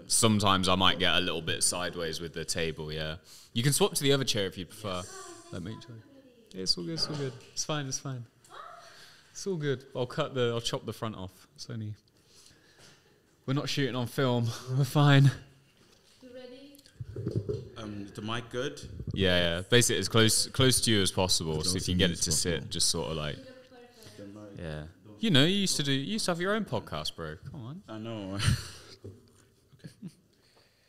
sometimes I might get a little bit sideways with the table. Yeah, you can swap to the other chair if you prefer. Let me try. Yeah, it's all good. It's all good. It's fine. It's fine. It's all good. I'll chop the front off. It's only. We're not shooting on film. We're fine. You ready? The mic good? Yeah. Basically, as close to you as possible. So if you can get it to sit, just sort of like. Yeah. You know, you used to have your own podcast, bro. Come on. I know.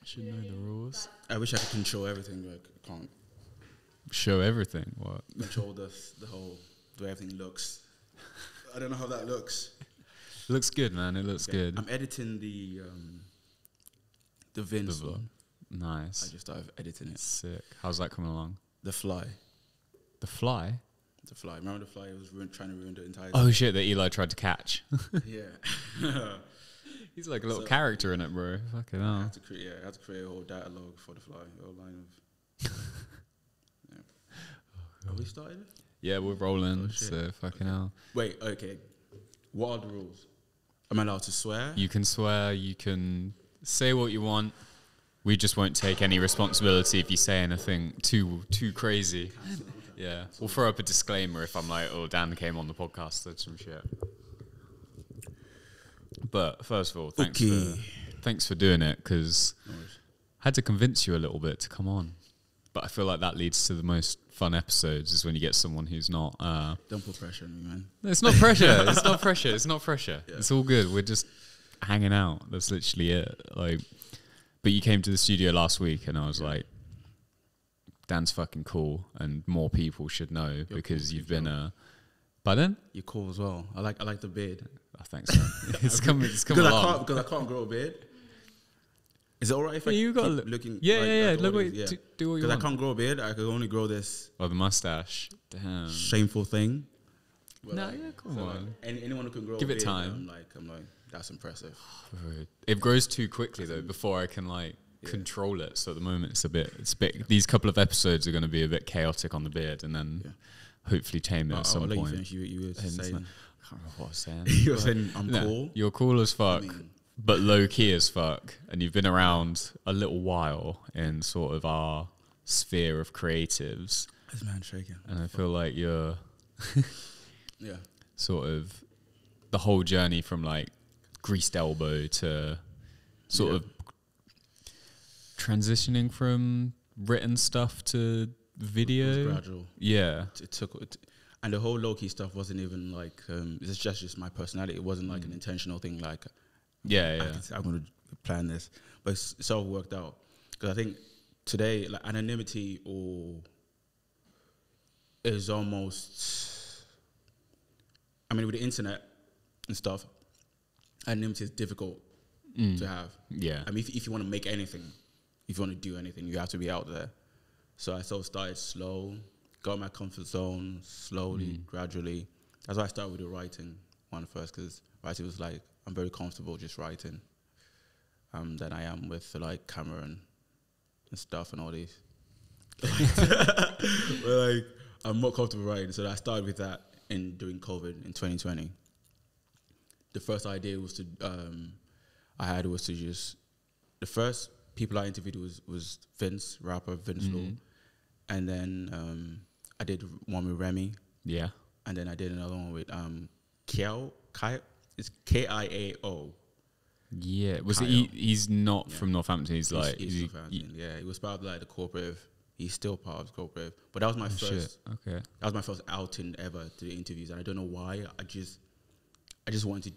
Should know the rules. I wish I could control everything, but I can't. Show everything. What? Control the whole, the way everything looks. I don't know how that looks. It looks good, man. It looks good. I'm editing the Vince one. Nice. I just started editing it. Sick. How's that coming along? The Fly. The Fly? The Fly. Remember The Fly? It was trying to ruin the entire Oh, shit, that Eli tried to catch. Yeah. He's like a little character in it, bro. Fucking hell. I had to create a whole dialogue for The Fly. A whole line of... yeah. Are we started? Yeah, we're rolling, so fucking hell. Wait, okay. What are the rules? Am I allowed to swear? You can swear, you can say what you want. We just won't take any responsibility if you say anything too crazy. Yeah, we'll throw up a disclaimer if I'm like, oh, Dan came on the podcast, said some shit. But first of all, thanks for doing it, because I had to convince you a little bit to come on. But I feel like that leads to the most fun episodes, is when you get someone who's not... Don't put pressure on me, man. It's not pressure. It's not pressure. It's not pressure. Yeah. It's all good. We're just hanging out. That's literally it. Like, but you came to the studio last week, and I was like, Dan's fucking cool, and more people should know because you've been Pardon? You're cool as well. I like the beard. Oh, thanks, man. It's coming along. Because I can't grow a beard. Is it alright if I keep looking? Yeah. Look, do what you want. Because I can't grow a beard. I could only grow this. Oh, the mustache. Damn. Shameful thing. No, yeah, come on. Anyone who can grow Give a it beard, time. I'm like, that's impressive. It grows too quickly though before I can control it. So at the moment it's a bit. These couple of episodes are going to be a bit chaotic on the beard, and then hopefully tame it at some point. I'll let you finish. You were saying. I can't remember what I was saying. You were saying I'm cool. You're cool as fuck. But low key as fuck, and you've been around a little while in sort of our sphere of creatives. This man's shaking. And I feel like you're yeah, sort of the whole journey from like greased elbow to sort of transitioning from written stuff to video. It was gradual. Yeah, it took. And the whole low key stuff wasn't even like it's just my personality. It wasn't like an intentional thing. Like. Yeah. I'm going to plan this, but it's all worked out. Because I think today, like anonymity is almost. I mean, with the internet and stuff, anonymity is difficult to have. Yeah. I mean, if you want to make anything, if you want to do anything, you have to be out there. So I sort of started slow, got my comfort zone slowly, gradually. That's why I started with the writing one first, because writing was like. I'm very comfortable just writing than I am with like camera and stuff and all these. But like I'm more comfortable writing, so I started with that during COVID in 2020. The first idea was to the first people I interviewed was rapper Vince Law, and then I did one with Remy. Yeah, and then I did another one with Kiao. It's Kiao. Yeah, was it? He's not from Northampton. He's like, Northampton. Yeah, he was part of like the cooperative. He's still part of the cooperative. But that was my first. Shit. Okay. That was my first outing ever to the interviews, and I don't know why. I just wanted.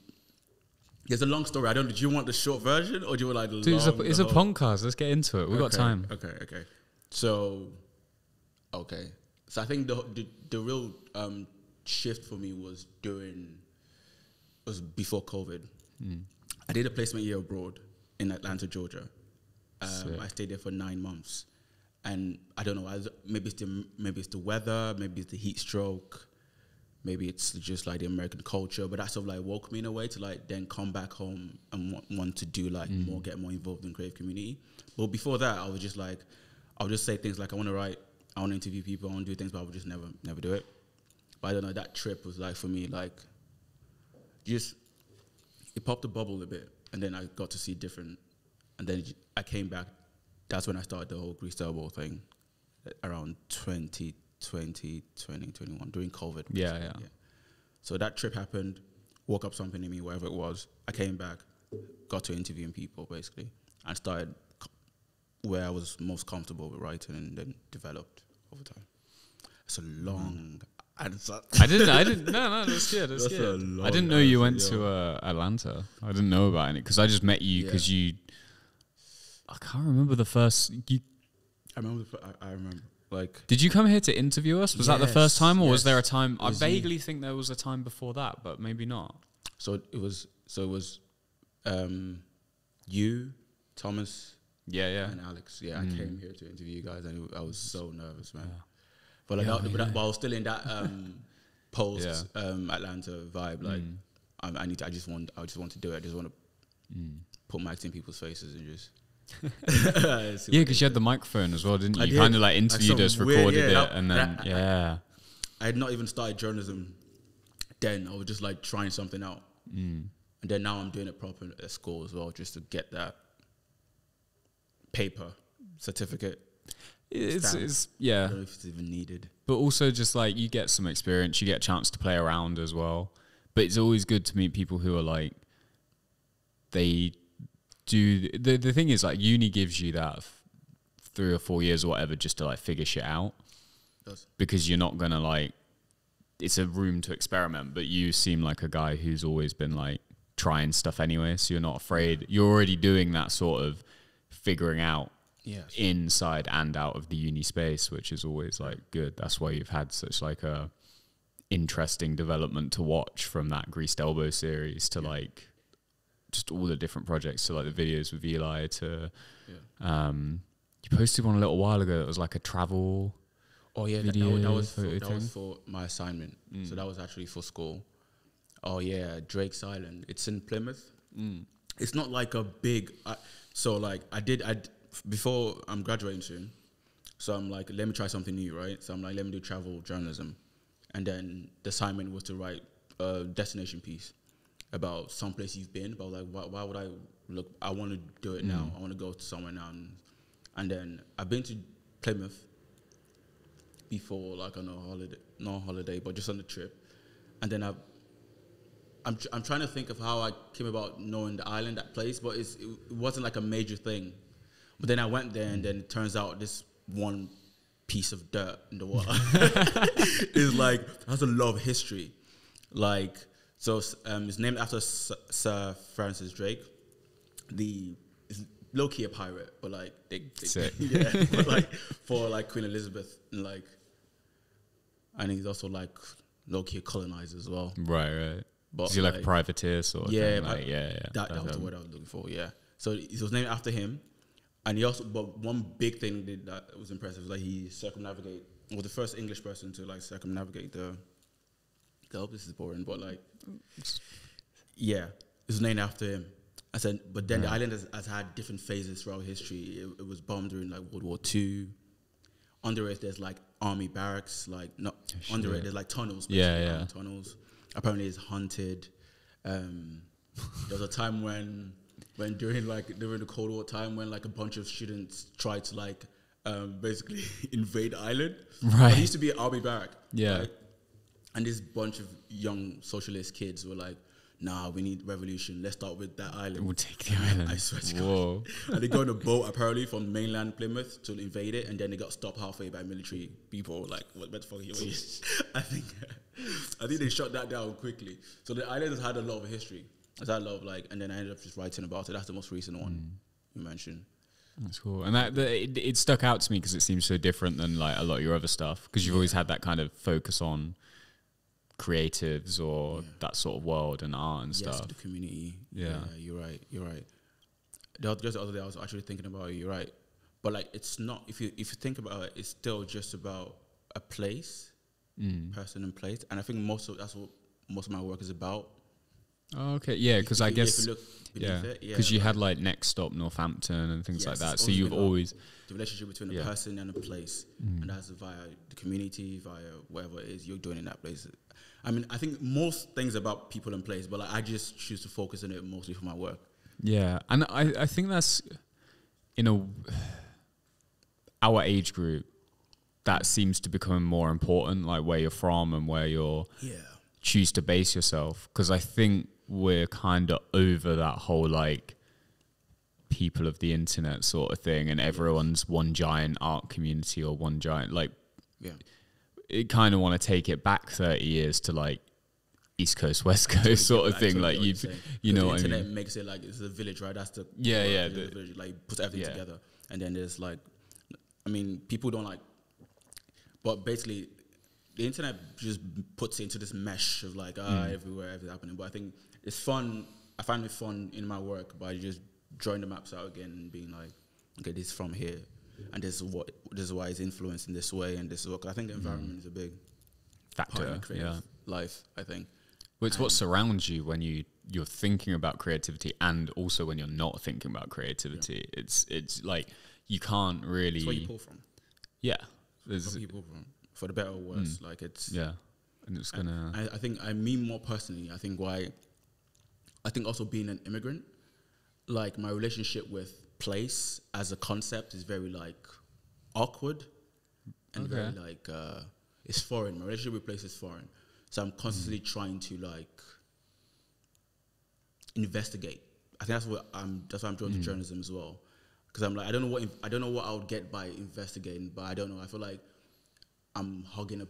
There's a long story. Do you want the short version or do you want like the long? It's a podcast. Let's get into it. We've got time. Okay. So I think the real shift for me was before COVID. I did a placement year abroad in Atlanta, Georgia. I stayed there for 9 months, and I don't know. Maybe it's the weather, maybe it's the heat stroke, maybe it's just like the American culture. But that sort of like woke me in a way to like then come back home and want to do like get more involved in the creative community. But before that, I was just like, I would just say things like I want to write, I want to interview people, I want to do things, but I would just never do it. But I don't know. That trip was like for me like. It popped a bubble a bit, and then I got to see different And then I came back. That's when I started the whole Greased Elbow thing around 2021 during COVID. Yeah. So that trip happened, woke up something in me, wherever it was. I came back, got to interviewing people basically, and started where I was most comfortable with writing, and then developed over time. It's a long answer. I didn't. No, that's good. That's good. I didn't know you went to Atlanta. I didn't know about it because I just met you because you. I can't remember the first. I remember. Like, did you come here to interview us? Was that the first time, or was there a time? I vaguely you. think there was a time before that, but maybe not. So it was. You, Thomas. Yeah. And Alex. Yeah, I came here to interview you guys, and I was so nervous, man. But like, but I was still in that post Atlanta vibe. Like, I just want to do it. I just want to put mics in people's faces and just. Yeah, because you had the microphone as well, didn't you? You kind of like interviewed us, recorded it, and then I had not even started journalism then. I was just like trying something out, and then now I'm doing it proper at school as well, just to get that paper certificate. It's I don't know if it's even needed, but also just like you get some experience, you get a chance to play around as well. But it's always good to meet people who are like they. The thing is, like, uni gives you that 3 or 4 years or whatever just to like figure shit out, because you're not gonna like, it's a room to experiment. But you seem like a guy who's always been like trying stuff anyway, so you're not afraid. You're already doing that sort of figuring out inside and out of the uni space, which is always like good. That's why you've had such like a interesting development to watch from that Greased Elbow series to like. Just all the different projects, so like the videos with Eli to, you posted one a little while ago that was like a travel. Oh yeah, video that was for my assignment. So that was actually for school. Oh yeah, Drake's Island. It's in Plymouth. It's not like a big. So like I before I'm graduating soon. So I'm like, let me try something new, right? So I'm like, let me do travel journalism, and then the assignment was to write a destination piece about some place you've been, but like, why would I look? I want to do it now. I want to go to somewhere now, and then I've been to Plymouth before, like on a holiday, not a holiday, but just on the trip, and then I'm trying to think of how I came about knowing the island, that place, but it wasn't like a major thing. But then I went there, and then it turns out this one piece of dirt in the water is like has a lot of history, like. So it's named after Sir Francis Drake. It's low-key a pirate, but like but like for like Queen Elizabeth, and like I think he's also like low-key a colonizer as well. Right. But is he like a privateer sort of thing? Like, that was the word I was looking for. Yeah. So it was named after him, and he also. But one big thing that was impressive was like he was the first English person to like circumnavigate the. I hope this is boring, but like, yeah, it was named after him. I said, but then the island has had different phases throughout history. It was bombed during like World War II. Under it, there's like army barracks. Like under it, there's like tunnels. Tunnels. Apparently, it's haunted. There was a time when during the Cold War time when like a bunch of students tried to like basically invade the island. Right. It used to be an army barrack. Yeah. Right? And this bunch of young socialist kids were like, nah, we need revolution. Let's start with that island. We'll take the island. I swear to God. And they go on a boat, apparently, from mainland Plymouth to invade it, and then they got stopped halfway by military people. Like, what the fuck are you doing? I think they shut that down quickly. So the island has had a lot of history. It's had a lot of, like, and then I ended up just writing about it. That's the most recent one you mentioned. That's cool. And it stuck out to me because it seems so different than, like, a lot of your other stuff, because you've always had that kind of focus on creatives or that sort of world and art and stuff. The community. Yeah, you're right. Just the other day I was actually thinking about it. You're right, but like it's not. If you think about it, it's still just about a place, person and place. And I think that's what most of my work is about. Oh, okay, yeah, because I guess because you had like Next Stop Northampton and things like that. So you've always the relationship between a person and a place, and that's via the community, via whatever it is you're doing in that place. I mean, I think most things about people and place, but like, I just choose to focus on it mostly for my work. Yeah, and I think that's our age group, that seems to become more important, like where you're from and where you're choose to base yourself. Because I think we're kind of over that whole like people of the internet sort of thing, and everyone's one giant art community or one giant like. It kind of want to take it back 30 years to like East Coast, West Coast sort of thing. Like you know, what I mean? Internet makes it like it's a village, right? That's the the village, like puts everything together, and then there's like, I mean, people don't like, but basically, the internet just puts it into this mesh of like everywhere, everything's happening. But I think it's fun. I find it fun in my work by just drawing the maps out again and being like, okay, this is from here. And this is why it's influenced in this way, and this is what I think the environment is a big factor in creative life. I think. Well, it's what surrounds you when you're thinking about creativity, and also when you're not thinking about creativity. Yeah. It's like you can't really. It's where you pull from. Yeah, there's where you pull from, for the better or worse. Like it's and it's gonna. I think more personally. I think also being an immigrant, like my relationship with place as a concept is very like awkward and very like it's foreign. My relationship with place is foreign, so I'm constantly trying to like investigate. I think that's why I'm drawn to journalism as well, because I'm like I don't know what I would get by investigating, but I don't know. I feel like I'm hugging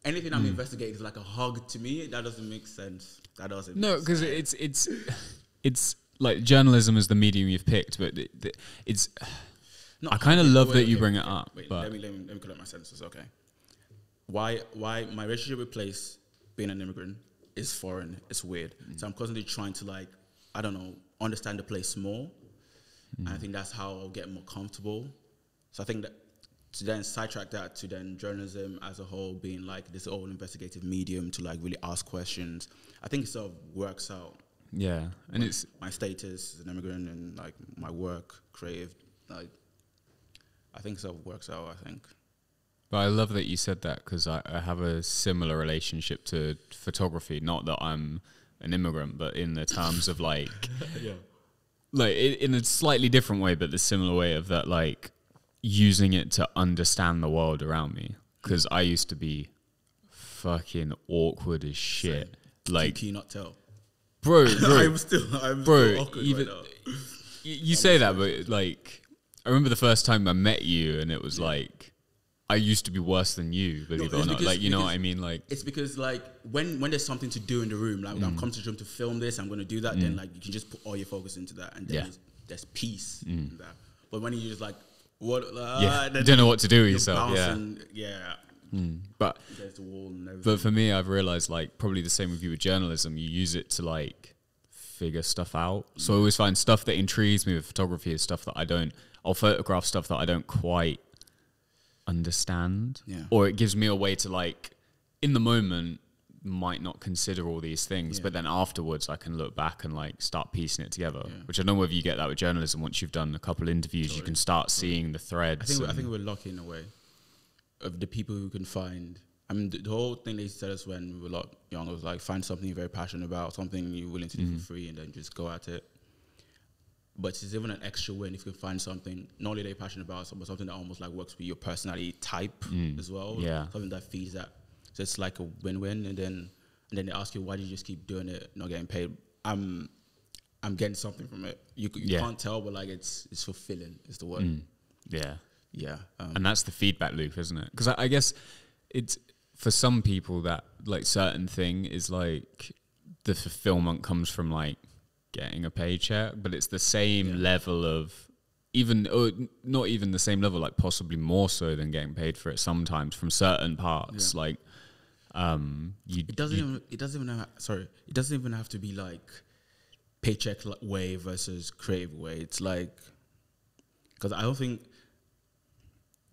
anything I'm investigating is like a hug to me. That doesn't make sense. That doesn't. No, because it's like journalism is the medium you've picked, but it's. No, I kind of love that you bring it up. Wait, let me collect my sentences. Okay, why my relationship with place, being an immigrant, is foreign. It's weird. So I'm constantly trying to like, I don't know, understand the place more, and I think that's how I'll get more comfortable. So I think that to then sidetrack that to then journalism as a whole being like this all investigative medium to like really ask questions. I think it sort of works out. Yeah, and it's my status as an immigrant and like my work, creative, like I think so works out. I think. But I love that you said that, because I have a similar relationship to photography. Not that I'm an immigrant, but in the terms of like, like in a slightly different way, but the similar way of that, like using it to understand the world around me. Because I used to be fucking awkward as shit. Same. Like, can you not tell? Bro, I'm still awkward even, right now. You say that, but like, I remember the first time I met you, and it was like, I used to be worse than you, believe it or not. Like, you know what I mean? Like, it's because like when there's something to do in the room, like I'm coming to the room to film this, I'm going to do that. Then like you can just put all your focus into that, and then there's peace in that. But when you just like what, you don't know what to do with yourself. But there's the wall and everything. But for me, I've realized like probably the same with you with journalism. You use it to like figure stuff out. So I always find stuff that intrigues me with photography is stuff that I'll photograph stuff that I don't quite understand, or it gives me a way to like in the moment might not consider all these things, but then afterwards I can look back and like start piecing it together, which I don't know whether you get that with journalism. Once you've done a couple interviews, you can start seeing the threads. I think we're lucky in a way of the people who can find. I mean, the whole thing they said us when we were a lot younger was like find something you're very passionate about, something you're willing to do for free, and then just go at it. But it's even an extra win if you can find something not only that you're passionate about, but something that almost like works with your personality type as well. Yeah, something that feeds that. So it's like a win-win. And then they ask you, why do you just keep doing it, not getting paid? I'm getting something from it. You can't tell, but like it's fulfilling. Is the word. Yeah. And that's the feedback loop, isn't it? Because I guess it's for some people that like certain thing is like the fulfillment comes from like getting a paycheck, but it's the same level of not even the same level, like possibly more so than getting paid for it sometimes from certain parts. Like it doesn't even have to be like paycheck way versus creative way. It's like, because I don't think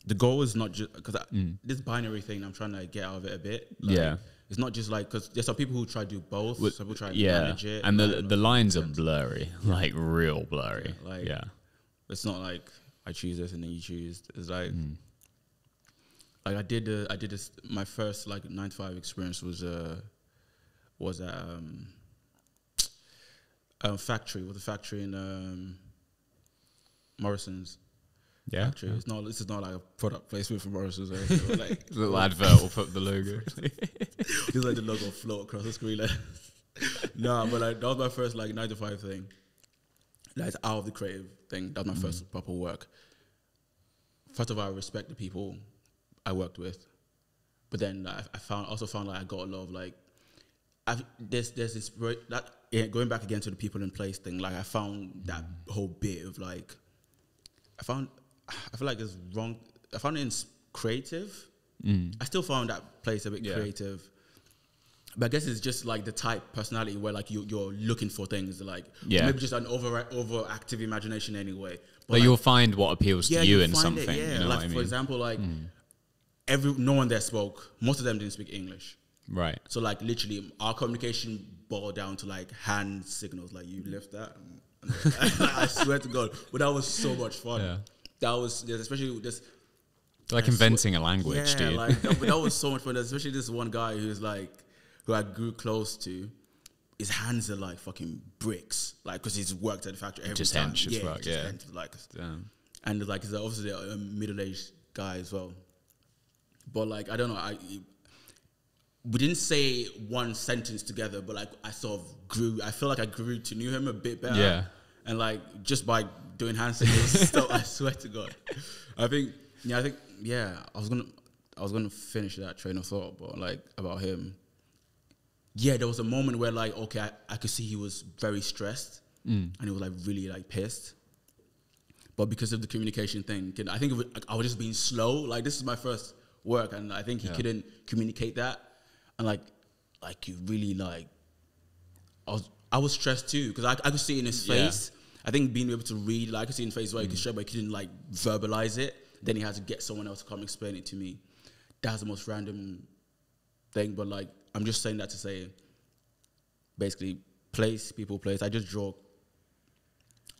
the goal is not just because this binary thing, I'm trying to get out of it a bit. Like, it's not just like, because there's some people who try to do both. Some people try to manage it. And the lines are blurry, like real blurry. It's not like I choose this and then you choose. It's like, like I did this. My first like 9 to 5 experience was at factory. Was a factory in Morrison's. Yeah. Actually, it's not. This is not like a product placement for Morrison's. Or anything, like Little advert will put the logo. it's like the logo float across the screen. Like, nah, but like that was my first like 9 to 5 thing. Like it's out of the creative thing. That was my first proper work. First of all, I respect the people I worked with, but then I also found like I got a lot of like. There's this going back again to the people in place thing. Like I found that whole bit of like, I feel like it's wrong. I found it in creative. I still found that place a bit creative, but I guess it's just like the type personality where like you're looking for things like maybe just an overactive imagination anyway. But like, you'll find what appeals to you in something. It, you know like what I mean? for example, like no one there spoke. Most of them didn't speak English. Right. So like literally our communication boiled down to like hand signals, like you lift that. I swear to God, but that was so much fun. Yeah. That was especially with this. Like inventing a language, dude. Like that was so much fun. Especially this one guy who I grew close to. His hands are like fucking bricks, like because he's worked at the factory every Just time. hench as well, yeah. Like, Damn. and like he's obviously a middle-aged guy as well. But like I don't know, we didn't say one sentence together, but like I sort of grew. I feel like I grew to know him a bit better. Yeah. And like just by doing hand signals, stuff, I swear to God. I think I was gonna finish that train of thought, but like about him. Yeah, there was a moment where like okay, I could see he was very stressed and he was like really like pissed. But because of the communication thing, I think I was just being slow. Like this is my first work, and I think he couldn't communicate that. And like you really like, I was stressed too because I could see it in his face. I think being able to read, like I could see in his face where he could show, but he couldn't like verbalize it. Then he had to get someone else to come explain it to me. That's the most random thing, but like I'm just saying that to say, basically, place.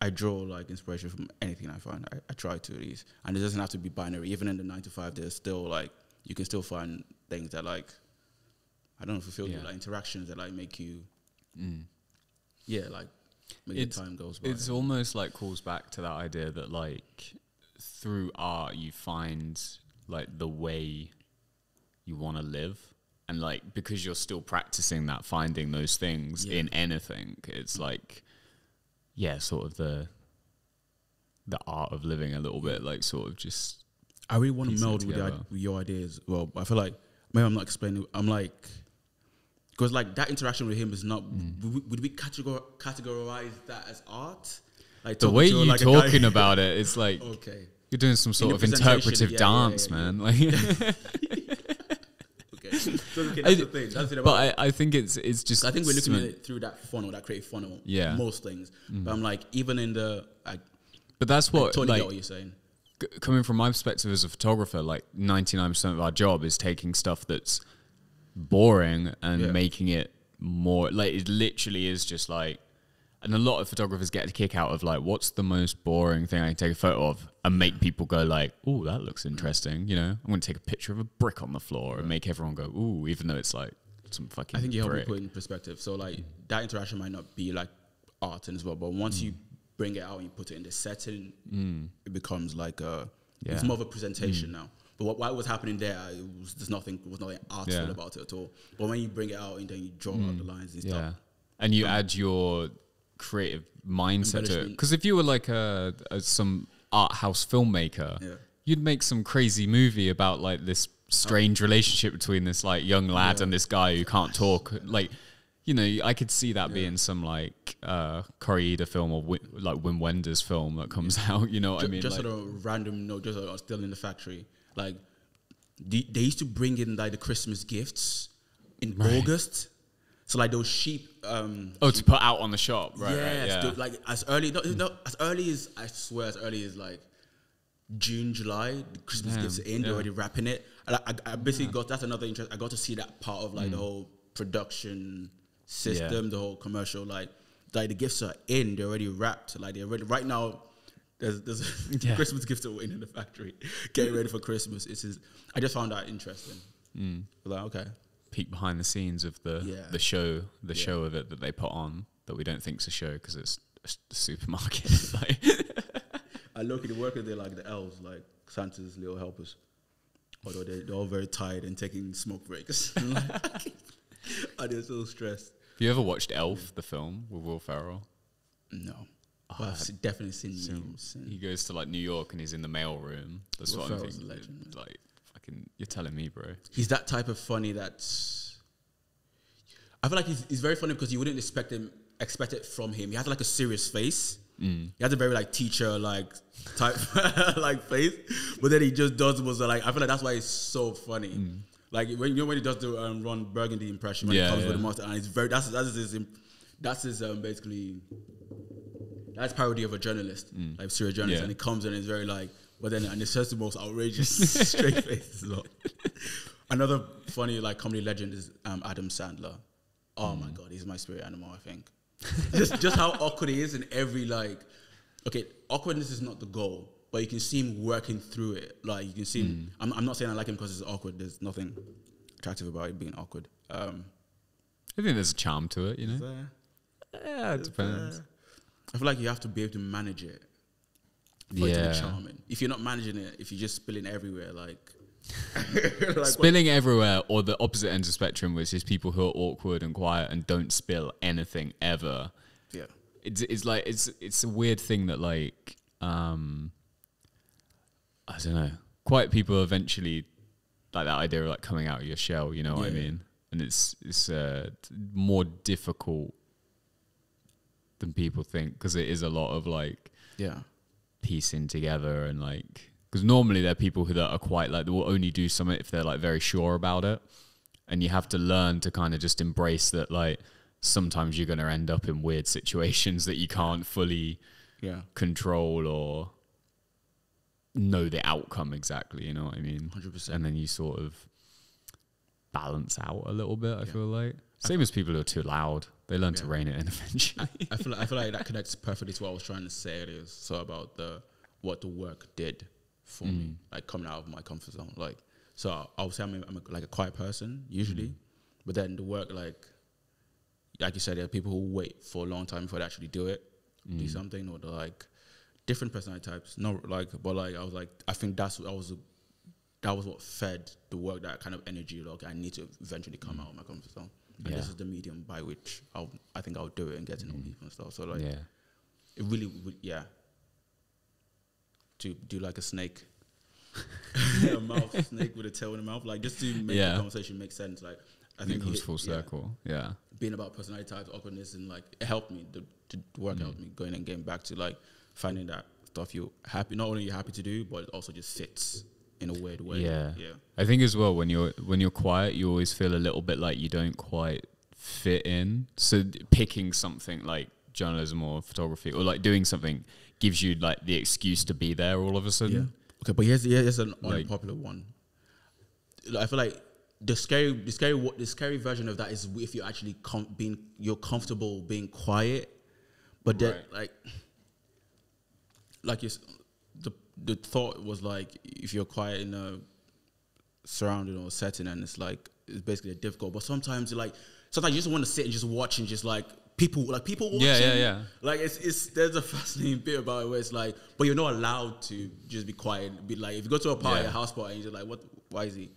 I draw like inspiration from anything I find. I try to at least, and it doesn't have to be binary. Even in the 9 to 5, there's still like you can still find things that like. I don't know, fulfill you, like interactions that like make you, like make the time goes by. It's almost like calls back to that idea that like through art you find like the way you want to live, and like because you're still practicing that, finding those things in anything, it's like sort of the art of living a little bit, like sort of just. I really want to meld with your ideas. Well, I feel like maybe I'm not explaining. I'm like. Because like that interaction with him is not. Would we categorize that as art? Like the way you're like talking about it, it's like you're doing some sort of interpretive dance, man. Like, okay, that's the thing. That's it about. But I think it's just. I think we're looking at it through that funnel, that creative funnel. Yeah, most things. But I'm like, even in the. But that's what. I totally get what you're saying. Coming from my perspective as a photographer, like 99% of our job is taking stuff that's boring and making it more like it literally is just like, and a lot of photographers get a kick out of like, what's the most boring thing I can take a photo of and make people go like, oh, that looks interesting, you know, I'm going to take a picture of a brick on the floor and make everyone go, ooh, even though it's like some fucking I think you help me brick. put it in perspective. So like that interaction might not be like art as well, but once you bring it out and you put it in the setting, it becomes like it's more of a presentation now. But what was happening there, there's nothing artful about it at all. But when you bring it out and then you draw out the lines and stuff. And you add your creative mindset to it. Because if you were like some art house filmmaker, you'd make some crazy movie about like this strange relationship between this like young lad and this guy who can't talk. Like, you know, I could see that being some like Corey film or like Wim Wenders film that comes out. You know what I mean? Just like, on a random note, just still in the factory. Like, they used to bring in like the Christmas gifts in August. So like those sheep. To put out on the shop, right? Yeah. Like as early, as early as I swear, as early as like June, July, the Christmas gifts are in. They're already wrapping it. And I basically got that's another interest. I got to see that part of like the whole production system, the whole commercial. Like the gifts are in. They're already wrapped. Like they're ready right now. There's Christmas gifts that were in the factory, getting ready for Christmas. I just found that interesting. Like, okay, peek behind the scenes of the show of it that they put on that we don't think's a show because it's a supermarket. Like, I look at the workers, they're like the elves, like Santa's little helpers. Although they're all very tired and taking smoke breaks. And they're so stressed. Have you ever watched Elf, the film with Will Ferrell? No. But I've definitely seen memes. He goes to like New York and he's in the mail room. That's Will what I'm Ferrell's thinking. a legend, Like, fucking, you're telling me, bro. He's that type of funny that's... I feel like he's very funny because you wouldn't expect it from him. He has like a serious face. He has a very like teacher like type like face, but then he just does was like I feel like that's why he's so funny. Like when he does the Ron Burgundy impression when he comes with the monster, and it's very that's his basically that's parody of a journalist, like serious journalist, and he comes in and it's very like, but then and it's just the most outrageous straight face as well. Another funny like comedy legend is Adam Sandler. Oh my god, he's my spirit animal, I think. just how awkward he is in every like, okay, awkwardness is not the goal, but you can see him working through it. Like you can see him. I'm not saying I like him because he's awkward. There's nothing attractive about it being awkward. I think there's a charm to it, you know. Yeah, it depends. I feel like you have to be able to manage it for it to be charming. If you're not managing it, if you're just spilling everywhere, like spilling everywhere, or the opposite end of the spectrum, which is people who are awkward and quiet and don't spill anything ever. Yeah, it's like it's a weird thing that like I don't know. Quiet people eventually like that idea of like coming out of your shell. You know what I mean? And it's more difficult than people think because it is a lot of like piecing together and like. Because normally they're people who that are quite like, they will only do something if they're like very sure about it. And you have to learn to kind of just embrace that like sometimes you're going to end up in weird situations that you can't fully control or know the outcome exactly, you know what I mean? 100%. And then you sort of balance out a little bit, I feel like. Same as people who are too loud. They learn to rein it in eventually. I feel like that connects perfectly to what I was trying to say earlier. So about what the work did for me, like coming out of my comfort zone. Like, so I would say I'm like a quiet person usually, but then the work, like you said, there are people who wait for a long time before they actually do it, do something, or they're like different personality types. Not like, but like I was like, I think that was what fed the work, that kind of energy. Like I need to eventually come out of my comfort zone, and this is the medium by which I think I'll do it and get to know people and stuff. So like, it really would, to do like a snake, a mouth snake with a tail in the mouth, like just to make the conversation make sense. Like I think it comes full circle. Being about personality types, awkwardness, and like it helped me. The work helped me going and getting back to like finding that stuff you're happy. Not only you're happy to do, but it also just fits in a weird way. Yeah. I think as well when you're quiet, you always feel a little bit like you don't quite fit in. So picking something like journalism or photography or like doing something gives you like the excuse to be there all of a sudden. Okay, but here's an unpopular one. I feel like the scary version of that is if you're actually you're comfortable being quiet, but then the thought was like if you're quiet in a surrounding or setting and it's basically difficult. But sometimes you just want to sit and just watch and just like people watching. Like there's a fascinating bit about it where it's like, but you're not allowed to just be quiet. Be like, if you go to a party, a house party, and you're just like, why is he?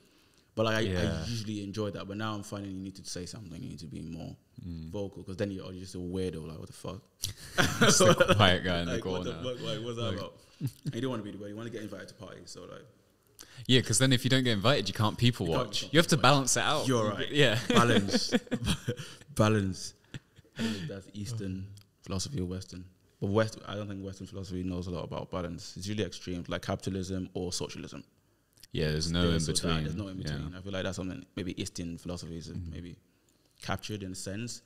But like I usually enjoy that. But now I'm finding you need to say something. You need to be more vocal because then you're just a weirdo. Like what the fuck? Just a quiet guy in the corner. What the fuck? Like what's that about? And you don't want to be the way. You want to get invited to parties. So like. Yeah, because then if you don't get invited, you can't people watch. You have to balance it out. You're right. Yeah. Balance. I think that's Eastern philosophy or Western. But I don't think Western philosophy knows a lot about balance. It's usually extremes, like capitalism or socialism. Yeah, there's no in between. There's no in between. I feel like that's something maybe Eastern philosophies have maybe captured in a sense.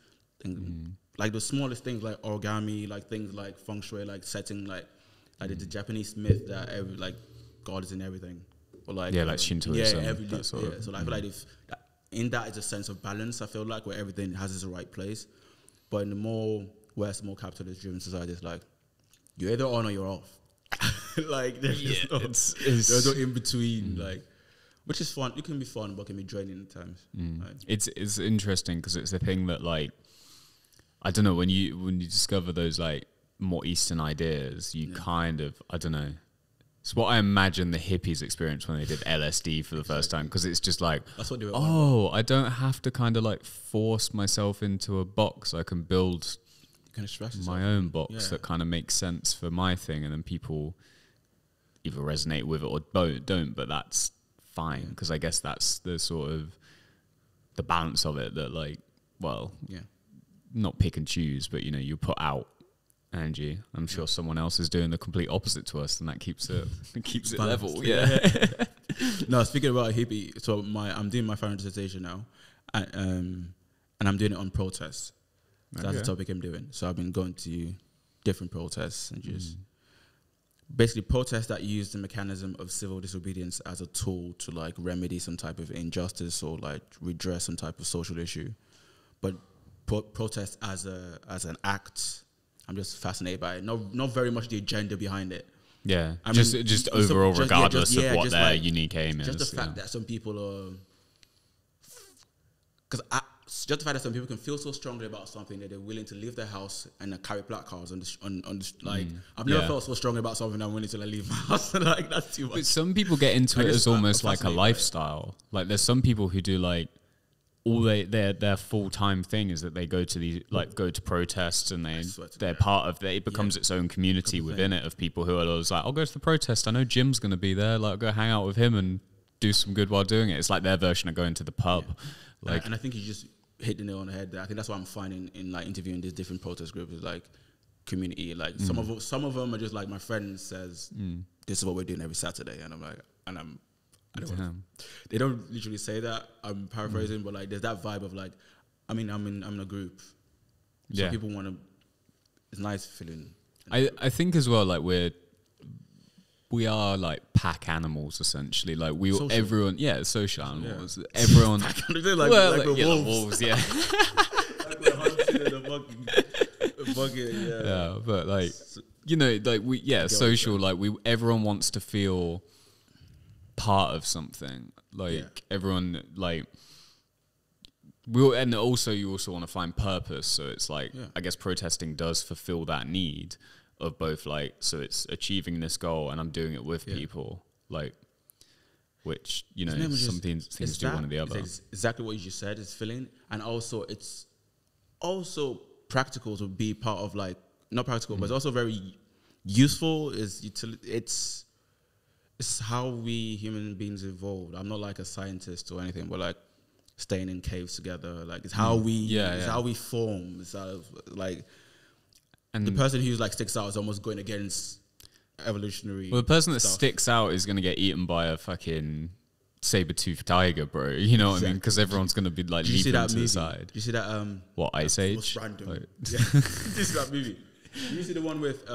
Like the smallest things like origami, like things like feng shui, like setting, like the Japanese myth that God is in everything. Or like Shintoism. So I feel like in that is a sense of balance. I feel like where everything has its right place. But in the more capitalist-driven society, it's like you're either on or you're off. Like there's no in between. Like, which is fun. It can be fun, but can be draining at times. Like, it's interesting because it's the thing that like I don't know when you discover those like more Eastern ideas, you kind of, I don't know. It's what I imagine the hippies experienced when they did LSD for the first time, because it's just like, That's what they were I don't have to kind of like force myself into a box. I can build kind of stress my own box that kind of makes sense for my thing, and then people either resonate with it or don't, but that's fine, because I guess that's the sort of the balance of it, that like, well, not pick and choose, but you know, you put out energy. I'm sure someone else is doing the complete opposite to us, and that keeps it level. No, speaking about a hippie, so I'm doing my final dissertation now, and I'm doing it on protests. So that's the topic I'm doing. So I've been going to different protests and just basically protests that use the mechanism of civil disobedience as a tool to like remedy some type of injustice or like redress some type of social issue. But protest as an act, I'm just fascinated by it. Not very much the agenda behind it. Yeah, just overall, regardless of what their like, unique aim is. Just the fact that some people are, just the fact that some people can feel so strongly about something that they're willing to leave their house and carry placards on the like. I've never felt so strongly about something that I'm willing to like, leave my house. Like that's too much. But some people get into it as almost like a lifestyle. Like there's some people who do like all their full-time thing is that they go to protests, and they're part of it becomes its own community within it of people who are always like, I'll go to the protest, I know Jim's going to be there, like I'll go hang out with him and do some good while doing it. It's like their version of going to the pub. Like, and I think you just hit the nail on the head there. I think that's what I'm finding in like interviewing these different protest groups, is like community. Like some of them are just like, my friend says this is what we're doing every Saturday, and I'm like, they don't literally say that. I'm paraphrasing, but like there's that vibe of like, I mean, I'm in a group. So people want to. It's nice feeling. I think as well, like we are like pack animals essentially. Like everyone, social animals. Yeah. Everyone, like the wolves. Yeah. Like the hunting and the bucket. Yeah, but like you know, like social. Like everyone wants to feel part of something. Like everyone, like and also you also want to find purpose. So it's like I guess protesting does fulfill that need of both, like, so it's achieving this goal and I'm doing it with people, like, which, you know, some things do one or the other. It's exactly what you just said, is filling. And also it's also practical to be part of, like, not practical, but it's also very useful. It's how we human beings evolved. I'm not like a scientist or anything, but like staying in caves together, like it's how we how we form. It's like, and the person who's like sticks out is almost going against evolutionary. Well, the person that sticks out is going to get eaten by a fucking saber-toothed tiger, bro. You know what I mean? Because everyone's going to be like leaping to the side. Did you see that? What, Ice Age? What's random? Like, did you see that movie? Did you see the one with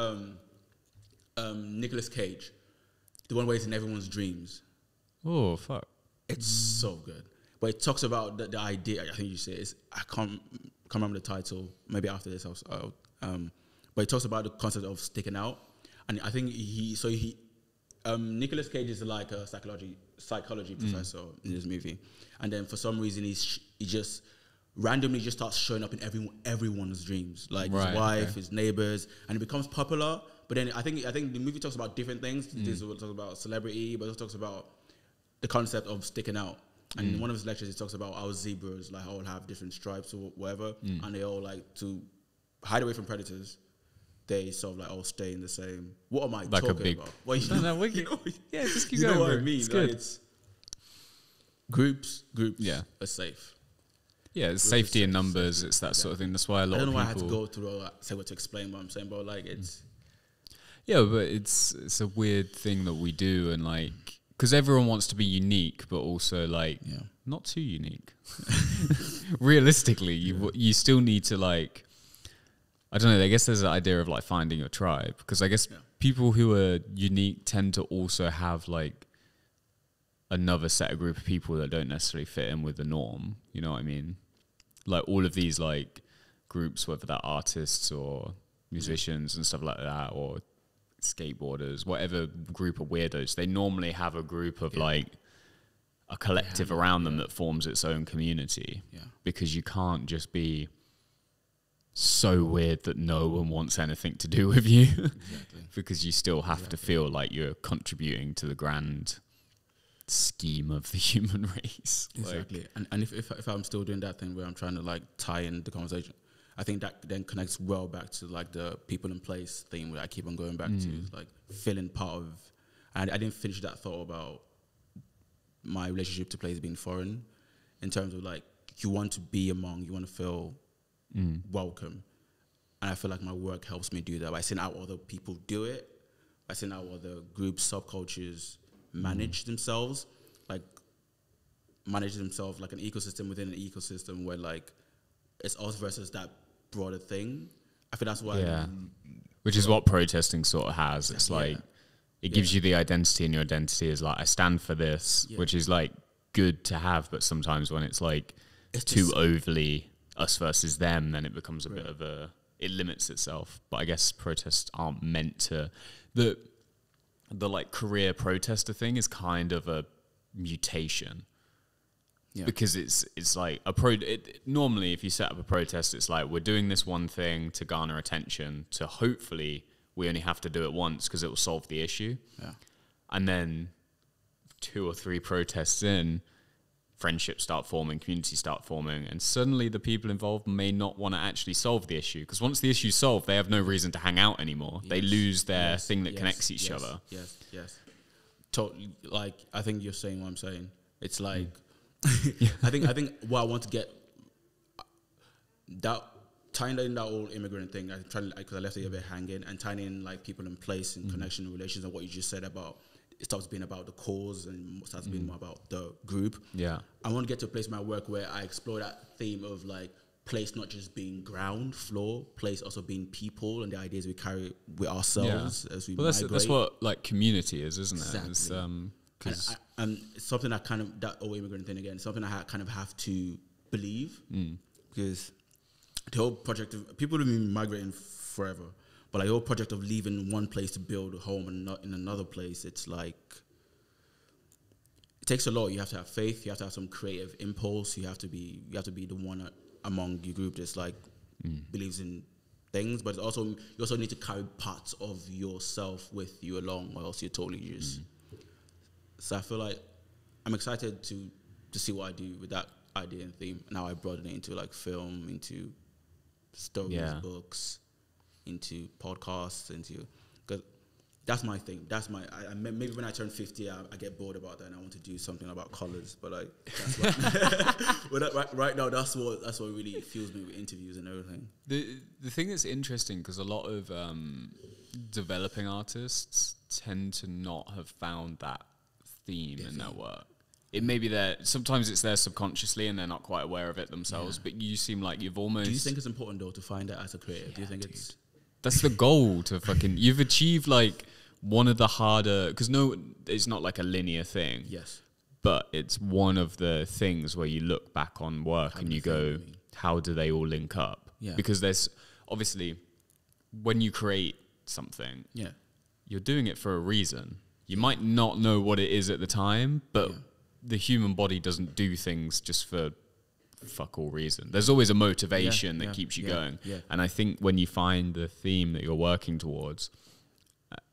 Nicolas Cage? The one where it's in everyone's dreams. Oh, fuck. It's so good. But it talks about the idea. I think you say it. I can't remember the title. Maybe after this, but it talks about the concept of sticking out. And I think Nicolas Cage is like a psychology professor in this movie. And then for some reason, he just randomly just starts showing up in everyone's dreams. Like his wife, his neighbors, and it becomes popular. But then I think the movie talks about different things. This talks about celebrity, but it talks about the concept of sticking out. And in one of his lectures, he talks about our zebras, like all have different stripes or whatever, and they all like to hide away from predators. They sort of like all stay in the same. What am I like talking about? Well, just keep going. You know what I mean? It's good. Like it's groups. Are safe. Yeah, it's safety in numbers. It's that sort of thing. That's why a lot of people. I don't know why I had to go through all that to explain what I'm saying, but like it's. Yeah, but it's a weird thing that we do, and like, because everyone wants to be unique, but also like not too unique. Realistically, you still need to like. I don't know, I guess there's an idea of like finding your tribe, because I guess people who are unique tend to also have like another set of group of people that don't necessarily fit in with the norm. You know what I mean? Like all of these like groups, whether they're artists or musicians and stuff like that, or skateboarders, whatever group of weirdos, they normally have a group of like a collective around them that forms its own community. Yeah. Because you can't just be so weird that no one wants anything to do with you. Exactly. Because you still have to feel like you're contributing to the grand scheme of the human race. Exactly. And if I'm still doing that thing where I'm trying to like tie in the conversation, I think that then connects well back to like the people in place thing where I keep on going back to, like feeling part of. And I didn't finish that thought about my relationship to place being foreign, in terms of like you want to be among, you want to feel welcome. And I feel like my work helps me do that. By seeing how other people do it, by seeing how other groups, subcultures manage themselves like an ecosystem within an ecosystem where like it's us versus that broader thing. I think that's why. Which is what protesting sort of has. It's like, it gives you the identity, and your identity is like, I stand for this, which is like good to have. But sometimes when it's like too overly us versus them, then it becomes a bit of it limits itself. But I guess protests aren't meant to. The like career protester thing is kind of a mutation. Because it's like normally if you set up a protest, it's like, we're doing this one thing to garner attention, to hopefully we only have to do it once because it will solve the issue. And then 2 or 3 protests in, friendships start forming, communities start forming, and suddenly the people involved may not want to actually solve the issue, because once the issue's solved, they have no reason to hang out anymore. They lose their thing that connects each other. Totally. Like, I think you're saying what I'm saying. It's like, I think what I want to get, that tying in that whole immigrant thing, I try because I left it a bit hanging, and tying in like people in place and connection, relations, and what you just said about it stops being about the cause and starts being more about the group. I want to get to a place in my work where I explore that theme of like place not just being ground floor, place also being people and the ideas we carry with ourselves as we migrate. That's what like community is, isn't it? Exactly. It's, and it's something I kind of, that whole immigrant thing again, something I kind of have to believe, because the whole project of people have been migrating forever, but like the whole project of leaving one place to build a home and not in another place, it's like, it takes a lot. You have to have faith. You have to have some creative impulse. You have to be the one among your group that's like believes in things, but it's also, you also need to carry parts of yourself with you along, or else you're totally just. So I feel like I'm excited to see what I do with that idea and theme. Now I broaden it into like film, into stories, books, into podcasts, into, because that's my thing. That's my, maybe when I turn 50, I get bored about that and I want to do something about colors. But like, that's what, right now, that's what really fuels me with interviews and everything. The thing that's interesting, because a lot of developing artists tend to not have found that theme in their work. It may be there, sometimes it's there subconsciously and they're not quite aware of it themselves, but you seem like you've almost... Do you think it's important though to find that as a creative? Do you think it's... That's the goal, to fucking... You've achieved like one of the harder... Because it's not like a linear thing. Yes. But it's one of the things where you look back on work and you go, how do they all link up? Because there's... Obviously, when you create something, you're doing it for a reason. You might not know what it is at the time, but the human body doesn't do things just for fuck all reason. There's always a motivation that keeps you going. And I think when you find the theme that you're working towards,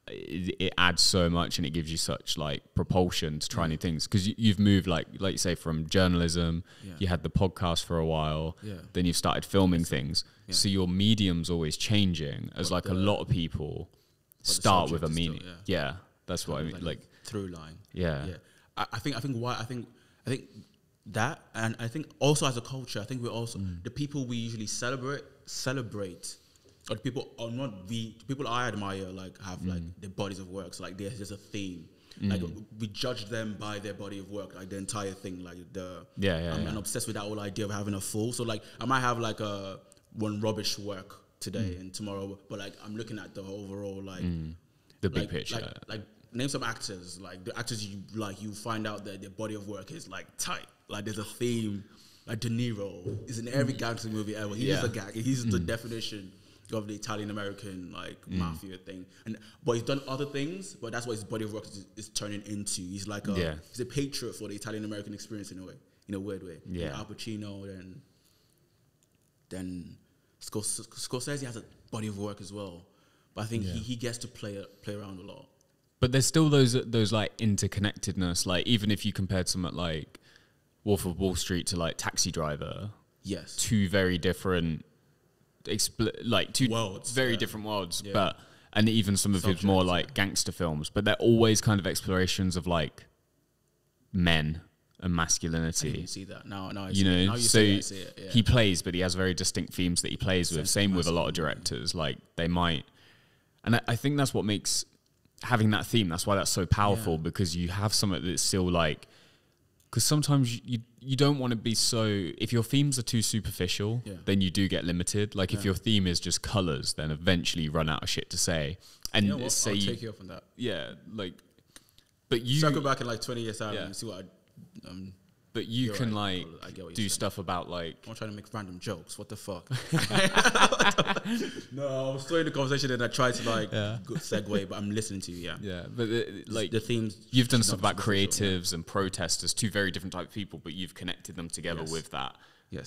it adds so much and it gives you such like propulsion to try new things. Because you've moved like you say, from journalism, you had the podcast for a while, then you've started filming things. So your medium's always changing, as like a lot of people start with a meaning. That's what I mean. Like through line. I think that, and I think also as a culture, I think we're also the people we usually celebrate, or the people I admire, like have like their bodies of work. So like there's just a theme. Like we judge them by their body of work, like the entire thing. Like I'm obsessed with that whole idea of having a full. So like I might have like one rubbish work today and tomorrow, but like I'm looking at the overall like. The big picture. Like name some actors. Like the actors you find out that their body of work is like tight. Like there's a theme. Like De Niro is in every gangster movie ever. He's a gang. He's the definition of the Italian American like mafia thing. But he's done other things. But that's what his body of work is turning into. He's like he's a patriot for the Italian American experience in a way, in a weird way. Al Pacino, then Scorsese has a body of work as well, but I think he gets to play around a lot. But there's still those like interconnectedness. Like even if you compared something like Wolf of Wall Street to like Taxi Driver, yes, two very different, two worlds, very different worlds. But and even some of his more like gangster films, but they're always kind of explorations of like men and masculinity. I didn't see that. Now I you see know, it. Now you so say it, I see it. Yeah. he plays, but he has very distinct themes that he plays with. Same with a lot of directors. Like they might, and I think that's what makes having that theme. That's why that's so powerful, because you have something that's still like, because sometimes you don't want to be so, if your themes are too superficial, then you do get limited. Like if your theme is just colors, then eventually you run out of shit to say. And you know what? say I'll take you off on that. Yeah, like, but you circle back in like 20 years time and see what but you can right. like do stuff about like, I'm trying to make random jokes. What the fuck? No, I was throwing the conversation and I tried to like good segue, but I'm listening to you. Yeah, but like the themes. You've done stuff about creatives and protesters, two very different type of people, but you've connected them together with that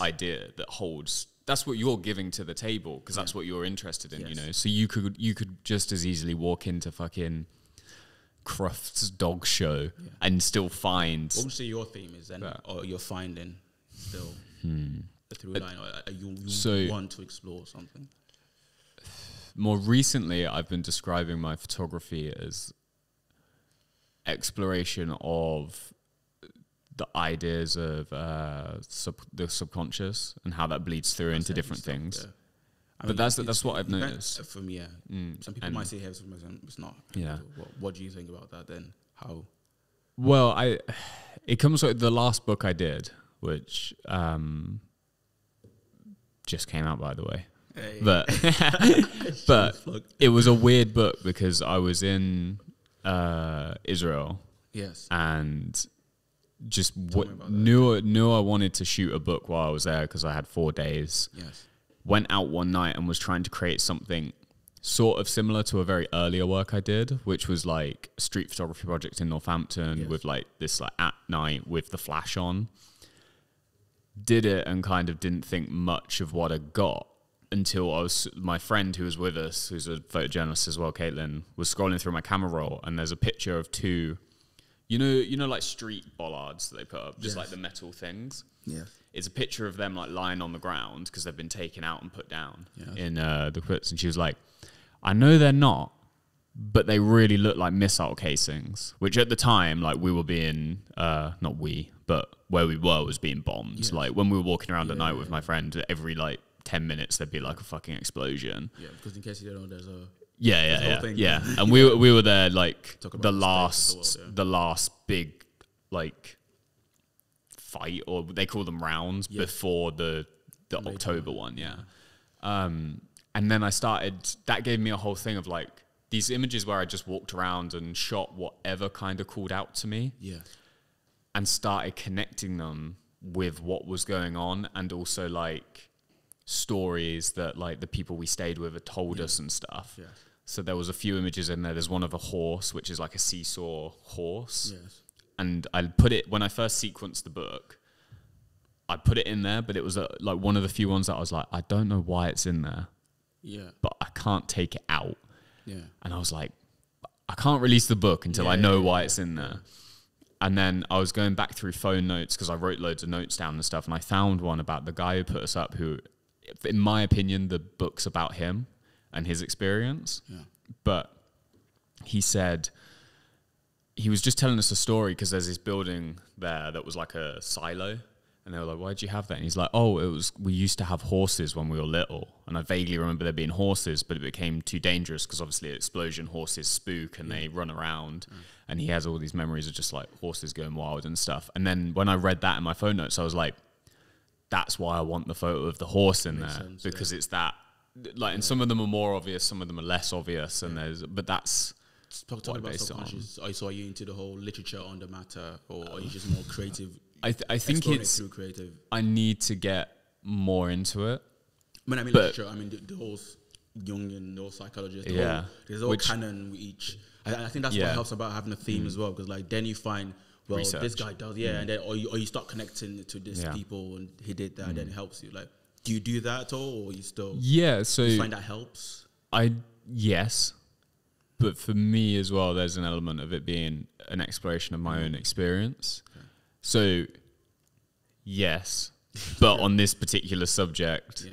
idea that holds. That's what you're giving to the table because that's what you're interested in. You know, so you could just as easily walk into fucking Croft's dog show and still find. What would you say your theme is then, or you're finding still the through line, or you want to explore something? More recently, I've been describing my photography as exploration of the ideas of the subconscious and how that bleeds through into different things. Yeah. But that's what I've noticed. For me, some people might say it's not. Yeah. What do you think about that then? How? Well, it comes with the last book I did, which just came out, by the way. Hey. But it was a weird book because I was in Israel. Yes. And just knew I wanted to shoot a book while I was there because I had 4 days. Yes. Went out one night and was trying to create something sort of similar to a very earlier work I did, which was like a street photography project in Northampton with like this like at night with the flash on. Did it and kind of didn't think much of what I got until my friend who was with us, who's a photojournalist as well, Caitlin, was scrolling through my camera roll and there's a picture of two, you know, like street bollards that they put up, just like the metal things. Yeah. It's a picture of them like lying on the ground because they've been taken out and put down in the quotes. And she was like, I know they're not, but they really look like missile casings, which at the time, like we were being, not we, but where we were was being bombed. Yeah. Like when we were walking around at night with my friend, every like 10 minutes, there'd be like a fucking explosion. Yeah, because in case you don't know, there's a... Yeah. And we were there like the last big like fight, or they call them rounds before the October one. And then that gave me a whole thing of like these images where I just walked around and shot whatever kind of called out to me. Yeah. And started connecting them with what was going on, and also like stories that like the people we stayed with had told us and stuff. Yeah. So there was a few images in there. There's one of a horse, which is like a seesaw horse. Yes. And I put it, when I first sequenced the book, I put it in there, but it was like one of the few ones that I was like, I don't know why it's in there. Yeah. But I can't take it out. Yeah. And I was like, I can't release the book until I know why it's in there. And then I was going back through phone notes because I wrote loads of notes down and stuff. And I found one about the guy who put us up who, in my opinion, the book's about him and his experience. Yeah. But he said, he was just telling us a story because there's this building there that was like a silo. And they were like, why'd you have that? And he's like, we used to have horses when we were little. And I vaguely remember there being horses, but it became too dangerous because obviously explosion horses spook and they run around. And he has all these memories of just like horses going wild and stuff. And then when I read that in my phone notes, I was like, that's why I want the photo of the horse in there, because it's that, like, and some of them are more obvious, some of them are less obvious. And but that's talking about subconscious. So are you into the whole literature on the matter, or are you just more creative? I think it's through creative. I need to get more into it. When I mean literature, I mean the whole Jungian, the psychologist. There's all canon with each. I think that's what helps about having a theme as well, because like then you find research. This guy does and then or you start connecting to this people and he did that, and then it helps you like. Do you do that at all, or you still? Yeah, so you find that helps. Yes, but for me as well, there's an element of it being an exploration of my own experience. Okay. So yes, but on this particular subject,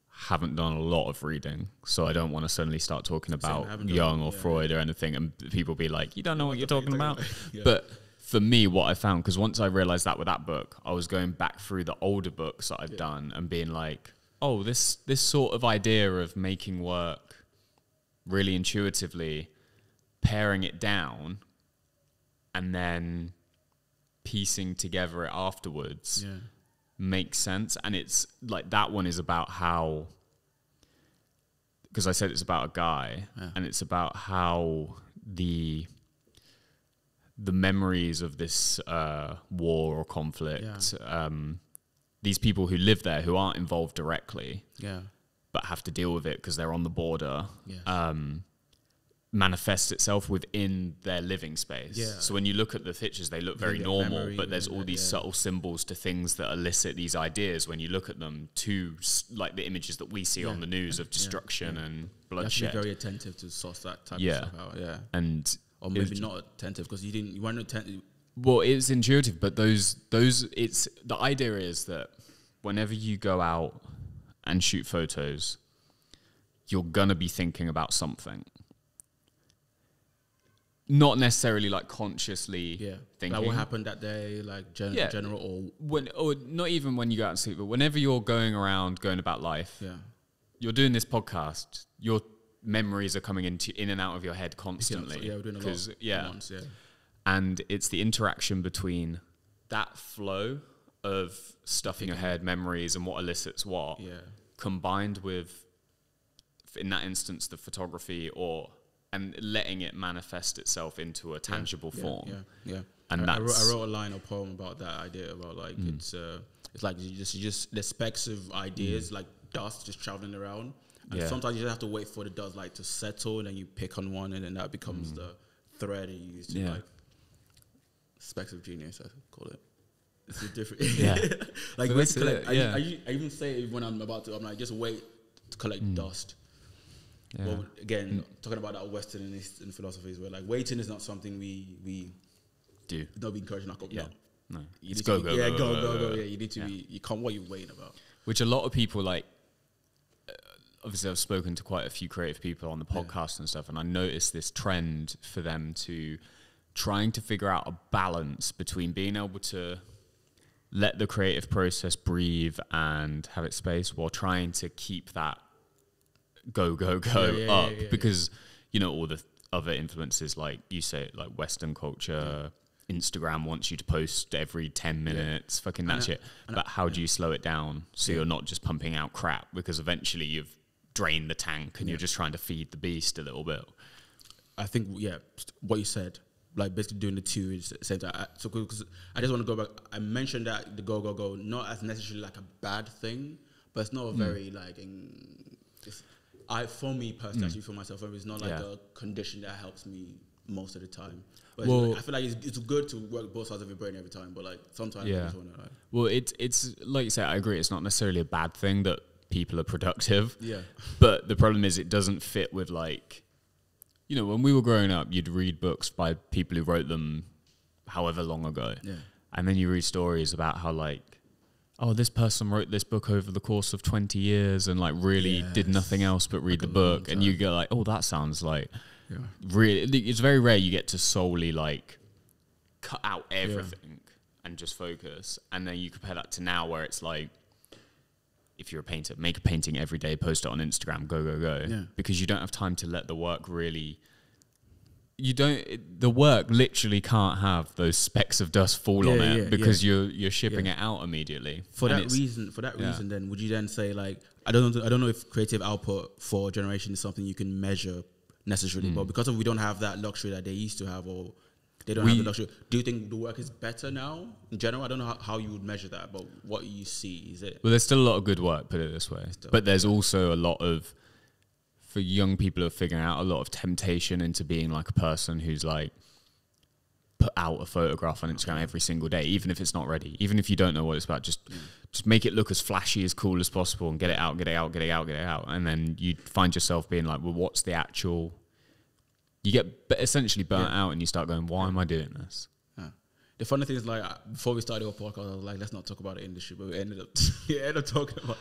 haven't done a lot of reading, so I don't want to suddenly start talking about Jung or Freud or anything, and people be like, "You don't know what you're talking about." But for me, what I found, because once I realized that with that book, I was going back through the older books that I've done and being like, oh, this sort of idea of making work really intuitively, paring it down, and then piecing together it afterwards makes sense. And it's like, that one is about how, because I said it's about a guy, and it's about how the memories of this war or conflict, these people who live there who aren't involved directly, but have to deal with it because they're on the border, manifests itself within their living space. So when you look at the pictures, they look very normal, but there's all these subtle symbols to things that elicit these ideas when you look at them, to like the images that we see on the news of destruction and bloodshed. You have to be very attentive to source that type of stuff out. And or maybe not attentive because you weren't attentive. Well, it's intuitive, but it's the idea is that whenever you go out and shoot photos, you're gonna be thinking about something. Not necessarily like consciously thinking. Like what happened that day, like general, or not even when you go out and sleep, but whenever you're going about life, you're doing this podcast, your memories are coming in and out of your head constantly. We're doing a lot at once, and it's the interaction between that flow of stuff in your head, memories, and what elicits what, combined with, in that instance, the photography, and letting it manifest itself into a tangible form. And I wrote a line or poem about that idea about like it's like you just the specks of ideas like dust just traveling around. And sometimes you just have to wait for the dust like to settle, and then you pick on one, and then that becomes the thread you use to like specks of genius, I call it. It's a different like I even say when I'm like just wait to collect dust. Well, again, talking about that Western and Eastern philosophies, where like waiting is not something we do. Don't be encouraging. No, it's go. Yeah, you need to be. You can't. What are you waiting about? Which a lot of people like. Obviously, I've spoken to quite a few creative people on the podcast and stuff, and I noticed this trend for them to trying to figure out a balance between being able to let the creative process breathe and have its space while trying to keep that go up, because you know all the other influences, like you say, like Western culture, Instagram wants you to post every 10 minutes, fucking that shit. But how do you slow it down so you're not just pumping out crap, because eventually you've drained the tank and you're just trying to feed the beast a little bit. I think what you said, like basically doing the two is the same time. So because I just want to go back, I mentioned that the go not as necessarily like a bad thing, but it's not a very like for me personally, actually for myself, it's not like a condition that helps me most of the time. But I feel like it's good to work both sides of your brain every time, but like sometimes I just want to like. Well, it's like you say, I agree. It's not necessarily a bad thing that people are productive. Yeah. But the problem is it doesn't fit with like, you know, when we were growing up, you'd read books by people who wrote them however long ago. Yeah. And then you read stories about how like, oh, this person wrote this book over the course of 20 years and like really did nothing else but read the book. And you go like, oh, that sounds like really, it's very rare you get to solely like cut out everything and just focus. And then you compare that to now where it's like, if you're a painter, make a painting every day, post it on Instagram, go. Yeah. Because you don't have time to let the work really... The work literally can't have those specks of dust fall on it because you're shipping it out immediately. For that reason, then, would you then say, like, I don't know if creative output for a generation is something you can measure necessarily, but because we don't have that luxury that they used to have, or they don't have the luxury, do you think the work is better now in general? I don't know how you would measure that, but what you see, is it? Well, there's still a lot of good work, put it this way. But there's also a lot of, for young people who are figuring out, a lot of temptation into being like a person who's like put out a photograph on Instagram every single day, even if it's not ready, even if you don't know what it's about. Just make it look as flashy, as cool as possible, and get it out. And then you find yourself being like, well, what's the actual? You get essentially burnt out, and you start going, why am I doing this? The funny thing is, like, before we started our podcast, I was like, let's not talk about the industry, but we ended up talking about.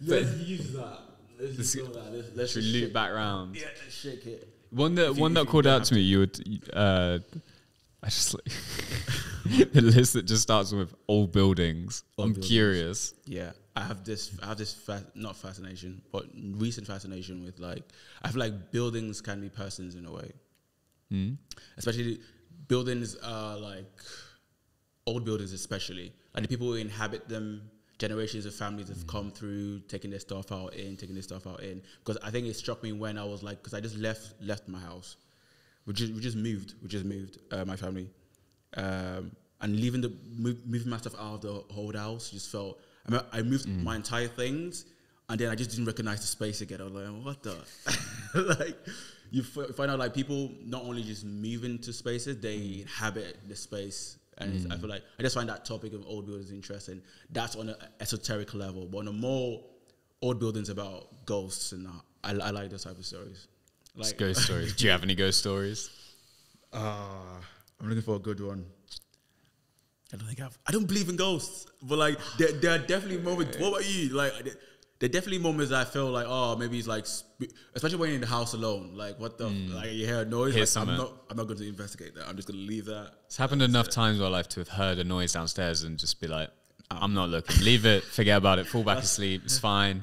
Let's use that. Let's just that. Let's loop back round. Yeah, let's shake it. One that called out to me, you would. I just like the list that just starts with old buildings. I'm curious. Yeah, I have this not fascination, but recent fascination with, like, I feel like buildings can be persons in a way, especially. Buildings are like old buildings, especially like the people who inhabit them. Generations of families have come through, taking their stuff out in. Because I think it struck me when I was like, because I just left my house, we just moved, my family, and moving my stuff out of the old house just felt. I moved my entire things, and then I just didn't recognize the space again. I was like, what the, like. You find out, like, people not only just move into spaces, they inhabit the space. And I feel like I just find that topic of old buildings interesting. That's on an esoteric level. But on a more old buildings about ghosts, and I like those type of stories. Like ghost stories. Do you have any ghost stories? I'm looking for a good one. I don't believe in ghosts. But, like, there are definitely moments. What about you? Like, there are definitely moments that I feel like, oh, maybe it's like, especially when you're in the house alone. Like, what the, like, you hear a noise. Like, I'm not going to investigate that. I'm just going to leave that. It's happened enough times in my life to have heard a noise downstairs and just be like, I'm not looking. Leave it. Forget about it. Fall back asleep. It's fine.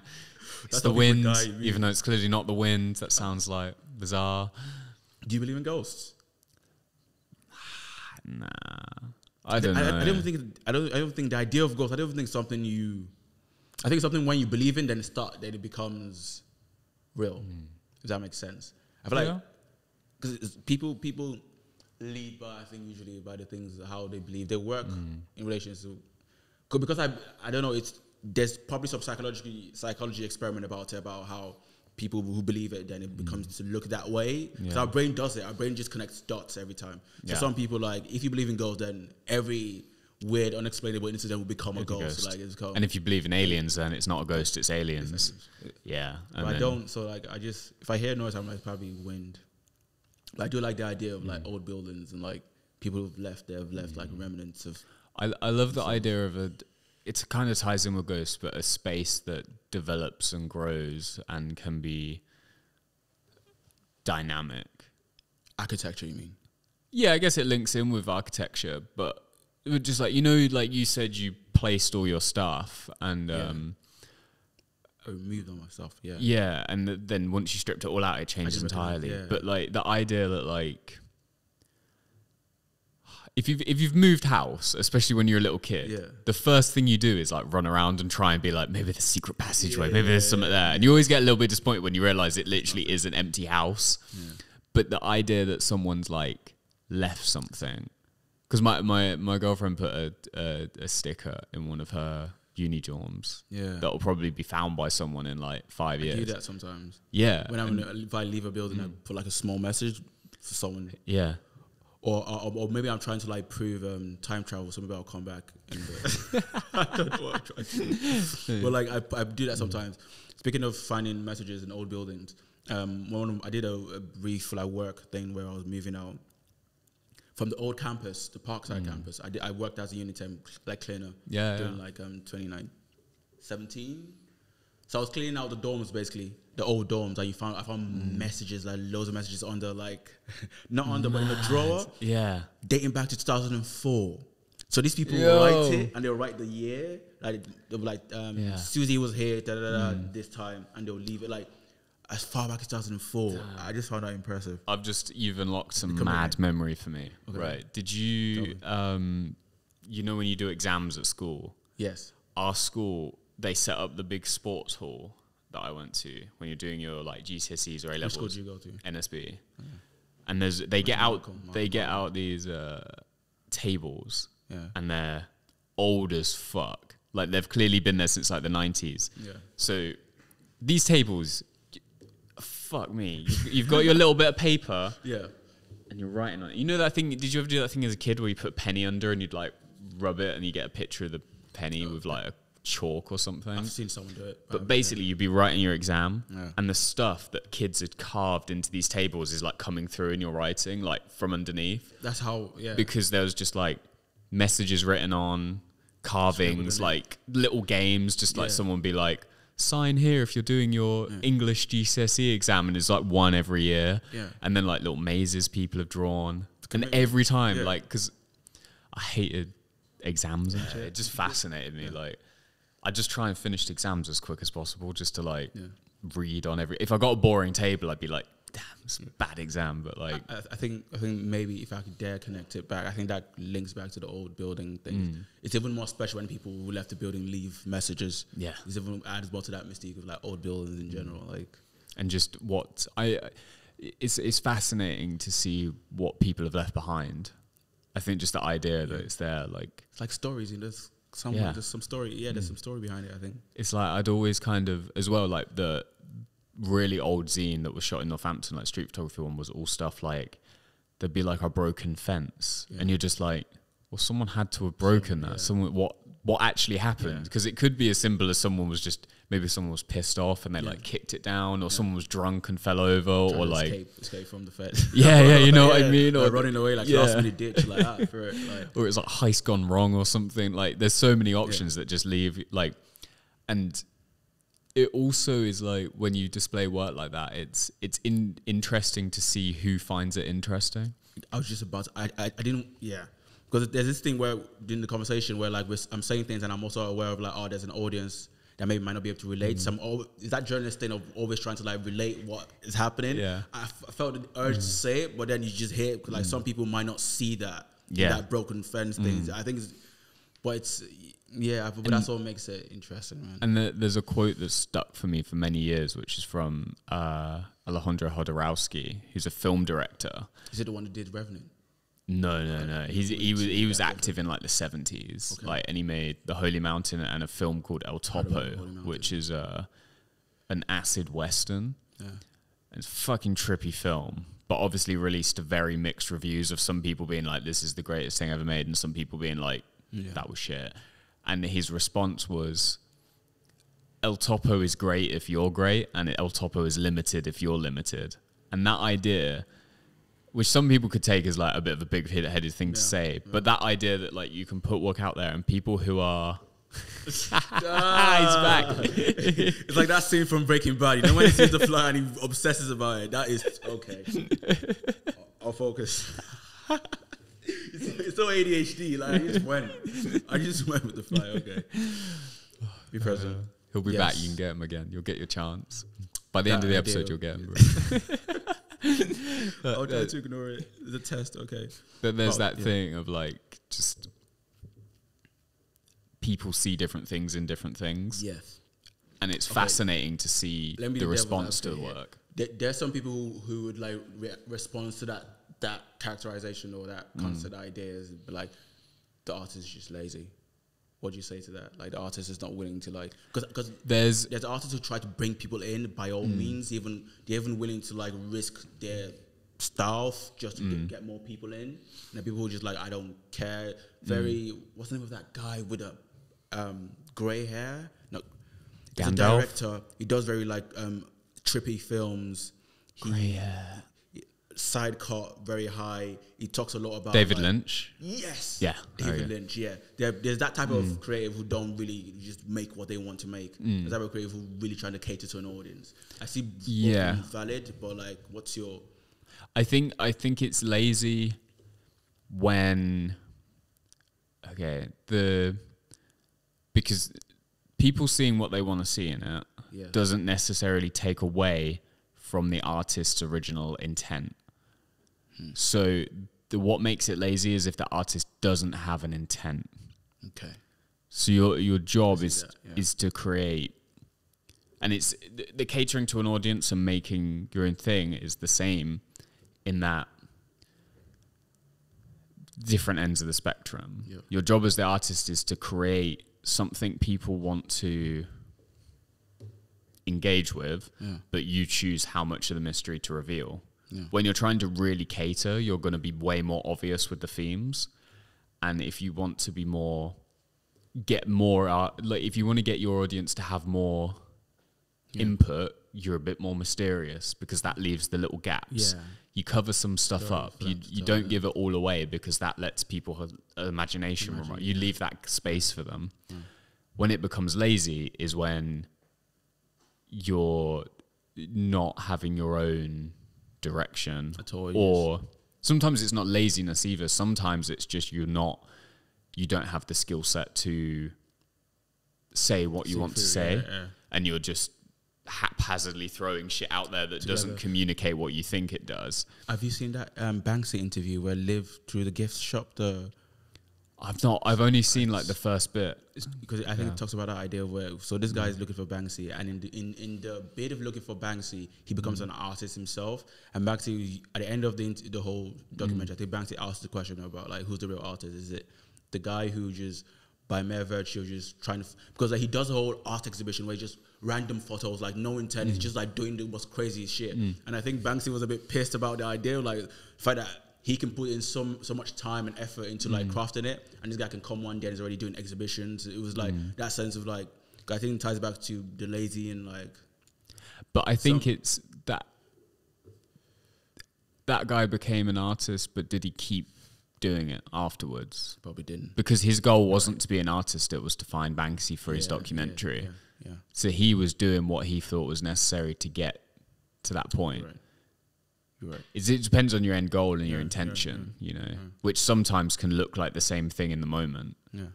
It's the wind, even though it's clearly not the wind. That sounds like bizarre. Do you believe in ghosts? Nah, I don't know. I don't think the idea of ghosts. I don't think something you. I think something when you believe in, then it becomes real. Does that make sense? I feel like because people lead by, I think, usually by the things how they believe. They work in relation to because I don't know. There's probably some psychology experiment about how people who believe it, then it becomes to look that way. Because our brain does it. Our brain just connects dots every time. So some people, like, if you believe in ghosts, then every weird, unexplainable incident will become a ghost. Like, it's called. And if you believe in aliens, then it's not a ghost, it's aliens. Yeah. But I don't, so, like, if I hear noise, I'm like, probably wind. But I do like the idea of, like, old buildings and, like, people who've left like, remnants of. I love the idea of it kind of ties in with ghosts, but a space that develops and grows and can be dynamic. Architecture, you mean? Yeah, I guess it links in with architecture, but just like, like you said, you placed all your stuff and I removed all my stuff. Yeah. Yeah, and then once you stripped it all out, it changes entirely. Yeah. But, like, the idea that, like, if you've moved house, especially when you're a little kid, the first thing you do is, like, run around and try and be like, maybe the secret passageway, maybe there's something there, and you always get a little bit disappointed when you realize it literally is an empty house. But the idea that someone's, like, left something. Because my girlfriend put a sticker in one of her uni dorms. Yeah. That will probably be found by someone in, like, 5 years. I do that sometimes. Yeah. If I leave a building, I put, like, a small message for someone. Yeah. Or maybe I'm trying to, like, prove time travel, so maybe I'll come back. I don't know what I'm trying to do. But, like, I do that sometimes. Speaking of finding messages in old buildings, I did a brief, like, work thing where I was moving out from the old campus, the Parkside campus. I worked as a Unitem, like, cleaner. During, like, 2017. So I was cleaning out the dorms, basically, the old dorms. And I found messages, like, loads of messages on the, like, not on the, but in the drawer. Yeah. Dating back to 2004. So these people will write it, and they'll write the year. Like, they'll be like, Susie was here, this time. And they'll leave it, like, as far back as 2004. Damn. I just found that impressive. You've unlocked some mad memory for me. Okay. Right. Did you, you know when you do exams at school? Yes. Our school, they set up the big sports hall that I went to when you're doing your, like, GCSEs or A-levels. Which school did you go to? NSB. Okay. And they get out these tables, and they're old as fuck. Like, they've clearly been there since, like, the 90s. Yeah. So these tables, fuck me, you've got your little bit of paper. Yeah. and you're writing on it. You know that thing? Did you ever do that thing as a kid where you put a penny under and you'd like rub it and you get a picture of the penny with like a chalk or something? I've seen someone do it. But basically, you'd be writing your exam, Yeah. and the stuff that kids had carved into these tables is like coming through in your writing, like from underneath. That's how, yeah. Because there was just like messages written on, carvings, like little games, just like someone be like, sign here if you're doing your English GCSE exam, and it's like one every year. Yeah. And then like little mazes people have drawn. And every time, like, because I hated exams and shit. It just fascinated me. Like, I just try and finish exams as quick as possible just to like read on every. If I got a boring table, I'd be like, damn, it's a bad exam. But like, I think maybe if I could dare connect it back, I think that links back to the old building thing. It's even more special when people who left the building leave messages. Yeah, it's even adds more to that mystique of like old buildings in general. Like, and just what it's fascinating to see what people have left behind. I think just the idea that it's there, like it's like stories. You know, there's some story. Yeah, there's some story behind it. I think it's like I'd always kind of as well like the really old zine that was shot in Northampton, like street photography one, was all stuff like there'd be like a broken fence, and you're just like, well, someone had to have broken that. Someone, what actually happened? Because it could be as simple as someone was pissed off and they like kicked it down, or someone was drunk and fell over, or like escape from the feds. You know what I mean, or running away like last minute ditch like that for it, like. Or it's like heist gone wrong or something. Like there's so many options that just leave like, and it also is like when you display work like that, it's interesting to see who finds it interesting. I was just about to, I didn't because there's this thing where in the conversation where like I'm saying things and I'm also aware of like, oh, there's an audience that maybe might not be able to relate. Is that journalist thing of always trying to like relate what is happening? Yeah, I felt the urge to say it, but then you just hear it because like some people might not see that that broken fence thing. I think but that's what makes it interesting, man. And there's a quote that's stuck for me for many years, which is from Alejandro Jodorowsky, who's a film director. Is it the one that did Revenant? No. He was active in like the 70s, like, and he made The Holy Mountain and a film called El Topo, which is an acid western. Yeah, it's a fucking trippy film, but obviously released to very mixed reviews of some people being like, "This is the greatest thing ever made," and some people being like, "That was shit." And his response was, El Topo is great if you're great, and El Topo is limited if you're limited. And that idea, which some people could take as like a bit of a big-headed thing to say, but that idea that like you can put work out there and people who are... He's back. It's like that scene from Breaking Bad. You know when he sees the fly and he obsesses about it? That is... Okay. I'll focus. It's so ADHD. Like I just went with the fly. Okay, be present. He'll be back. You can get him again. You'll get your chance. By the end of the episode, you'll get him. I'll try to ignore it. The test. Okay. But there's that thing of like just people see different things in different things. Yes. And it's fascinating to see the response to the work. There's some people who would like respond to that characterization or that concept ideas, but like the artist is just lazy. What do you say to that? Like the artist is not willing to like, because there's artists who try to bring people in by all means, they're even willing to like risk their stuff just to get more people in. And then people who just like, I don't care. What's the name of that guy with a grey hair? No, he's a director. He does very like trippy films. Grey hair. Side cut, very high. He talks a lot about David Lynch. Yes. Yeah. David Lynch. Yeah. There's that type of creative who don't really just make what they want to make. There's that type of creative who really trying to cater to an audience. I see both being valid, but like, what's your? I think it's lazy when because people seeing what they want to see in it doesn't necessarily take away from the artist's original intent. So what makes it lazy is if the artist doesn't have an intent. Okay. So your job is to create, and it's the catering to an audience and making your own thing is the same in that different ends of the spectrum. Yep. Your job as the artist is to create something people want to engage with, but you choose how much of the mystery to reveal. When you're trying to really cater, you're going to be way more obvious with the themes. And if you want to be more, if you want to get your audience to have more input, you're a bit more mysterious because that leaves the little gaps. Yeah. You cover some stuff up. You don't give it all away because that lets people have imagination. You leave that space for them. When it becomes lazy is when you're not having your own direction at all, or sometimes it's not laziness either. Sometimes it's just you don't have the skill set to say what you want to say, and you're just haphazardly throwing shit out there that doesn't communicate what you think it does. Have you seen that Banksy interview where Liv drew the gift shop? I've only seen like the first bit because I think it talks about that idea of where this guy is looking for Banksy, and in the bit of looking for Banksy, he becomes an artist himself. And Banksy, at the end of the whole documentary, I think Banksy asked the question about like who's the real artist? Is it the guy who just by mere virtue of just trying to because like he does a whole art exhibition where he just random photos, like no intent, he's just like doing the most crazy shit. And I think Banksy was a bit pissed about the idea, like the fact that he can put in so much time and effort into like crafting it, and this guy can come one day and he's already doing exhibitions. It was like that sense of like, I think it ties back to the lazy and like. But I think it's that guy became an artist, but did he keep doing it afterwards? Probably didn't, because his goal wasn't to be an artist; it was to find Banksy for his documentary. Yeah. So he was doing what he thought was necessary to get to that point. Right. You're right. It depends on your end goal and your intention, you know, which sometimes can look like the same thing in the moment. Yeah.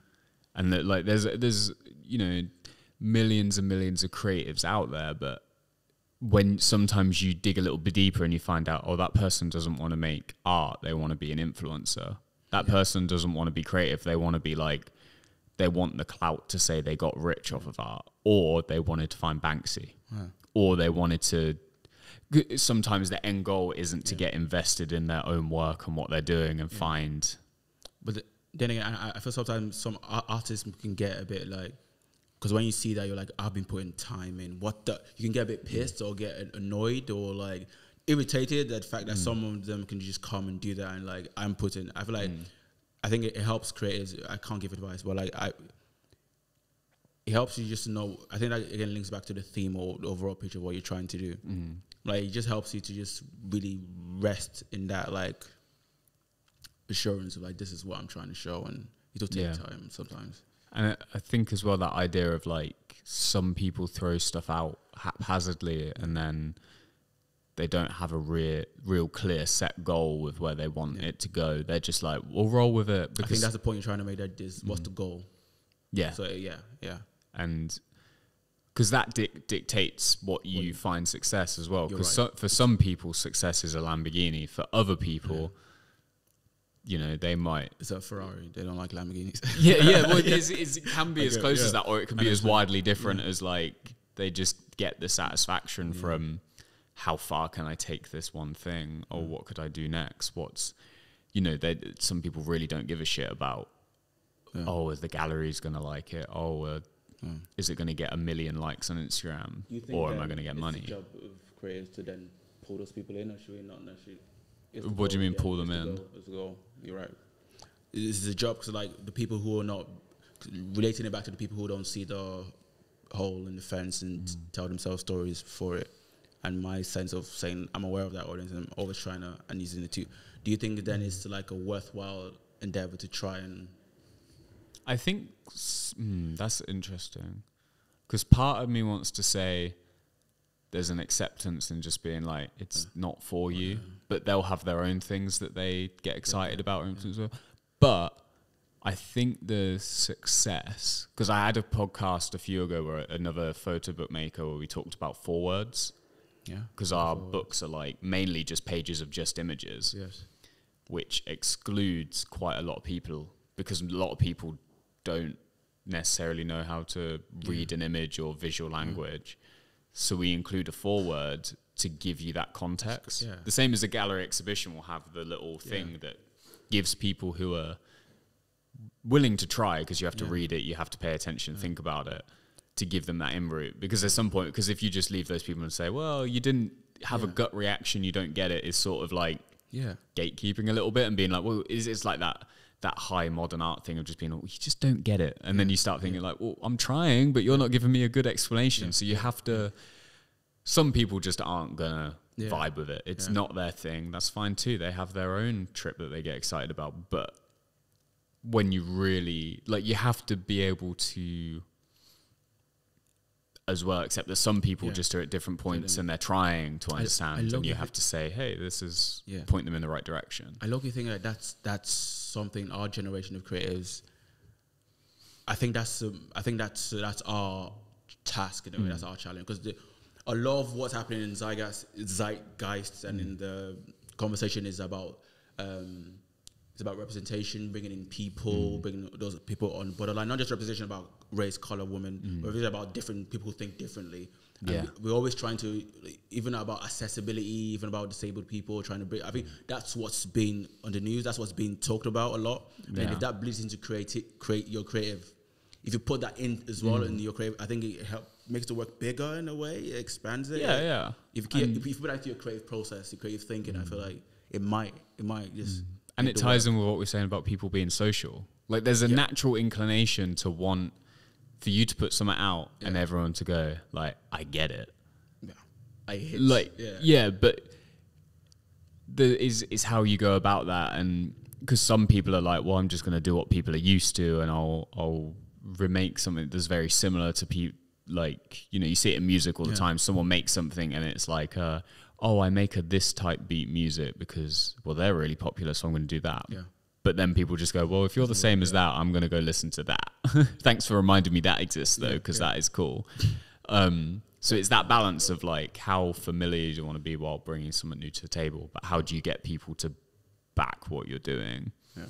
And that, like, there's you know, millions and millions of creatives out there, but when sometimes you dig a little bit deeper and you find out, oh, that person doesn't want to make art, they want to be an influencer. That person doesn't want to be creative, they want to be like, they want the clout to say they got rich off of art, or they wanted to find Banksy, or they wanted to. Sometimes the end goal isn't to get invested in their own work and what they're doing and find. But then again, I feel sometimes some artists can get a bit like, because when you see that, you're like, I've been putting time in. You can get a bit pissed or get annoyed or like irritated at the fact that some of them can just come and do that and like I feel like I think it helps creators. I can't give advice, but like it helps you just to know. I think that again links back to the theme or the overall picture of what you're trying to do. Like it just helps you to just really rest in that like assurance of like this is what I'm trying to show, and it'll take time sometimes. And I think as well that idea of like some people throw stuff out haphazardly and then they don't have a real clear set goal with where they want it to go. They're just like, we'll roll with it. I think that's the point you're trying to make. That is what's the goal? Yeah. So yeah. And because that dictates what you find success as well. Because for some people, success is a Lamborghini. For other people, you know, they might. It's a Ferrari. They don't like Lamborghinis. Well, it can be as close as that, or it can be as widely different as like they just get the satisfaction from how far can I take this one thing, or what could I do next? You know, some people really don't give a shit about. Oh, is the gallery's gonna like it? Oh. Is it going to get 1 million likes on Instagram, or am I going to get money? It's the job of creators to then pull those people in, or should we not necessarily? What do you mean pull them in? It's the goal. You're right. This is a job because like the people who are not relating it back to the people who don't see the hole in the fence and tell themselves stories for it. And my sense of saying I'm aware of that audience and I'm always trying to and using the two. Do you think then it's like a worthwhile endeavor to try and? I think that's interesting, because part of me wants to say there's an acceptance in just being like it's not for you, but they'll have their own things that they get excited about. But I think the success, because I had a podcast a few ago where another photo bookmaker where we talked about forwards, because our books are like mainly just pages of just images, which excludes quite a lot of people, because a lot of people don't necessarily know how to read an image or visual language. So we include a foreword to give you that context. The same as a gallery exhibition will have the little thing that gives people who are willing to try, because you have to read it, you have to pay attention, think about it, to give them that in route. Because at some point, because if you just leave those people and say, well, you didn't have a gut reaction, you don't get it, is sort of like gatekeeping a little bit and being like, well, it's like that high modern art thing of just being like, well, you just don't get it. And then you start thinking like, well, I'm trying, but you're not giving me a good explanation. So you have to, some people just aren't gonna vibe with it. It's not their thing. That's fine too. They have their own trip that they get excited about. But when you really, like, you have to be able to as well accept that some people just are at different points and they're trying to understand, and you have to say, hey, this is point them in the right direction. I look, you think like that's something our generation of creatives, I think that's our task in a way. That's our challenge, because a lot of what's happening in zeitgeist and in the conversation is about it's about representation, bringing in people, bringing those people on borderline, not just representation about race, color, women, but it's about different people who think differently. And we're always trying to, even about accessibility, even about disabled people, trying to bring, I think that's what's been on the news, that's what's being talked about a lot. And if that bleeds into create your creative, if you put that in as well in your creative, I think it makes the work bigger in a way, it expands it. If you put that into your creative process, your creative thinking, I feel like it might just... And it ties in with what we're saying about people being social. Like, there's a natural inclination to want for you to put something out and everyone to go, like, I get it. Yeah. I hit. Like, but is how you go about that. And because some people are like, well, I'm just going to do what people are used to, and I'll remake something that's very similar to people. Like, you know, you see it in music all the time. Someone makes something and it's like, oh, I make this type beat music because, well, they're really popular, so I'm going to do that. Yeah. But then people just go, well, if you're the same as that, I'm going to go listen to that. Thanks for reminding me that exists, though, because that is cool. So it's that balance of, like, how familiar do you want to be while bringing something new to the table, but how do you get people to back what you're doing? Yeah.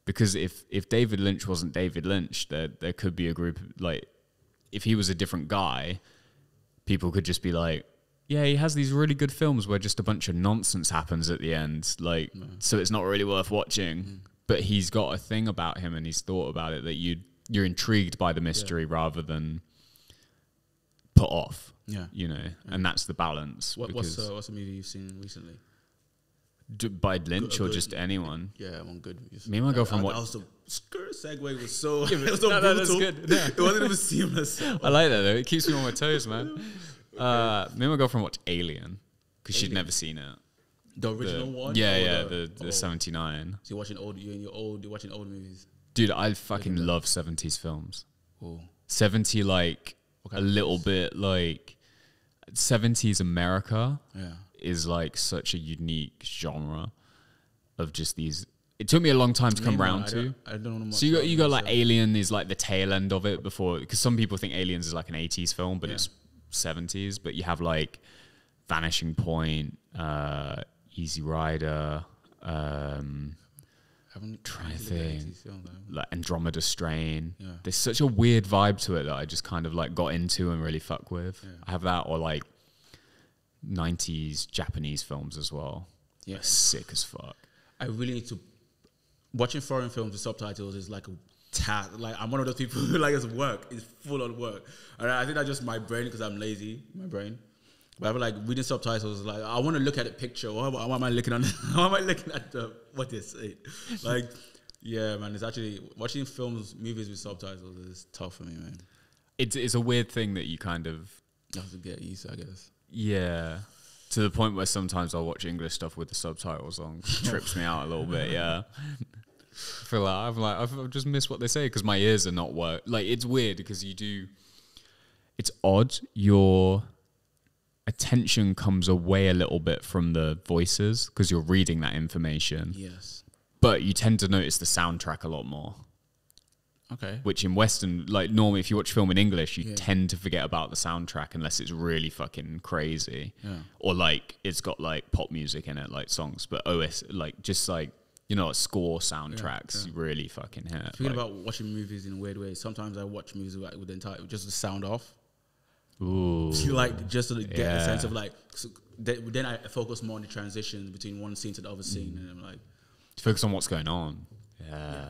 Because if David Lynch wasn't David Lynch, there could be a group, like, if he was a different guy, people could just be like, yeah, he has these really good films where just a bunch of nonsense happens at the end, like, so it's not really worth watching. But he's got a thing about him, and he's thought about it, that you're intrigued by the mystery rather than put off. Yeah, you know, and that's the balance. What's a movie you've seen recently? By Lynch or just anyone? Yeah, one good. Me and my girlfriend watched. Also, segue was so. It was so brutal. That's good. Yeah. It wasn't even seamless. I like that though. It keeps me on my toes, man. Me and my girlfriend watched Alien because she'd never seen it. The original one? Yeah, the 79. So you're watching you're watching old movies? Dude, I fucking love 70s films. Ooh. 70, like, a little bit, like, 70s America is, like, such a unique genre of just these. It took me a long time to come around to. I don't know much. So you got like, Alien is, like, the tail end of it before, because some people think Aliens is, like, an 80s film, but it's 70s. But you have, like, Vanishing Point, Easy Rider, trying to think, like Andromeda Strain. Yeah. There's such a weird vibe to it that I just kind of like got into and really fuck with. Yeah. I have that, or like 90s Japanese films as well. Yeah, sick as fuck. I really need to. Watching foreign films with subtitles is like a task. Like, I'm one of those people who like it's work. It's full on work. And I think that's just my brain, because I'm lazy. My brain. But I feel like reading subtitles, like, I want to look at the picture. Why am I looking at what they say? Like, yeah, man, it's actually, watching movies with subtitles is tough for me, man. It's a weird thing that you kind of have to get used to, I guess. Yeah. To the point where sometimes I'll watch English stuff with the subtitles on. Trips me out a little bit, yeah. I feel like I've just missed what they say because my ears are not work. Like, it's weird because it's odd. Your attention comes away a little bit from the voices because you're reading that information. Yes. But you tend to notice the soundtrack a lot more. Okay. Which in Western, like, normally if you watch film in English, you tend to forget about the soundtrack unless it's really fucking crazy. Yeah. Or like it's got like pop music in it, like songs. But like just like, you know, score soundtracks really fucking hit. Thinking about watching movies in weird ways. Sometimes I watch music like with just the sound off. Ooh. Like, just to get a sense of like, so then I focus more on the transitions between one scene to the other scene, and I'm like, focus on what's going on. Yeah.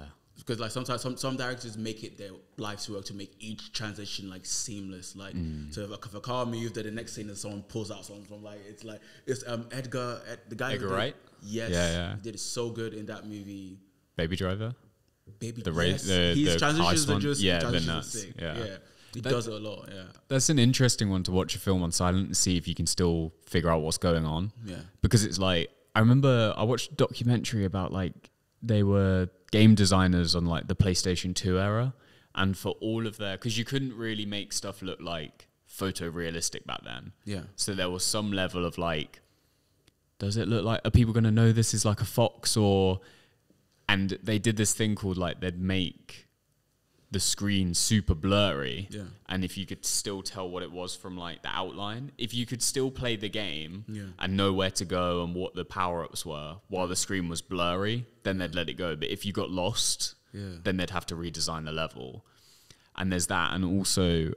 because like sometimes some directors make it their life's work to make each transition like seamless. Like so if a car moves, then the next scene is someone pulls out something from like it's Edgar the guy Edgar Wright. Yes, Yeah. He did it so good in that movie. Baby Driver. His the transitions are one. just Yeah, transitions the are nuts. sick. Yeah. He does it a lot. Yeah, That's an interesting one to watch a film on silent and see if you can still figure out what's going on. Yeah, Because it's like, I remember I watched a documentary about like, they were game designers on like the PlayStation 2 era. And for all of their, because you couldn't really make stuff look like photorealistic back then. yeah. So there was some level of like, does it look like, are people going to know this is like a fox or, and they did this thing called like, they'd make the screen super blurry, and if you could still tell what it was from like the outline, if you could still play the game and know where to go and what the power-ups were while the screen was blurry, then they'd let it go. But if you got lost, then they'd have to redesign the level. And there's that, and also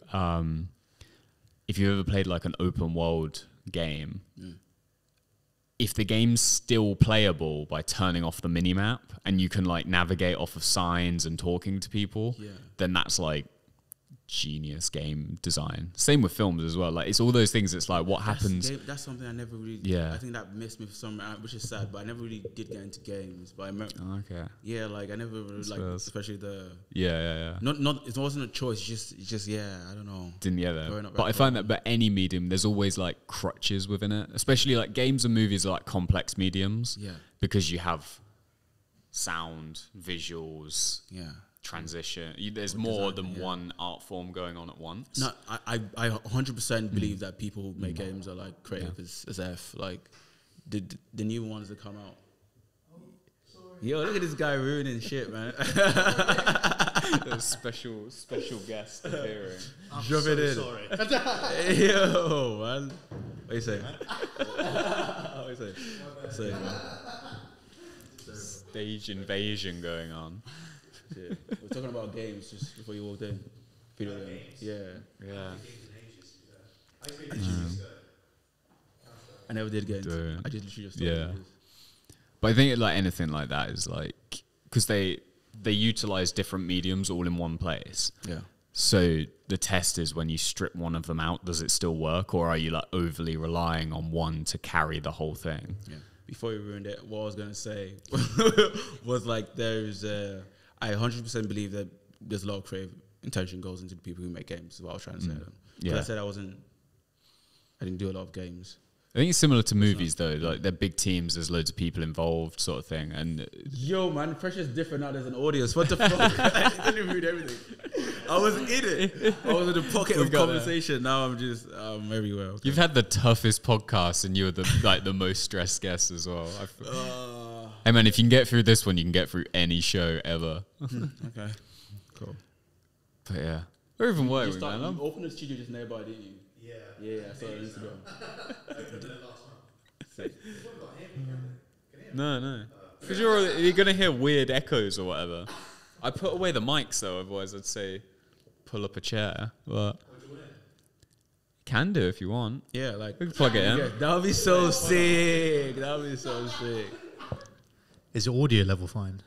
if you ever played like an open world game, if the game's still playable by turning off the minimap and you can like navigate off of signs and talking to people, then that's like genius game design. Same with films as well. Like it's all those things. It's like what happens. That's something I never really. Yeah. I think that missed me for some, which is sad. But I never really did get into games. But I remember. Okay. Yeah, like I never really like, especially the. Yeah. Not. It wasn't a choice. It's just. Yeah, I don't know. Didn't get that. But I find that, but any medium, there's always like crutches within it. Especially like games and movies are like complex mediums. Yeah. Because you have sound, visuals. Yeah. Transition. There's more than one art form going on at once. No, I 100% believe that people who make games are like creative as F. Like the new ones that come out. Yo, look at this guy ruining shit, man. special guest appearing. Drop it in. Sorry. Yo, man. What you say? What you say? Stage invasion going on. Yeah. We're talking about games just before you walked in. Video games. Yeah. I never did get into it. I just literally just started. But I think like anything like that is like, because they utilize different mediums all in one place. Yeah. So the test is when you strip one of them out, does it still work, or are you like overly relying on one to carry the whole thing? Yeah. Before you ruined it, what I was gonna say was like there's I 100% believe that there's a lot of creative intention goes into the people who make games. Is what I was trying to say. I said I didn't do a lot of games. I think it's similar to movies though. Like they're big teams, there's loads of people involved, sort of thing. And yo, man, pressure's different now. There's an audience. What the fuck? I didn't read everything. I was in it. I was in the pocket of conversation. Now I'm just everywhere. Okay. You've had the toughest podcast, and you're the most stressed guest as well. Hey man, if you can get through this one, you can get through any show ever. Okay, cool. But yeah, where even were we, man? You opened the studio just nearby, didn't you? Yeah, I saw it on Instagram. No. Because you're going to hear weird echoes or whatever. I put away the mics though, otherwise I'd say pull up a chair. But can do if you want. Yeah, like we can plug it in. Yeah, that would be so sick. Is your audio level fine?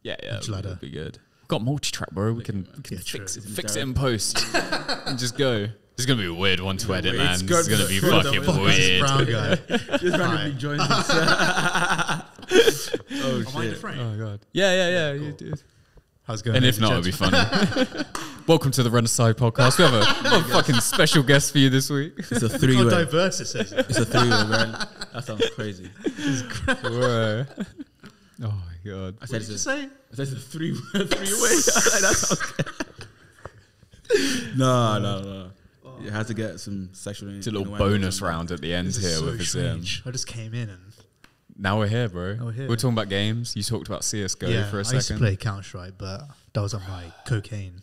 Yeah, that would be good. Got multi-track, bro. We can fix it in post and just go. This is going to be a weird one to edit, man. This is going to be fucking weird. Brown guy. Just randomly joins us. Oh, shit. Am I in the frame? Oh, God. Yeah. Cool. You do. How's it going? And if not, it'll be funny. Welcome to the Renecide podcast. We have a fucking special guest for you this week. It's a three-way. How diverse it says. It's a three-way, man. That sounds crazy. Whoa. Oh, my God. I said What did you say? I said it's a three-way. That sounds good. No. You had to get some sexual. It's a little bonus round at the end here with his. I just came in and. Now we're here, bro. We're talking about games. You talked about CS:GO for a second. I used to play Counter-Strike, but that was on like cocaine.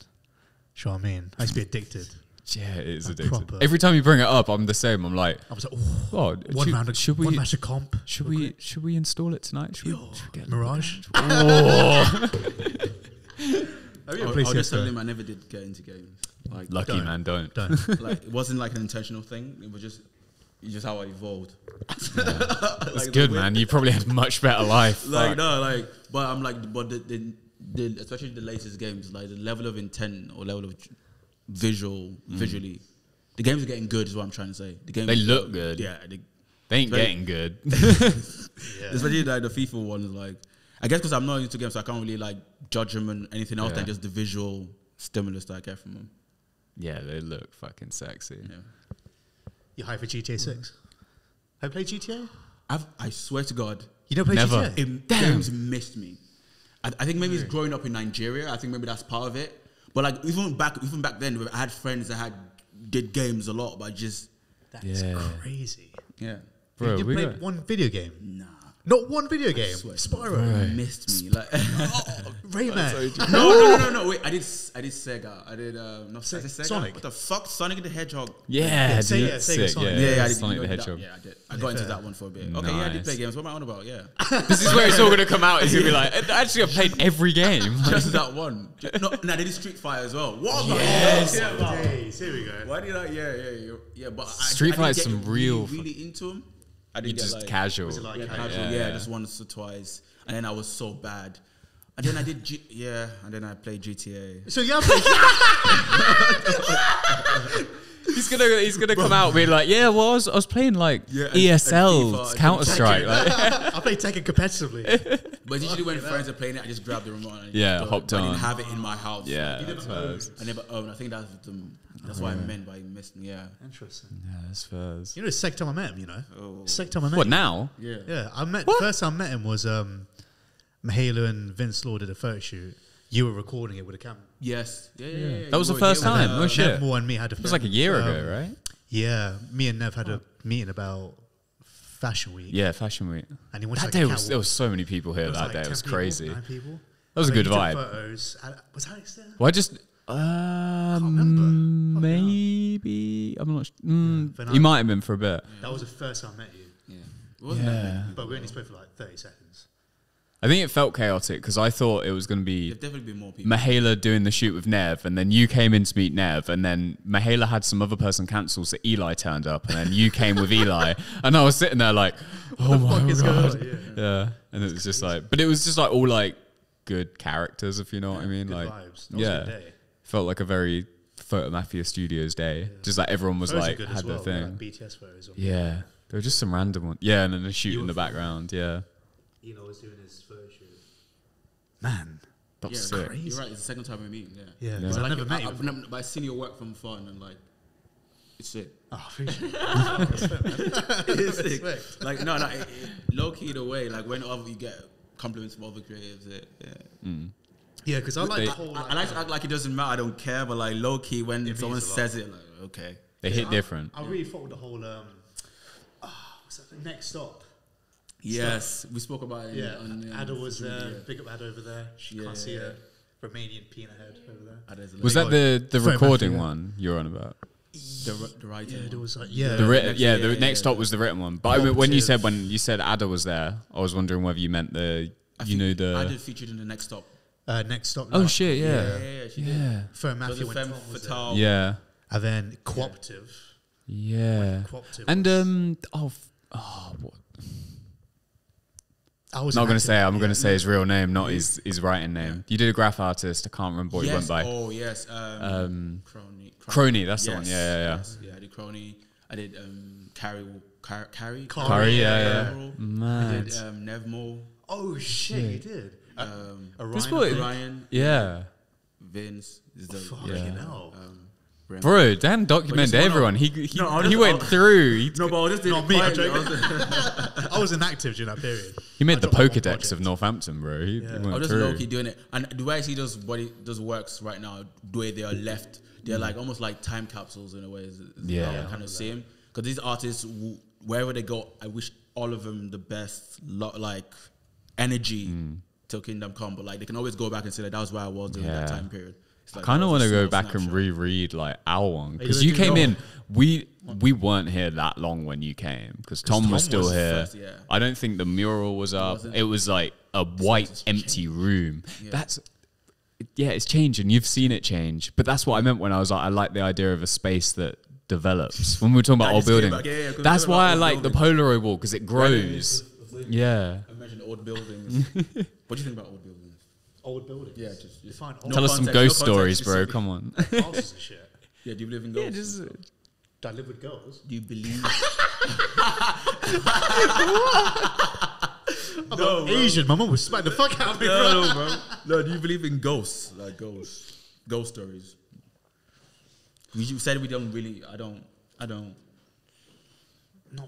You know what I mean? I used to be addicted. Yeah, it is addicted. Proper. Every time you bring it up, I'm the same. I'm like, I was like, one match of comp. Should we install it tonight? Should we get Mirage? I'll just tell him I never did get into games. Like, lucky man, don't. Like it wasn't like an intentional thing. It was just how I evolved. That's good, man. You probably had a much better life. But I'm like, but the especially the latest games, like the level of intent or level of visually, the games are getting good. Is what I'm trying to say. The games They look good. Yeah, They ain't getting good. especially like the FIFA ones. Like, I guess because I'm not into games, so I can't really like judge them and anything else than just the visual stimulus that I get from them. Yeah, they look fucking sexy. Yeah. You hype for GTA 6? Have you played GTA? I swear to God, You don't play Never. GTA? games missed me. I think maybe it's growing up in Nigeria. I think maybe that's part of it. But like even back then, I had friends that did games a lot, but That's crazy. yeah, Bro, you we played got- one video game? nah. Not one video game? swear. Spyro? Missed me. Like Rayman? no. Wait, I did Sega. I did I said Sega? Sonic? What the fuck? Sonic the Hedgehog. Yeah, Sega- dude, Sega sick. Sonic. Yeah, I did. Sonic you the know Hedgehog. That, yeah, I did. I got into that one for a bit. Okay, yeah, I did play games. What am I on about? Yeah, This is where it's all gonna come out. It's gonna be like, actually, I played every game. just that one. No, I did Street Fighter as well. What? Yes. Days, here we go. Why did I? Yeah. But Street I Fighter's didn't some get real really into them. I You didn't get just like casual. Was it like casual. Yeah, just once or twice, and then I was so bad. And then I did and then I played GTA. So you have played He's gonna come out being like, yeah, well, I was playing like Yeah, and ESL, FIFA, and Counter Strike. Tekken. Like, I played Tekken competitively. But usually when friends are playing it, I just grab the remote. And Yeah, just hopped but I on. didn't have it in my house. yeah, that's first. I never owned. I think that's what I meant by missing. Yeah. Interesting. Yeah, that's first. You know, it's the second time I met him, you know? Oh. Second time I met What him. now? Yeah. Yeah, the first time I met him was Mahalo and Vince Law did a photo shoot. You were recording it with a camera. Yes. Yeah. That was You the were first here with, time. No shit. Nev Moore and me had a It was like a year ago, right? Yeah, me and Nev had a meeting about Fashion Week. Yeah, Fashion Week. And he went That to day like a was, catwalk. there was so many people here It was that like day. It 10 was people, crazy. 9 people. That was a And good he took vibe. Photos. Was Alex there? Well, I just remember. maybe I'm not. But He might have been for a bit. That was the first time I met you. Yeah. It wasn't that Yeah, But we only spoke for like 30 seconds. I think it felt chaotic because I thought it was going to be There've definitely been more people. Mahala doing the shoot with Nev, and then you came in to meet Nev, and then Mahala had some other person cancel, so Eli turned up, and then you came with Eli, and I was sitting there like, oh my fuck is going god, on? yeah, and it was just like, but it was just like all like good characters, if you know what I mean, Good like, vibes. That was a yeah, good day. felt like a very PHOTOMAFIA Studios day, just like everyone was Photos are like good had as their well, thing, like BTS photos. yeah, there were just some random ones, yeah, and then a shoot You in were the background, yeah, Eno was doing his photo shoot. Man, that was Yeah, sick. crazy. You're right. It's the second time we meet. Yeah. Yeah, Yeah. because I never met you. But I seen your work from afar and like, it's it. Oh, appreciate it. It's sick. Respect. Like no, low key the way. Like when you get compliments from other creatives. Yeah. Yeah, because I like They- the whole. I like to act like it doesn't matter. I don't care. But like low key when means someone a lot. says it, like okay. They hit different. I really thought with the whole. What's that thing? Next stop. Yes, we spoke about it. Yeah, on, Ada was social there. media. Big up Ada over there. She Yeah, can't see yeah. her Romanian peanut head over there. Ada's a Was that lady. the PHOTOMAFIA. recording one you're on about? the writing? Yeah, one? there was like The yeah, next stop was the written one. But I mean, when you said Ada was there, I was wondering whether you meant the I you think know I the. did featured in the next stop. Next stop. Oh Now. shit! Yeah, She yeah, did. Femme So Mafia the when femme Tom was there. fatale. yeah, And then Cooperative. yeah. Cooperative And was- what? I was Not an gonna active- say. I'm yeah, gonna say no. his real name, not his writing name. You did a graph artist. I can't remember what he went Yes. by. Oh yes. Crony, that's the one. Yes, Yeah. yes, yeah. I did Crony. I did Carrie. Kari, Curry, yeah. I Mad. did Nevmo. Oh shit, you did. This Orion. boy- Ryan. Yeah, Vince. Is the Fucking hell. Brem. bro. Dan documented just one everyone. of- He No, I he just- went through. He, No, but I just did Not it me, I'm quietly. joking. I was inactive during that period. he made I the dropped my one Pokedex project. of Northampton, bro. He I went was just through. low key doing it, and the way he does what he does works right now, the way they are left, they're like almost like time capsules in a way. Is Yeah. how I kind of see him, because these artists, wherever they go, I wish all of them the best, like energy till Kingdom Come, but like they can always go back and say that was where I was during that Yeah. time period. It's like, Kind of that was want to a go small back and snapshot. reread like our one you because gonna you do came that in. We weren't here that long when you came because Tom was still was here. first, yeah. I don't think the mural was up. wasn't. It was like a white It's empty room. Yeah. That's it's changing. You've seen it change, but that's what I meant when I was like I like the idea of a space that develops. When we were talking about That old just came building, back, yeah, 'cause we that's talking why I about like old the Polaroid wall because it grows. Yeah. I mentioned old buildings. What do you think about old buildings? Old buildings. Yeah, just You find No Tell us some context, ghost no stories, context, bro. just- Come on. houses and shit. Yeah, do you believe in ghosts? Yeah, just Do I live with girls? Do you believe? I'm not Asian. My mum would smack the fuck out of me, bro. No, bro. No, do you believe in ghosts? Like ghost stories. You said we don't really. I don't. Not